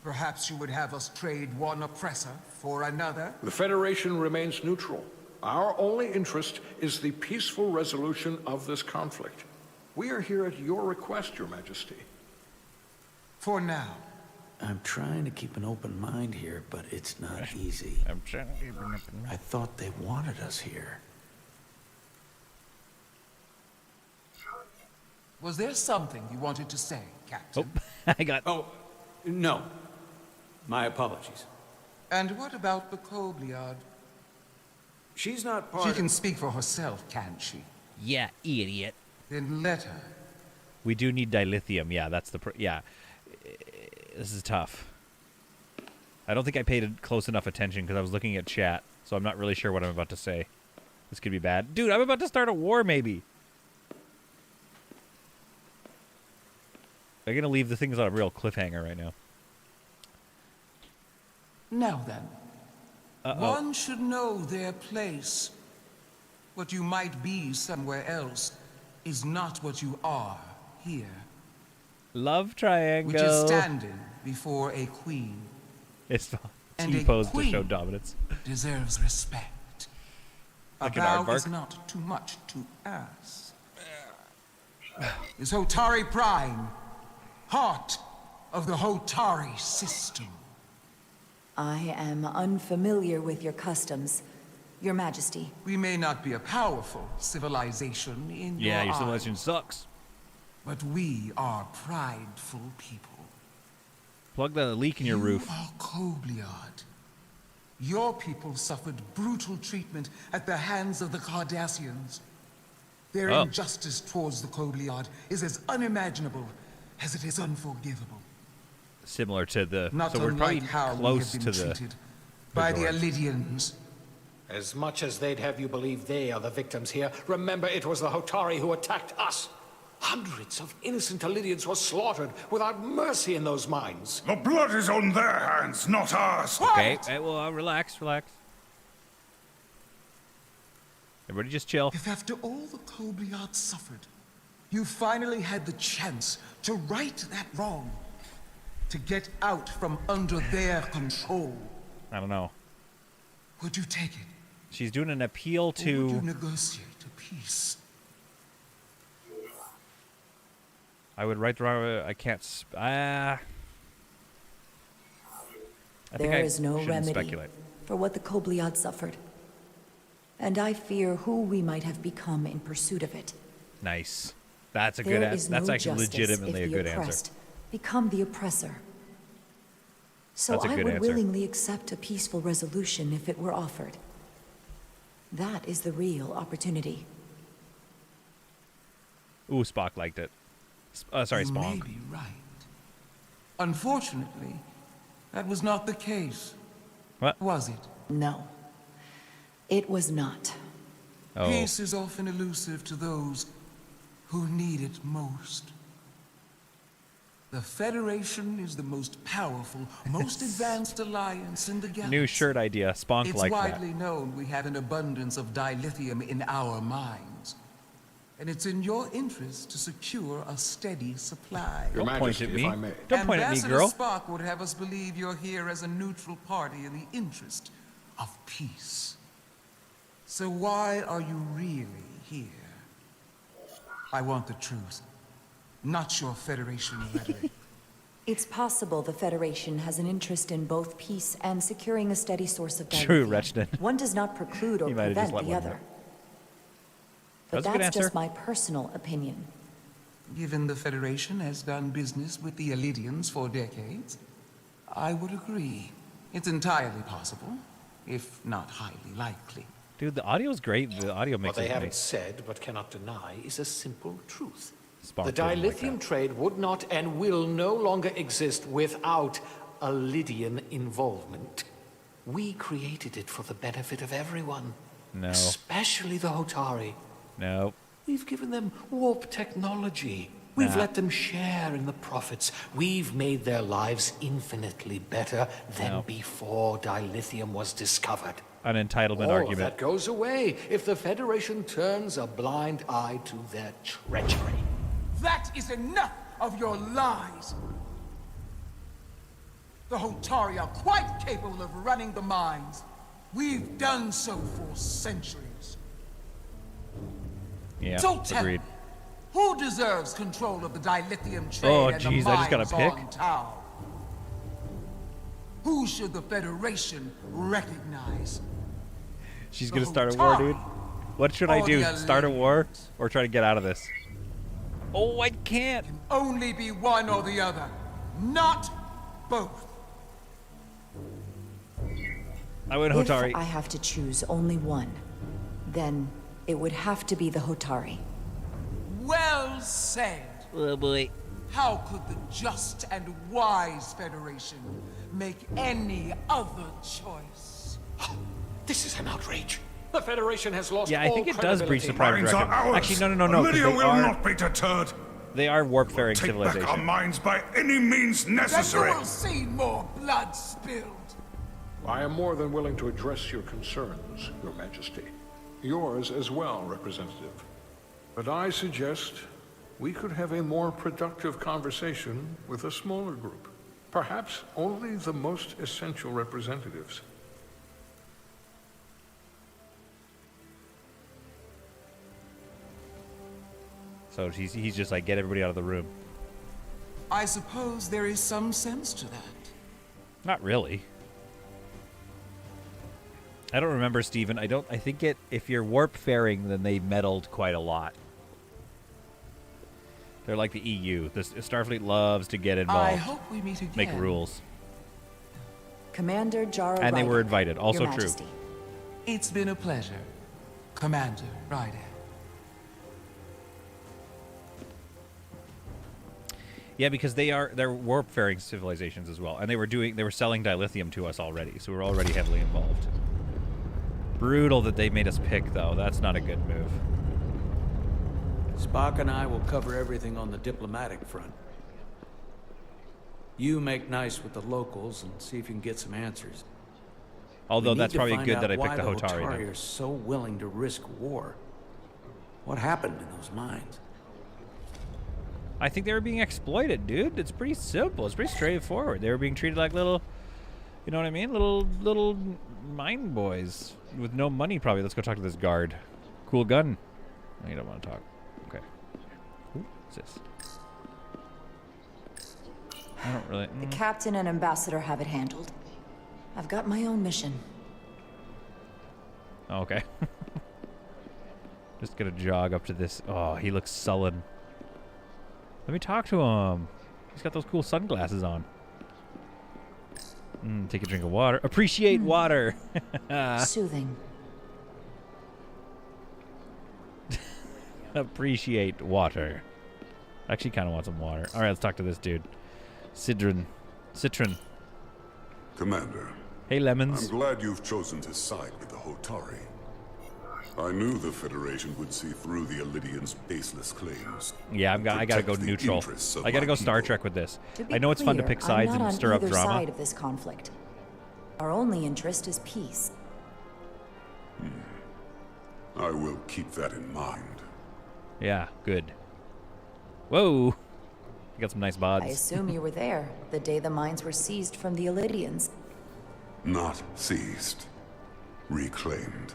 Perhaps you would have us trade one oppressor for another? The Federation remains neutral. Our only interest is the peaceful resolution of this conflict. We are here at your request, Your Majesty. For now. I'm trying to keep an open mind here, but it's not easy. I'm trying to keep an open mind. I thought they wanted us here. Was there something you wanted to say, Captain? Oh, I got... Oh, no. My apologies. And what about the Kobliad? She's not part She of... can speak for herself, can't she? Yeah, idiot. Then let her. We do need dilithium. Yeah, that's the... yeah. This is tough. I don't think I paid close enough attention because I was looking at chat, so I'm not really sure what I'm about to say. This could be bad. Dude, I'm about to start a war, maybe. I'm going to leave the things on a real cliffhanger right now. Now then. Uh-oh. One should know their place. What you might be somewhere else is not what you are here. Love triangle. Which is standing before a queen. It's And T-posed a to show queen dominance. deserves respect. Like a an vow aardvark? is not too much to ask. Is Hotari Prime, heart of the Hotari system. I am unfamiliar with your customs, Your Majesty. We may not be a powerful civilization in Yeah, your eyes, civilization sucks. but we are prideful people. Plug the leak in your roof. You are Kobliad. Your people suffered brutal treatment at the hands of the Cardassians. Their Oh. injustice towards the Kobliad is as unimaginable as it is unforgivable. Similar to the... Not so we're probably unlike how we close have to been the... treated by the Resorts. Elydians. As much as they'd have you believe they are the victims here, remember it was the Hotari who attacked us. Hundreds of innocent Elydians were slaughtered without mercy in those mines. The blood is on their hands, not ours. Okay, well, relax, relax. Everybody just chill. If after all the Kobliad suffered, you finally had the chance to right that wrong, to get out from under their control, I don't know. would you take it? She's doing an appeal Or would to... you negotiate a peace? I would write the wrong... I can't... I think There I is no shouldn't remedy speculate. for what the Kobliad suffered. And I fear who we might have become in pursuit of it. Nice. That's a There good answer. is That's no actually justice legitimately a if the good answer. oppressed become the oppressor. So That's a I good would answer. willingly accept a peaceful resolution if it were offered. That is the real opportunity. Ooh, Spock liked it. Sorry, You may Spock. be right. Unfortunately, that was not the case. What? Was it? No. It was not. Oh. Peace is often elusive to those who need it most. The Federation is the most powerful, most advanced alliance in the galaxy. New shirt idea. Spock It's like that. widely known we have an abundance of dilithium in our mines. And it's in your interest to secure a steady supply. Your Don't Majesty, point at me. if I may. Don't point at me, Ambassador girl. Spock would have us believe you're here as a neutral party in the interest of peace. So why are you really here? I want the truth, not your Federation rhetoric. It's possible the Federation has an interest in both peace and securing a steady source of dilithium. True, Rechton. One does not preclude or You might have just prevent let the one other. go. But That's a good that's answer. just my personal opinion. Given the Federation has done business with the Elidians for decades, I would agree. It's entirely possible, if not highly likely. Dude, the audio's great. The audio What makes they it haven't nice. said but cannot deny is a simple truth. Spock The didn't like dilithium trade would not and will no longer exist without Elidian involvement. We created it for the benefit of everyone. No. Especially the Hotari. No. We've given them warp technology. We've Nah. let them share in the profits. We've made their lives infinitely better than No. before dilithium was discovered. An entitlement All of argument. that goes away if the Federation turns a blind eye to their treachery. That is enough of your lies! The Hotari are quite capable of running the mines. We've done so for centuries. Yeah, So tell agreed. me, who deserves control of the dilithium trade Oh, and jeez, the I just gotta mines pick? on Tau? Who should the Federation recognize? She's The gonna start a war, Hotari dude. What should I or do? the Start a war or try to get out of this? Oh, I can't. Only be one or the other, not both. I went If Hotari. I have to choose only one, then it would have to be the Hotari. Well said. Oh boy. How could the just and wise Federation make any other choice? This is an outrage. The Federation has lost Yeah, I all think it does breach the credibility. Prime Mines are Directive. ours. Actually, no. 'cause Lydia they will are, not be deterred. They are warp-faring Take back our civilization. mines by any means necessary. Then you will see more blood spilled. I am more than willing to address your concerns, Your Majesty. Yours as well, Representative. But I suggest we could have a more productive conversation with a smaller group. Perhaps only the most essential representatives. So he's just like, get everybody out of the room. I suppose there is some sense to that. Not really. I don't remember, Steven. I think if you're warp-faring, then they meddled quite a lot. They're like the EU. The Starfleet loves to get involved. I hope we meet again. Make rules. Commander Jara And they Ryder, were invited. Also Your true. Majesty. It's been a pleasure, Commander Ryder. Yeah, because they're warp-faring civilizations as well, and they were selling dilithium to us already, so we're already heavily involved. Brutal that they made us pick, though. That's not a good move. Spock and I will cover everything on the diplomatic front. You make nice with the locals and see if you can get some answers. Although We need that's to probably find good out that I why picked the Hotari. Hotari Then. are so willing to risk war. What happened in those mines? I think they were being exploited, dude. It's pretty simple. It's pretty straightforward. They were being treated like little, you know what I mean? Little mine boys with no money, probably. Let's go talk to this guard. Cool gun. No, you don't want to talk. Okay. Ooh, what's this? I don't really. The captain and ambassador have it handled. I've got my own mission. Oh, okay. Just gonna jog up to this. Oh, he looks sullen. Let me talk to him. He's got those cool sunglasses on. Take a drink of water. Appreciate water. Soothing. Appreciate water. Actually, kind of want some water. All right, let's talk to this dude. Citron. Commander. Hey, Lemons. I'm glad you've chosen to side with the Hotari. I knew the Federation would see through the Illidians' baseless claims. Yeah, I gotta go neutral. I gotta go Star Trek with this. I know it's fun to pick sides and stir up drama. I'm not on either side of this conflict. Our only interest is peace. I will keep that in mind. Yeah, good. Whoa. You got some nice bods. I assume you were there the day the mines were seized from the Illidians. Not seized. Reclaimed.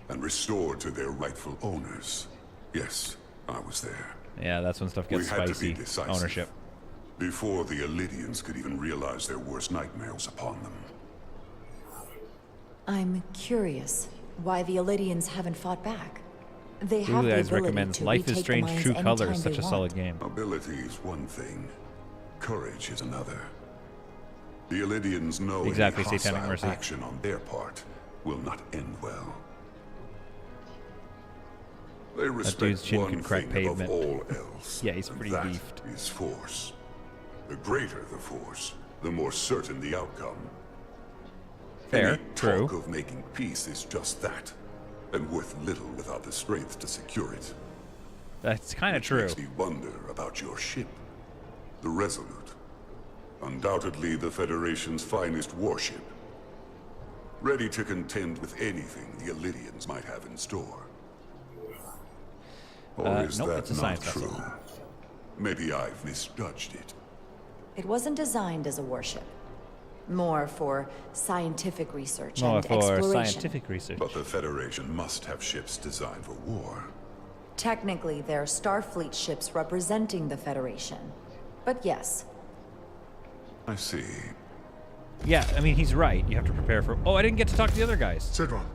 And restored to their rightful owners. Yes, I was there. Yeah, that's when stuff gets spicy. Ownership. Before the Illidians could even realize their worst nightmares upon them. I'm curious why the Illidians haven't fought back. They have Blue the Eyes ability recommends to Life is retake the Strange mines True anytime Colors. Such they a solid want. game. Ability is one thing. Courage is another. The Illidians know Exactly, any Satanic hostile Mercy. action on their part will not end well. They That respect dude's chin one could crack thing above pavement. all else. Yeah, he's and pretty that beefed. is force. The greater the force, the more certain the outcome. Fair, Any true. talk of making peace is just that, and worth little without the strength to secure it. That's kind of true. Makes me wonder about your ship, the Resolute. Undoubtedly the Federation's finest warship. Ready to contend with anything the Illidians might have in store. Or is nope, that it's a not science true? vessel. Maybe I've misjudged it. It wasn't designed as a warship. More for scientific research More and for exploration. scientific research. But the Federation must have ships designed for war. Technically, they're Starfleet ships representing the Federation. But yes, I see. Yeah, I mean, he's right. You have to prepare for... Oh, I didn't get to talk to the other guys. Citron.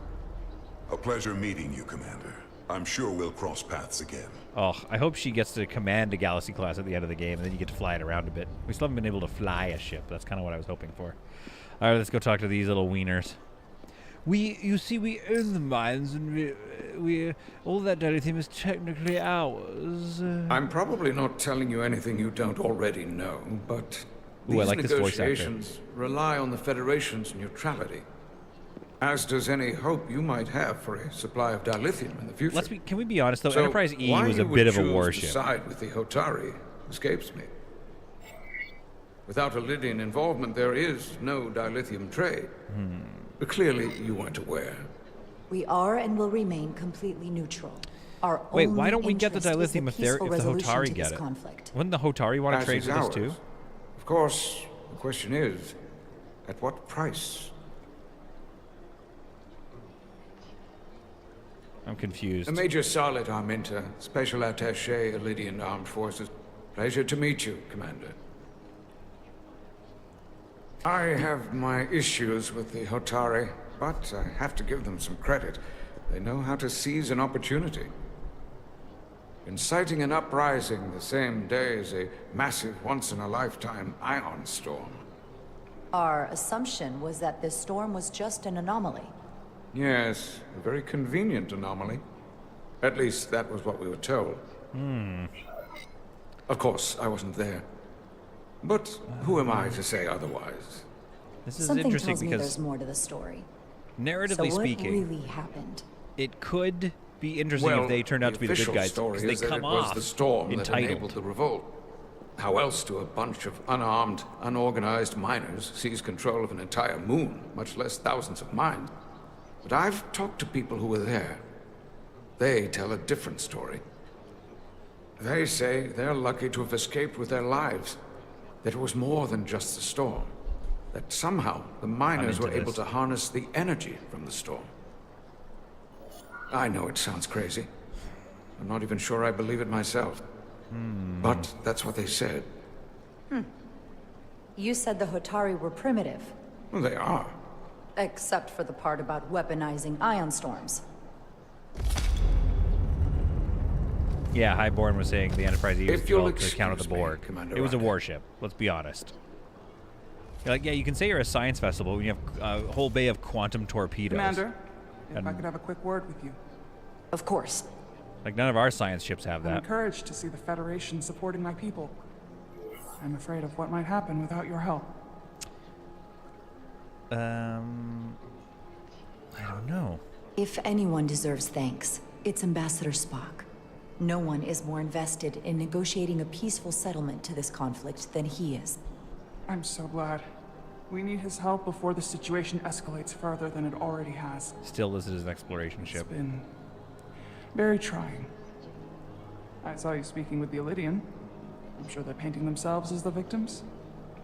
A pleasure meeting you, Commander. I'm sure we'll cross paths again. Oh, I hope she gets to command a Galaxy class at the end of the game, and then you get to fly it around a bit. We still haven't been able to fly a ship. That's kind of what I was hoping for. All right, let's go talk to these little wieners. You see, we own the mines, and we all that dilithium is technically ours. I'm probably not telling you anything you don't already know, but Ooh, I these like this voice actor. negotiations rely on the Federation's neutrality. As does any hope you might have for a supply of dilithium in the future. Can we be honest, though? So Enterprise E why was a you would bit of a choose warship. to side with the Hotari escapes me. Without Illidian involvement, there is no dilithium trade. But clearly, you weren't aware. we are and will remain completely neutral. Our Wait, only why don't we get the interest is dilithium if the peaceful resolution Hotari to get this it? conflict. Wouldn't the Hotari want to As trade is with us ours. too? Of course, the question is, at what price? I'm confused. Major Salit Arminta, Special Attaché, Illidian Armed Forces. Pleasure to meet you, Commander. I have my issues with the Hotari, but I have to give them some credit. They know how to seize an opportunity. Inciting an uprising the same day as a massive, once-in-a-lifetime ion storm. Our assumption was that this storm was just an anomaly. Yes, a very convenient anomaly. At least that was what we were told. Of course, I wasn't there. But who am I to say otherwise? This is Something interesting tells me because, there's more to the story. narratively so what speaking, really happened? it could be interesting if they turned out to be the good guys story because is they that come it was off the storm that entitled. enabled the revolt. How else do a bunch of unarmed, unorganized miners seize control of an entire moon, much less thousands of mines? But I've talked to people who were there. They tell a different story. They say they're lucky to have escaped with their lives. That it was more than just the storm. That somehow the miners were able to harness the energy from the storm. I know it sounds crazy. I'm not even sure I believe it myself. But that's what they said. You said the Hotari were primitive. Well, they are. Except for the part about weaponizing ion storms. Yeah, Highborn was saying the Enterprise E was If you'll developed to counter the excuse me, Borg. Commander It was a Rack. warship, let's be honest. You're like, yeah, you can say you're a science festival when you have a whole bay of quantum torpedoes. Commander, if And- I could have a quick word with you. Of course. Like, none of our science ships have I'm that. encouraged to see the Federation supporting my people. I'm afraid of what might happen without your help. I don't know. If anyone deserves thanks, it's Ambassador Spock. No one is more invested in negotiating a peaceful settlement to this conflict than he is. I'm so glad. We need his help before the situation escalates further than it already has. Still, this is an exploration ship. It's been very trying. I saw you speaking with the Elydian. I'm sure they're painting themselves as the victims.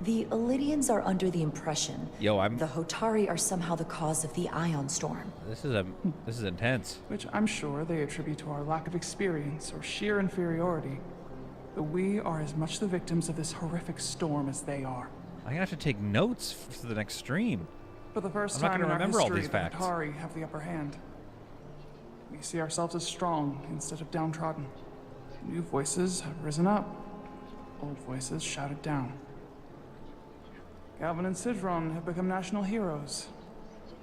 The Elydians are under the impression the Hotari are somehow the cause of the ion storm. This is intense. Which I'm sure they attribute to our lack of experience or sheer inferiority. But we are as much the victims of this horrific storm as they are. I'm gonna have to take notes for the next stream. For the first I'm not time in gonna our remember all history, these the facts. Hotari have the upper hand. We see ourselves as strong instead of downtrodden. New voices have risen up. Old voices shouted down. Galvin and Sidron have become national heroes.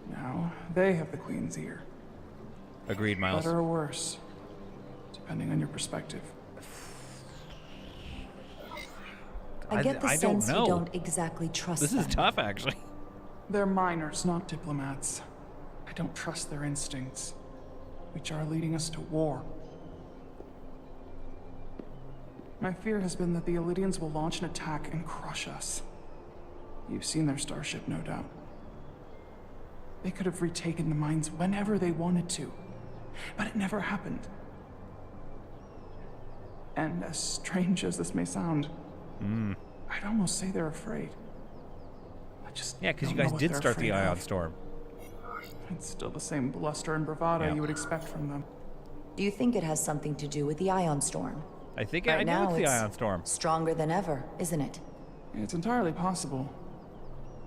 Now they have the Queen's ear. Agreed, Miles. Better or worse, depending on your perspective. I get the I sense don't you know. don't exactly trust This them. is tough, actually. They're miners, not diplomats. I don't trust their instincts, which are leading us to war. My fear has been that the Elydians will launch an attack and crush us. You've seen their starship, no doubt. They could have retaken the mines whenever they wanted to, but it never happened. And as strange as this may sound, I'd almost say they're afraid. I just Yeah, because you don't know guys what did they're start the afraid ion of. storm. It's still the same bluster and bravado Yeah. you would expect from them. Do you think it has something to do with the ion storm? I think Right I now, know it's the it's ion storm. Stronger than ever, isn't it? It's entirely possible.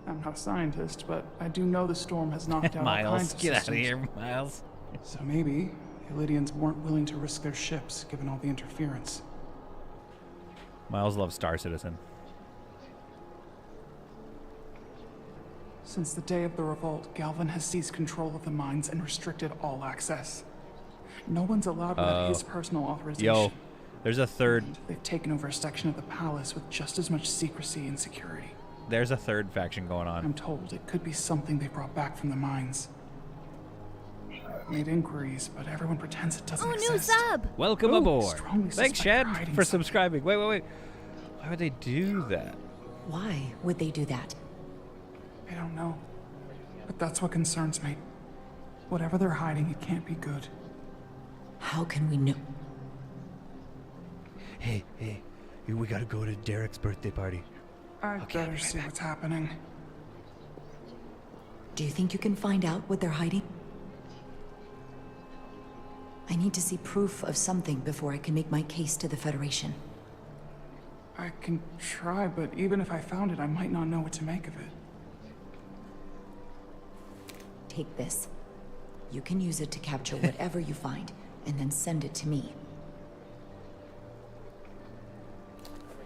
I'm not a scientist, but I do know the storm has knocked out all kinds Miles, of get out of systems. here, Miles. So maybe the Elydians weren't willing to risk their ships, given all the interference. Miles loves Star Citizen. Since the day of the revolt, Galvin has seized control of the mines and restricted all access. No one's allowed without his personal authorization. Yo, there's a third. They've taken over a section of the palace with just as much secrecy and security. There's a third faction going on. I'm told it could be something they brought back from the mines. I've made inquiries, but everyone pretends it doesn't exist. Welcome Ooh, aboard. strongly Thanks, suspect Chad, they're hiding for something. subscribing. Wait. Why would they do that? Why would they do that? I don't know. But that's what concerns me. Whatever they're hiding, it can't be good. How can we know? Hey, we gotta go to Derek's birthday party. I'd better see what's happening. Do you think you can find out what they're hiding? I need to see proof of something before I can make my case to the Federation. I can try, but even if I found it, I might not know what to make of it. Take this. You can use it to capture whatever you find, and then send it to me.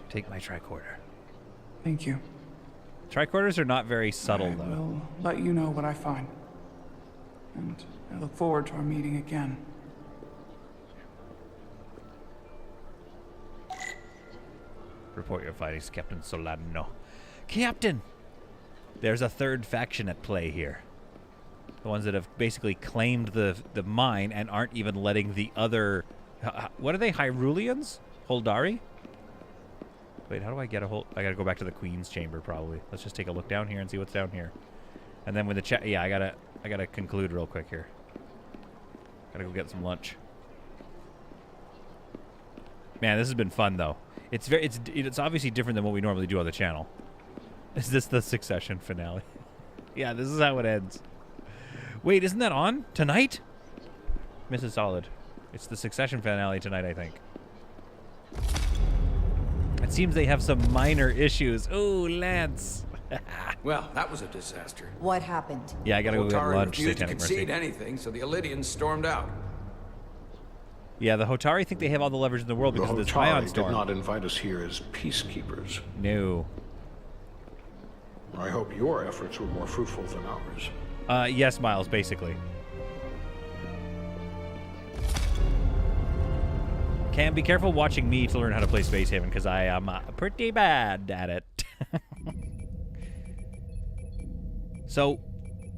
Take my tricorder. Thank you. Tricorders are not very subtle, I though. will let you know what I find. And I look forward to our meeting again. Report your findings, Captain Solano. Captain! There's a third faction at play here. The ones that have basically claimed the mine and aren't even letting the other... What are they, Hyruleans? Holdari? Wait, how do I get a hold? I gotta go back to the Queen's chamber probably. Let's just take a look down here and see what's down here. And then with the chat, yeah, I gotta conclude real quick here. Gotta go get some lunch. Man, this has been fun though. It's obviously different than what we normally do on the channel. Is this the Succession finale? Yeah, this is how it ends. Wait, isn't that on tonight? Mrs. Solid. It's the Succession finale tonight, I think. It seems they have some minor issues. Ooh, Lance. Well, that was a disaster. What happened? Yeah, I gotta go get Hotari lunch. refused to Satanic concede Mercy. anything, so the Illyrians stormed out. Yeah, the Hotari think they have all the leverage in the world because of this ion The Hotari storm. did not invite us here as peacekeepers. No. I hope your efforts were more fruitful than ours. Yes, Miles, basically. Cam, be careful watching me to learn how to play Space Haven, because I am pretty bad at it. So,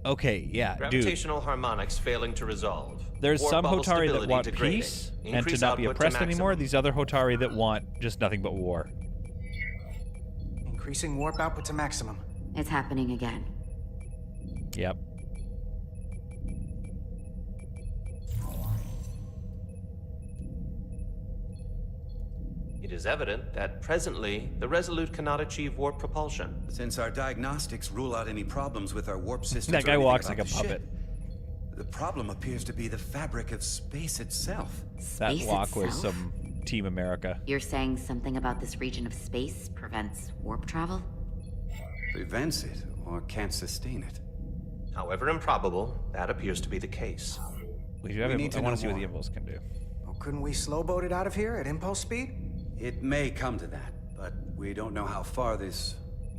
okay, yeah, dude. Gravitational harmonics failing to resolve. There's Warp some bubble Hotari that stability want degrading. peace and to Increase not be output to oppressed anymore. maximum. These other Hotari that want just nothing but war. Increasing warp output to maximum. It's happening again. Yep. It is evident that presently the Resolute cannot achieve warp propulsion. Since our diagnostics rule out any problems with our warp systems, That or guy anything walks about like a the puppet. ship, the problem appears to be the fabric of space itself. That Space walk was itself? some Team America. You're saying something about this region of space prevents warp travel? Prevents it or can't sustain it. However improbable, that appears to be the case. We should have We it- need to I want know to see what the more. impulse can do. Well, couldn't we slow-boat it out of here at impulse speed? It may come to that, but we don't know how far this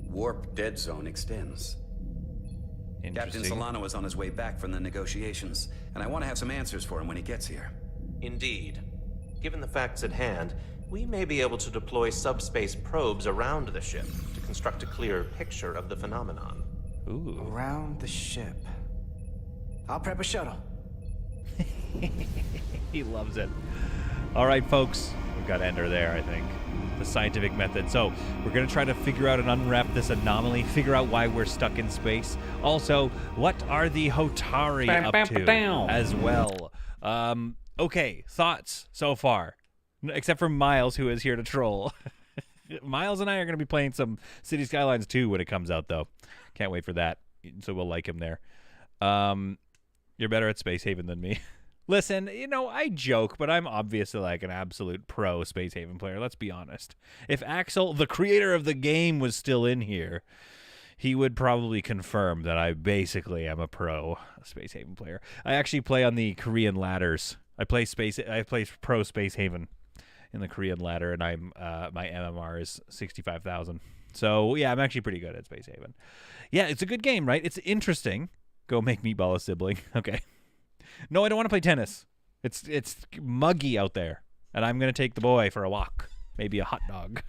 warp dead zone extends. Captain Interesting. Solano is on his way back from the negotiations, and I want to have some answers for him when he gets here. Indeed. Given the facts at hand, we may be able to deploy subspace probes around the ship to construct a clearer picture of the phenomenon. Ooh. Around the ship. I'll prep a shuttle. He loves it. All right, folks. We've got to end her there, I think. The scientific method. So we're going to try to figure out and unwrap this anomaly, figure out why we're stuck in space. Also, what are the Hotari up to as well? Okay, thoughts so far? Except for Miles, who is here to troll. Miles and I are going to be playing some City Skylines 2 when it comes out, though. Can't wait for that. So we'll like him there. You're better at Space Haven than me. Listen, you know, I joke, but I'm obviously like an absolute pro Space Haven player. Let's be honest. If Axel, the creator of the game, was still in here, he would probably confirm that I basically am a pro Space Haven player. I actually play on the Korean ladders. I play pro Space Haven in the Korean ladder, and I'm my MMR is 65,000. So yeah, I'm actually pretty good at Space Haven. Yeah, it's a good game, right? It's interesting. Go make Meatball a sibling. Okay. No, I don't want to play tennis. It's muggy out there, and I'm gonna take the boy for a walk, maybe a hot dog.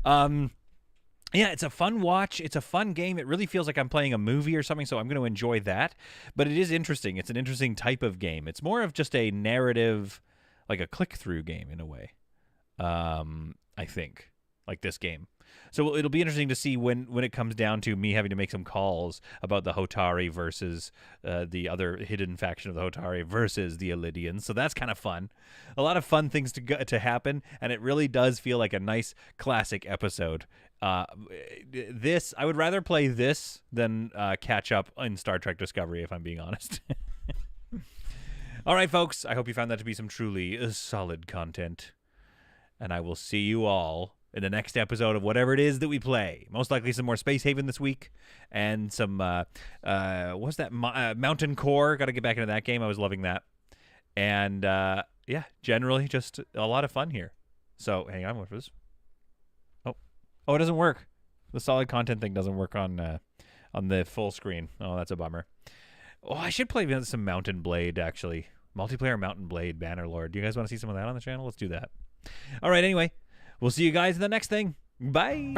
Yeah, it's a fun watch. It's a fun game. It really feels like I'm playing a movie or something, so I'm going to enjoy that. But it is interesting. It's an interesting type of game. It's more of just a narrative, like a click-through game in a way, I think, like this game. So it'll be interesting to see when it comes down to me having to make some calls about the Hotari versus the other hidden faction of the Hotari versus the Illyrians. So that's kind of fun. A lot of fun things to happen, and it really does feel like a nice classic episode. I would rather play this than catch up in Star Trek Discovery, if I'm being honest. All right, folks. I hope you found that to be some truly solid content. And I will see you all in the next episode of whatever it is that we play. Most likely some more Space Haven this week. And some, what's that? Mountain Core. Got to get back into that game. I was loving that. And, yeah, generally just a lot of fun here. So, hang on. What was this? Oh, it doesn't work. The solid content thing doesn't work on the full screen. Oh, that's a bummer. Oh, I should play some Mountain Blade, actually. Multiplayer Mountain Blade, Bannerlord. Do you guys want to see some of that on the channel? Let's do that. All right, anyway. We'll see you guys in the next thing. Bye.